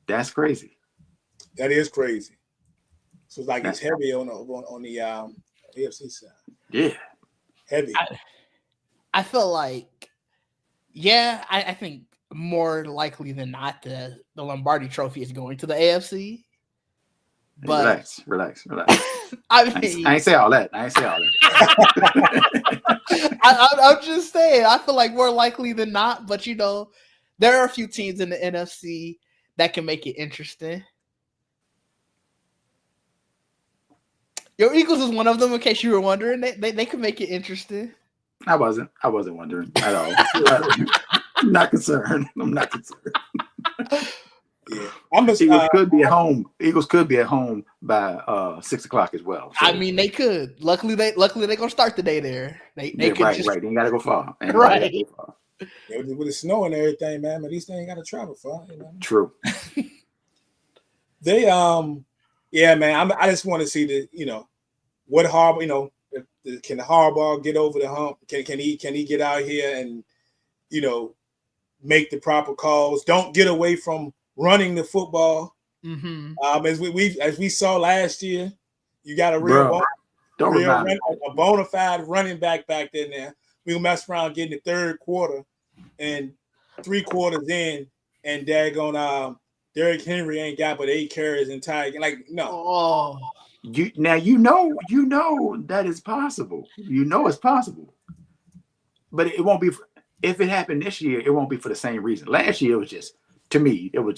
That's crazy. That is crazy. So it's like it's heavy on the AFC side. Yeah. Heavy. I feel like, I think more likely than not the Lombardi Trophy is going to the AFC. But Relax. I mean, I ain't say all that. I'm just saying, I feel like more likely than not, but there are a few teams in the NFC that can make it interesting. Your Eagles is one of them, in case you were wondering. They could make it interesting. I wasn't wondering at all. I'm not concerned. Yeah, Eagles could be at home. Eagles could be at home by 6:00 as well. So. I mean, they could. Luckily, they're gonna start the day there. They could right. They ain't gotta go far. Right. With the snow and everything, man. But these things gotta travel far. True. They yeah, man. I just want to see what Harbaugh. Can Harbaugh get over the hump? Can he get out here and make the proper calls? Don't get away from running the football. As we saw last year, you got a a bona fide running back there. We'll mess around getting the third quarter and 3 quarters in, and daggone Derrick Henry ain't got but 8 carries entire. Like no. Oh. You know that is possible. It's possible, but it won't be. If it happened this year, it won't be for the same reason. Last year, it was just, to me, that was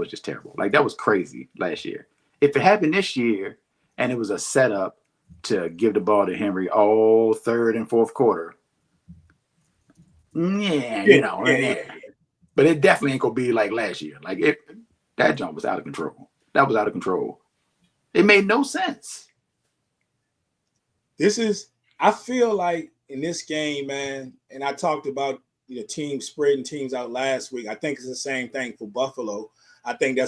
just terrible. Like, that was crazy last year. If it happened this year and it was a setup to give the ball to Henry all third and fourth quarter, yeah. But it definitely ain't gonna be like last year. Like that jump was out of control. That was out of control. It made no sense. I feel like in this game, man, and I talked about teams spreading teams out last week. I think it's the same thing for Buffalo. I think they're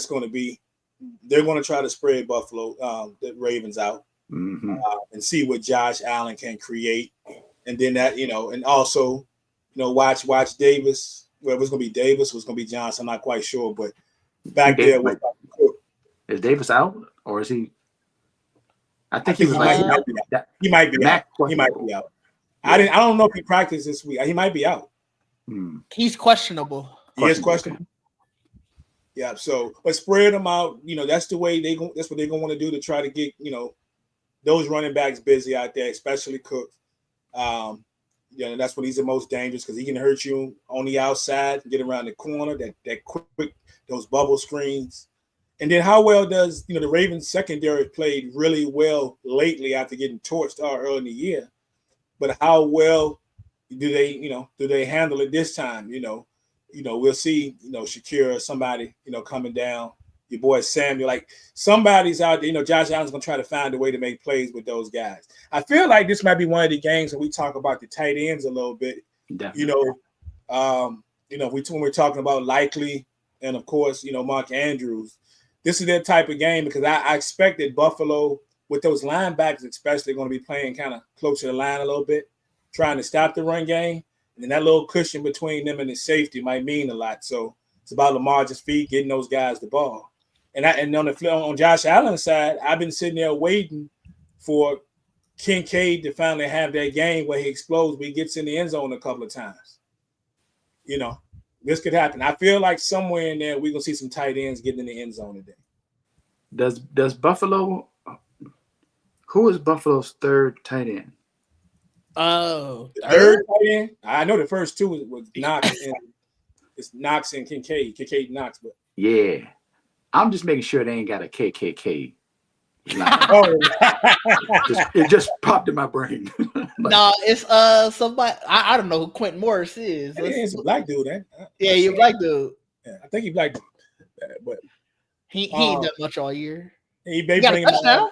going to try to spread Buffalo, the Ravens out, and see what Josh Allen can create. And then that, and also, watch Davis. Well, it was going to be Davis, it was going to be Johnson. I'm not quite sure, but back there was is Davis out or is he? I think he might be out. He might be out. I don't know if he practiced this week. He might be out. He's questionable. He is questionable. Yeah. So, but spread them out. That's the way that's what they're gonna want to do to try to get those running backs busy out there, especially Cook. That's when he's the most dangerous because he can hurt you on the outside, get around the corner. That quick, those bubble screens. And then how well does the Ravens secondary played really well lately after getting torched early in the year? But how well do they handle it this time? We'll see, Shakira or somebody, coming down, your boy Samuel. Like somebody's out there, Josh Allen's gonna try to find a way to make plays with those guys. I feel like this might be one of the games when we talk about the tight ends a little bit. Definitely. When we're talking about Likely and of course, Mark Andrews, this is their type of game because I expected Buffalo with those linebackers, especially going to be playing kind of close to the line a little bit, trying to stop the run game. And that little cushion between them and the safety might mean a lot. So it's about Lamar just getting those guys the ball. And on Josh Allen's side, I've been sitting there waiting for Kincaid to finally have that game where he explodes, but he gets in the end zone a couple of times. This could happen. I feel like somewhere in there we're gonna see some tight ends getting in the end zone today. Does Buffalo? Who is Buffalo's third tight end? Oh, third tight end. I know the first two was Knox and it's Knox and Kincaid. Kincaid and Knox, but yeah, I'm just making sure they ain't got a KKK. It just popped in my brain. No, it's somebody. I don't know who Quentin Morris is. It's a black dude, Yeah, he's a black dude. Yeah, I think he's black dude, but he ain't done much all year. He got a touchdown.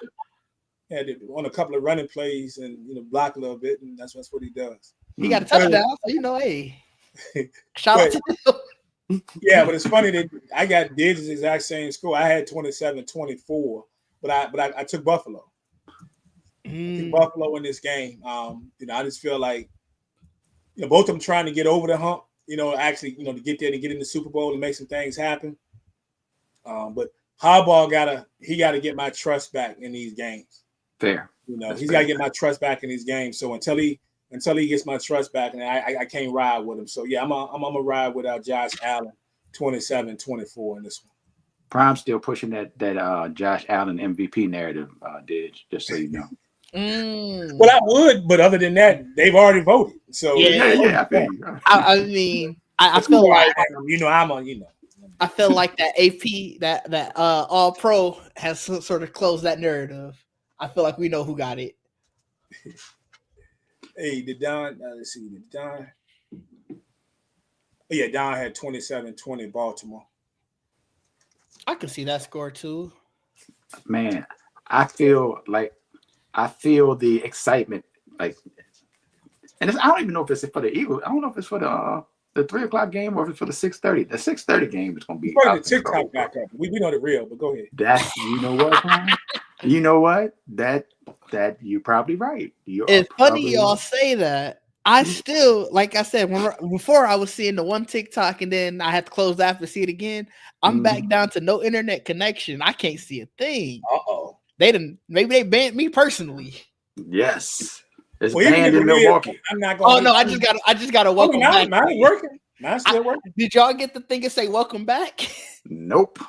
On a couple of running plays and block a little bit, and that's what he does. He got a touchdown, so hey, shout out to him. Yeah, but it's funny that I got Diggs' exact same score. I had 27-24. But I took Buffalo. I took Buffalo in this game. I just feel like both of them trying to get over the hump. Actually, to get there to get in the Super Bowl and make some things happen. But Harbaugh got to get my trust back in these games. Fair. He's got to get my trust back in these games. So until he gets my trust back, and I can't ride with him. So yeah, I'm a ride without Josh Allen, 27-24 in this one. Prime's still pushing that Josh Allen MVP narrative, just so you know. Well, I would, but other than that, they've already voted. So yeah. I feel you. I mean, I feel like I feel like that AP that All Pro has sort of closed that narrative. I feel like we know who got it. Hey, let's see, Don. Oh, yeah, Don had 27-20 Baltimore. I can see that score too. Man, I feel the excitement, and I don't even know if it's for the Eagles. I don't know if it's for the 3:00 game or if it's for the 6:30. The 6:30 game is going to be. The TikTok back up. We know the real, but go ahead. You know what? That you're probably right. It's funny y'all say that. I still, like I said, before I was seeing the one TikTok and then I had to close the app to see it again. I'm back down to no internet connection. I can't see a thing. Uh-oh. Maybe they banned me personally. Yes. It's banned in Milwaukee. I'm not going. Oh no, I just got to welcome back. Mine's working. Mine's still working. Did y'all get the thing and say welcome back? Nope.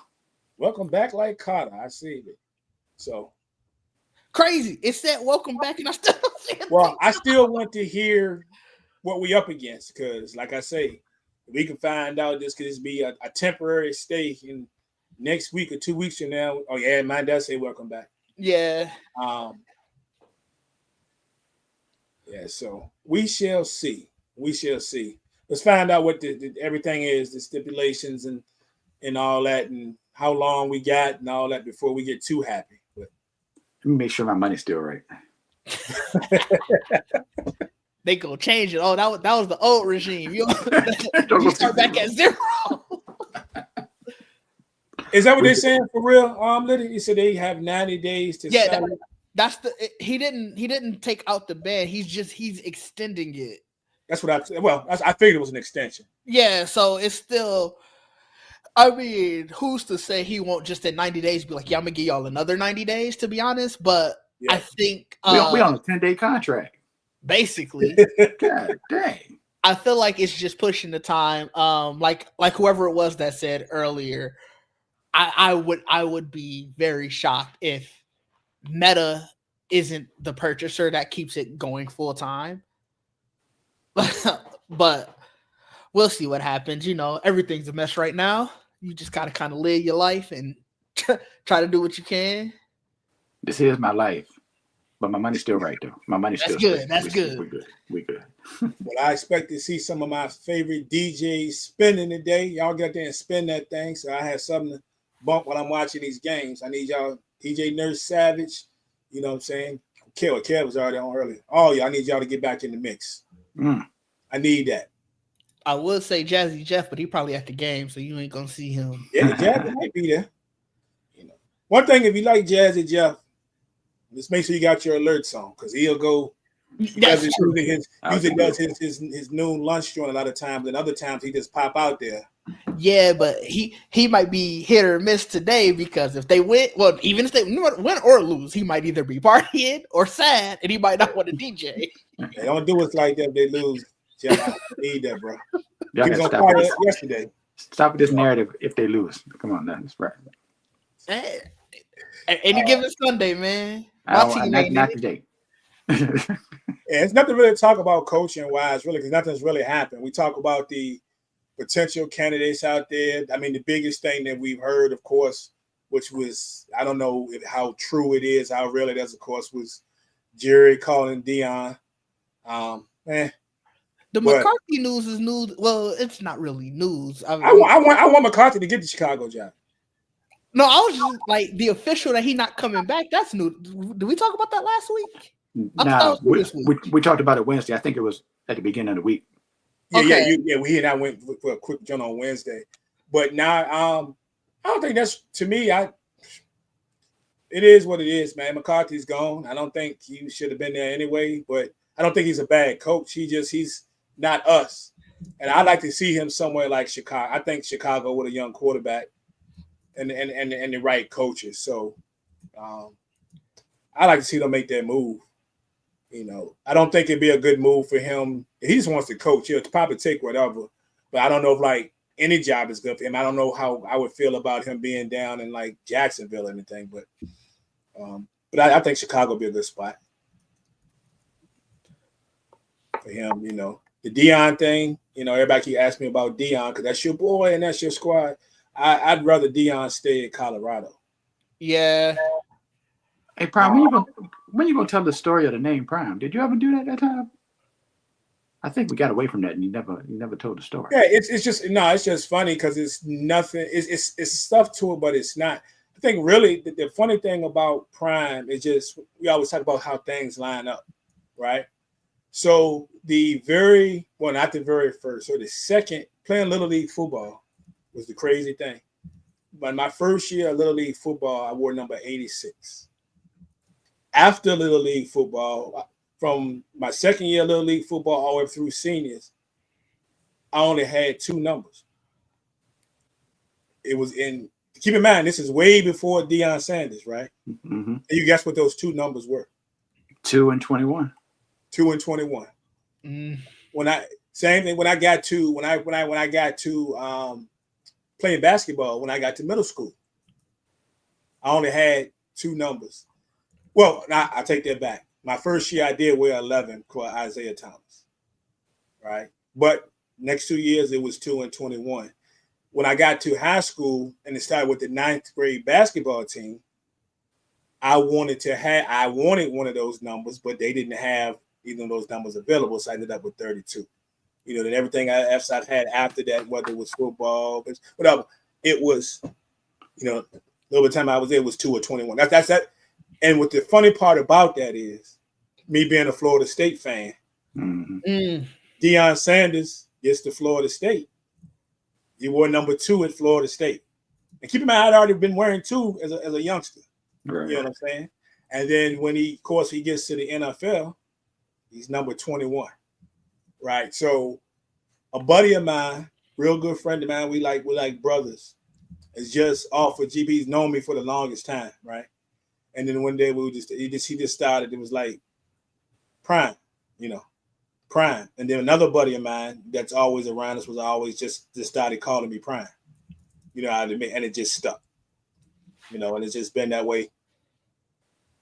Welcome back like Carter. I see it. So crazy. It said welcome back and I still don't see it. Well, I still want to hear what we up against because, like I say, we can find out this could just be a temporary stay in next week or 2 weeks from now. Oh yeah, mine does say welcome back. Yeah. Yeah. So we shall see. We shall see. Let's find out what everything is, the stipulations and all that, and how long we got and all that before we get too happy. But let me make sure my money's still right. They gonna change it. Oh, that was the old regime. You start back at 0. Is that what they're saying for real? Liddy, you said they have 90 days to. Yeah, that's he didn't take out the ban. He's extending it. That's what I figured it was an extension. Yeah, so it's still. I mean, who's to say he won't just in 90 days be like, yeah, I'm gonna give y'all another 90 days, to be honest. But yeah. I think we on a 10-day contract. Basically. God dang. I feel like it's just pushing the time. Like whoever it was that said earlier, I would be very shocked if Meta isn't the purchaser that keeps it going full time. But we'll see what happens. Everything's a mess right now. You just gotta kind of live your life and try to do what you can. This is my life. But my money's still right, though. My money's still good. That's good. We're good. Well, I expect to see some of my favorite DJs spending today. Y'all get there and spend that thing. So I have something bump while I'm watching these games. I need y'all, DJ Nurse Savage, you know what I'm saying? Kev was already on earlier. All y'all, I need y'all to get back in the mix. I need that. I would say Jazzy Jeff, but he probably at the game, so you ain't gonna see him. Yeah, Jazzy might be there. You know, one thing if you like Jazzy Jeff, just make sure you got your alerts on because he'll go. Because it's usually does his noon lunch joint a lot of times, and other times he just pop out there. Yeah, but he might be hit or miss today because if they win, well, even if they win or lose, he might either be partying or sad, and he might not want to DJ. They don't do us like that if they lose. Jeff, I need that, bro. Y'all He was gotta on fire yesterday. Stop with this narrative if they lose. Come on, that's right. Any given Sunday, man. Not today. Yeah, it's nothing really to talk about coaching wise, really, because nothing's really happened. We talk about the potential candidates out there. I mean, the biggest thing that we've heard, of course, which was, I don't know how true it is, how real it is, of course, was Jerry calling Dion. The McCarthy news is news. Well, it's not really news. I want McCarthy to get the Chicago job. No, I was just like the official that he not coming back. That's new. Did we talk about that last week? No, we talked about it Wednesday. I think it was at the beginning of the week. We and I went for a quick jump on Wednesday, but now I don't think that's, to me. It is what it is, man. McCarthy's gone. I don't think he should have been there anyway, but I don't think he's a bad coach. He's not us, and I'd like to see him somewhere like Chicago. I think Chicago with a young quarterback and the right coaches. So I like to see them make that move. You know, I don't think it'd be a good move for him. He just wants to coach. He'll probably take whatever, but I don't know if like any job is good for him. I don't know how I would feel about him being down in like Jacksonville or anything, but I think Chicago would be a good spot for him. You know, the Dion thing. You know, everybody keep asking me about Dion because that's your boy and that's your squad. I'd rather Dion stay in Colorado. Yeah. Hey, Prime, when you gonna tell the story of the name Prime? Did you ever do that time? I think we got away from that, and you never told the story. Yeah, it's just funny because it's nothing. It's stuff to it, but it's not. I think really the funny thing about Prime is just we always talk about how things line up, right? So not the very first, so the second playing Little League football was the crazy thing. But my first year of Little League football, I wore number 86. After Little League football, from my second year of Little League football all the way through seniors, I only had 2 numbers. It was keep in mind, this is way before Deion Sanders, right? Mm-hmm. And you guess what those 2 numbers were? 2 and 21. 2 and 21. When I got to playing basketball, when I got to middle school, I only had 2 numbers. Well, I take that back. My first year I did wear 11 for Isaiah Thomas, right? But next 2 years it was 2 and 21. When I got to high school and it started with the 9th grade basketball team, I wanted one of those numbers, but they didn't have either of those numbers available, so I ended up with 32. You know, then everything else I've had after that, whether it was football, whatever, it was, you know, a little bit of time I was there was 2 or 21. That's that. And what the funny part about that is, me being a Florida State fan, Deion Sanders gets to Florida State. He wore number 2 at Florida State. And keep in mind, I'd already been wearing 2 as a youngster. Right. You know what I'm saying? And then when he gets to the NFL, he's number 21. Right. So a buddy of mine, real good friend of mine, we like brothers, is just off of GB. He's known me for the longest time, right? And then one day he just started. It was like Prime, you know, Prime. And then another buddy of mine that's always around us was always just started calling me Prime. You know, and it just stuck. You know, and it's just been that way.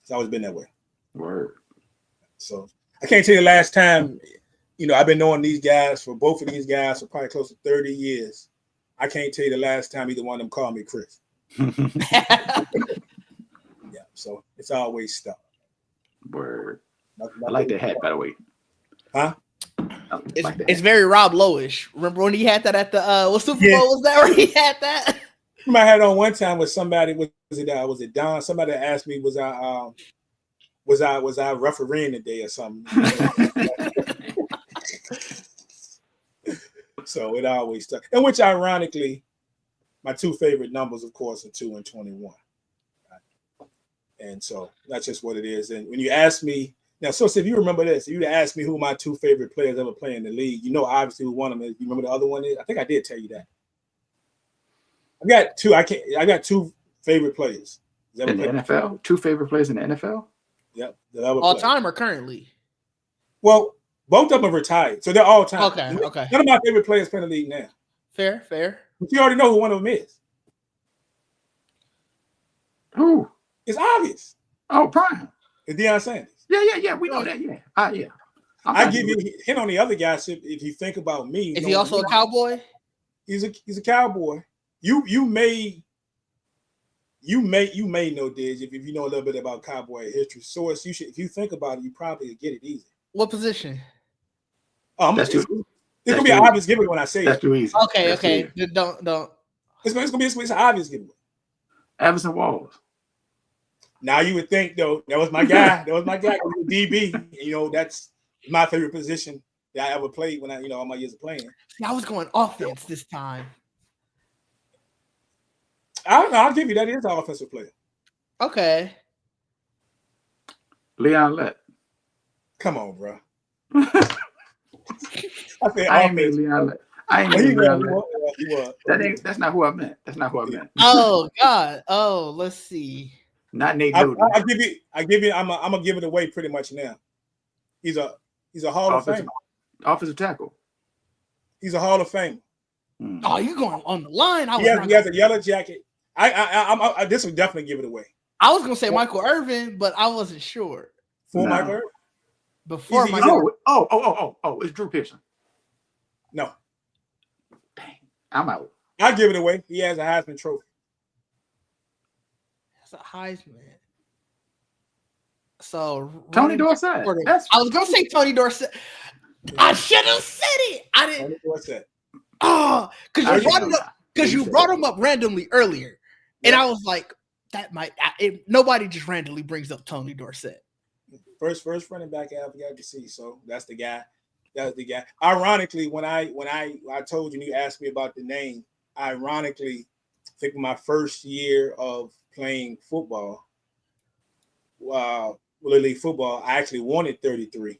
It's always been that way. Word. So I can't tell you the last time. You know, I've been knowing both of these guys for probably close to 30 years. I can't tell you the last time either one of them called me Chris. Yeah, so it's always stuck. Word. I like that hat, by the way. Huh? It's very Rob Lowish. Remember when he had that at the what Super Bowl was that where he had that? I had on one time with somebody. Was it Don? Somebody asked me, was I refereeing today or something? So it always stuck. And which, ironically, my two favorite numbers, of course, are 2 and 21. And so that's just what it is. And when you ask me now, so if you remember this, if you ask me who my two favorite players ever play in the league, you know obviously who one of them is. You remember the other one is? I think I did tell you that. I got two. I got two favorite players in the NFL. Two favorite players in the NFL. Yep. All time or currently? Well, both of them are retired, so they're all time. Okay. None of my favorite players play in the league now. Fair. But you already know who one of them is. Who? It's obvious. Oh, Prime. It's Deion Sanders. Yeah. We know that. Yeah. Yeah. I give you a hint on the other guys. If you think about me, is he also a Cowboy? He's a Cowboy. You may know this if you know a little bit about Cowboy history. So if you think about it, you probably get it easy. What position? It's gonna be an obvious giveaway when I say that's it. too easy. Okay. Don't. It's gonna be an obvious giveaway. Everson Walls. Now you would think though that was my guy. DB. You know that's my favorite position that I ever played when all my years of playing. See, I was going offense this time. I'll give you that. He is an offensive player. Okay. Leon Lett. Come on, bro. I ain't mean Leon Lett. I ain't mean Leon Lett. That's not who I meant. Oh God. Oh, let's see. Not Nate Newton. I give you. I'm gonna give it away pretty much now. He's a Hall of Famer. Offensive tackle. He's a Hall of Famer. Oh, you going on the line? He has a yellow jacket. This would definitely give it away. I was gonna say Michael Irvin, but I wasn't sure. Michael Irvin? Before Michael. It's Drew Pearson. No. Dang, I'm out. I'll give it away. He has a Heisman Trophy. That's a Heisman. So Tony Dorsett. I was gonna say Tony Dorsett. I should have said it. I didn't. Tony Dorsett. Oh, because you brought him up randomly earlier, and I was like, that might. Nobody just randomly brings up Tony Dorsett. First running back I ever got to see. So that's the guy. That's the guy. Ironically, when I told you asked me about the name, ironically, I think my first year of playing football, Little League football, I actually wanted 33.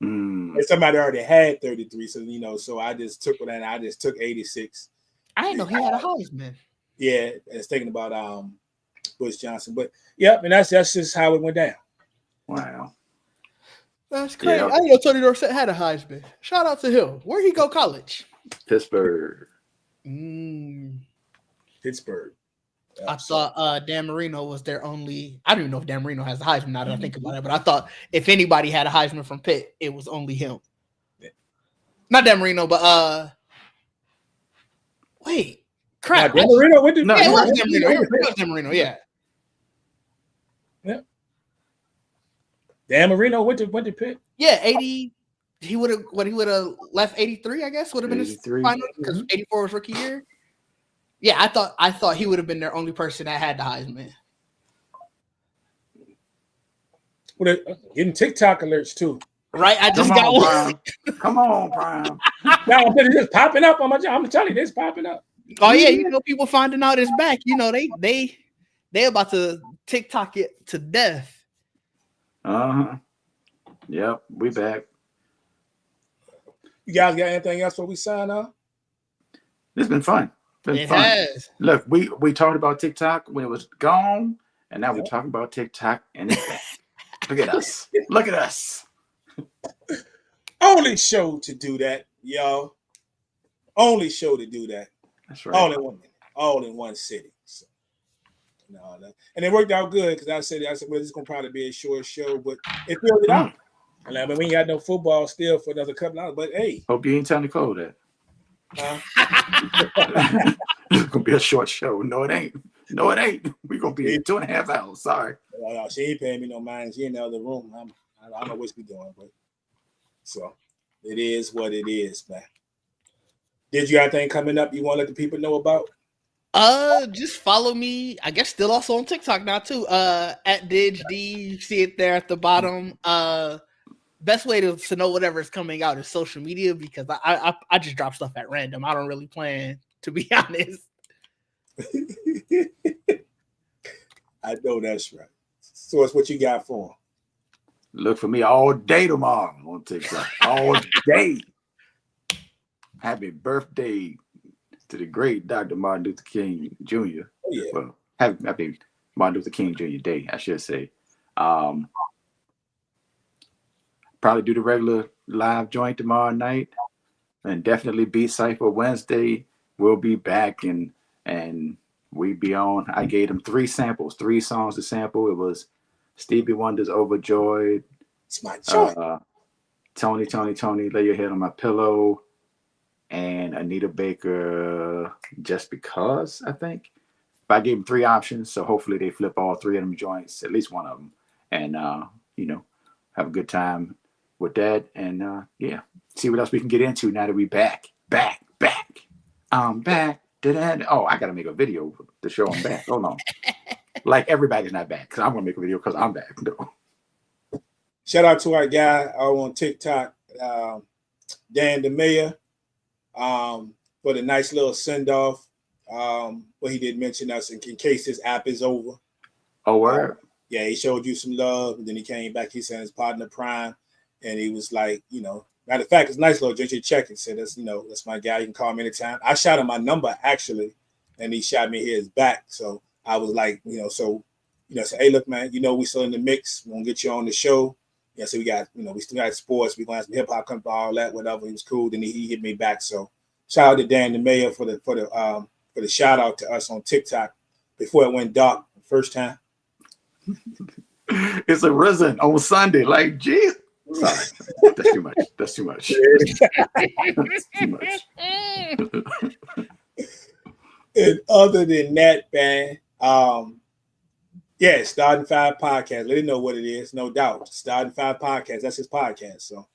And somebody already had 33. So, so I just took that. I just took 86. I didn't know he had a Heisman. Yeah, I was thinking about Bush Johnson. But, yeah, and that's just how it went down. Wow. That's crazy. Yeah. I didn't know Tony Dorsett had a Heisman. Shout out to him. Where'd he go college? Pittsburgh. Pittsburgh. I thought Dan Marino was their only. I don't even know if Dan Marino has a Heisman now that I think about it, but I thought if anybody had a Heisman from Pitt, it was only him. Yeah. Not Dan Marino, but wait, crap. Dan Marino went to it was Dan Marino. It was Dan Marino, yeah. Yeah. Dan Marino went to Pitt. Yeah, 80. He would have left 83, I guess, would have been his final because 84 was rookie year. Yeah, I thought he would have been their only person that had the Heisman. Well, getting TikTok alerts too. Right, I just got one. Come on, Prime. Now it's just popping up on my job. I'm telling you, it's popping up. Oh yeah, people finding out it's back. They about to TikTok it to death. Yep, we back. You guys got anything else before we sign off? It's been fun. It has. Look, we talked about TikTok when it was gone, and now we're talking about TikTok and it's back. Look at us. Look at us. Only show to do that, y'all. Only show to do that. That's right. All in one city. So, and it worked out good because I said, well, this is gonna probably be a short show, but it filled it out. And I mean, we ain't got no football still for another couple hours, but hey. Hope you ain't telling Nicole that. It's gonna be a short show. No, it ain't. We're gonna be 2.5 hours. Sorry. No, she ain't paying me no mind. She in the other room. I don't know what she's doing, but so it is what it is, man. Did you have anything coming up you want to let the people know about? Just follow me. I guess still also on TikTok now too. At DidgeD, you see it there at the bottom. Best way to know whatever is coming out is social media because I just drop stuff at random. I don't really plan, to be honest. I know that's right. So it's what you got for him. Look for me all day tomorrow on TikTok. All day. Happy birthday to the great Dr. Martin Luther King Jr. Oh, yeah. Well, happy Martin Luther King Jr. Day, I should say. Probably do the regular live joint tomorrow night, and definitely Beat Cypher Wednesday. We'll be back and we be on. I gave them 3 songs to sample. It was Stevie Wonder's Overjoyed. It's my joy. Tony, Lay Your Head on My Pillow, and Anita Baker, Just Because, I think. But I gave them 3 options, so hopefully they flip all 3 of them joints, at least one of them, and have a good time with that, and see what else we can get into now that we back. I'm back. Oh, I gotta make a video to show I'm back. Hold on. Like everybody's not back, because I'm gonna make a video because I'm back. No. Shout out to our guy on TikTok, Dan the Mayor, for the nice little send off. But he did mention us in case this app is over. Oh, word. Yeah, he showed you some love, and then he came back. He sent his partner Prime, and he was like, matter of fact, it's nice little JJ check and said, that's my guy. You can call me anytime. I shot him my number actually, and he shot me his back. So I was like, say, hey, look, man, we still in the mix. We're gonna get you on the show. Yeah, so we got, we still got sports. We gonna have some hip hop come all that, whatever. He was cool. Then he hit me back. So shout out to Dan the Mayor for the shout out to us on TikTok before it went dark the first time. It's a risen on Sunday. Like, geez. Sorry. That's too much. That's too much. And other than that, man, Starting 5 Podcast. Let him know what it is, no doubt. Starting 5 Podcast. That's his podcast. So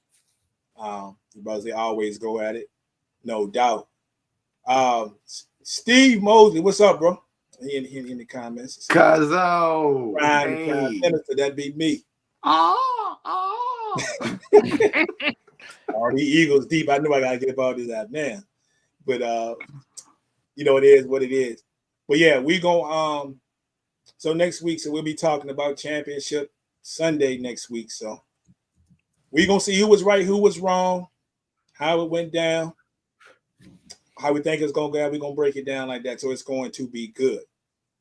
the brothers, they always go at it, no doubt. Steve Mosley, what's up, bro? He in the comments. Cuzzo. Ryan, that'd be me. Oh. All the Eagles deep. I know I gotta get about this app now. But it is what it is. But yeah, we go so next week, so we'll be talking about championship Sunday next week. So we're gonna see who was right, who was wrong, how it went down, how we think it's gonna go. We're gonna break it down like that. So it's going to be good.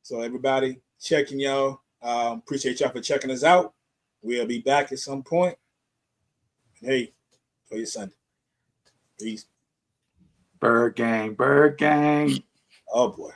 So everybody checking y'all. Appreciate y'all for checking us out. We'll be back at some point. Hey, for your Sunday. Peace. Bird gang. Oh boy.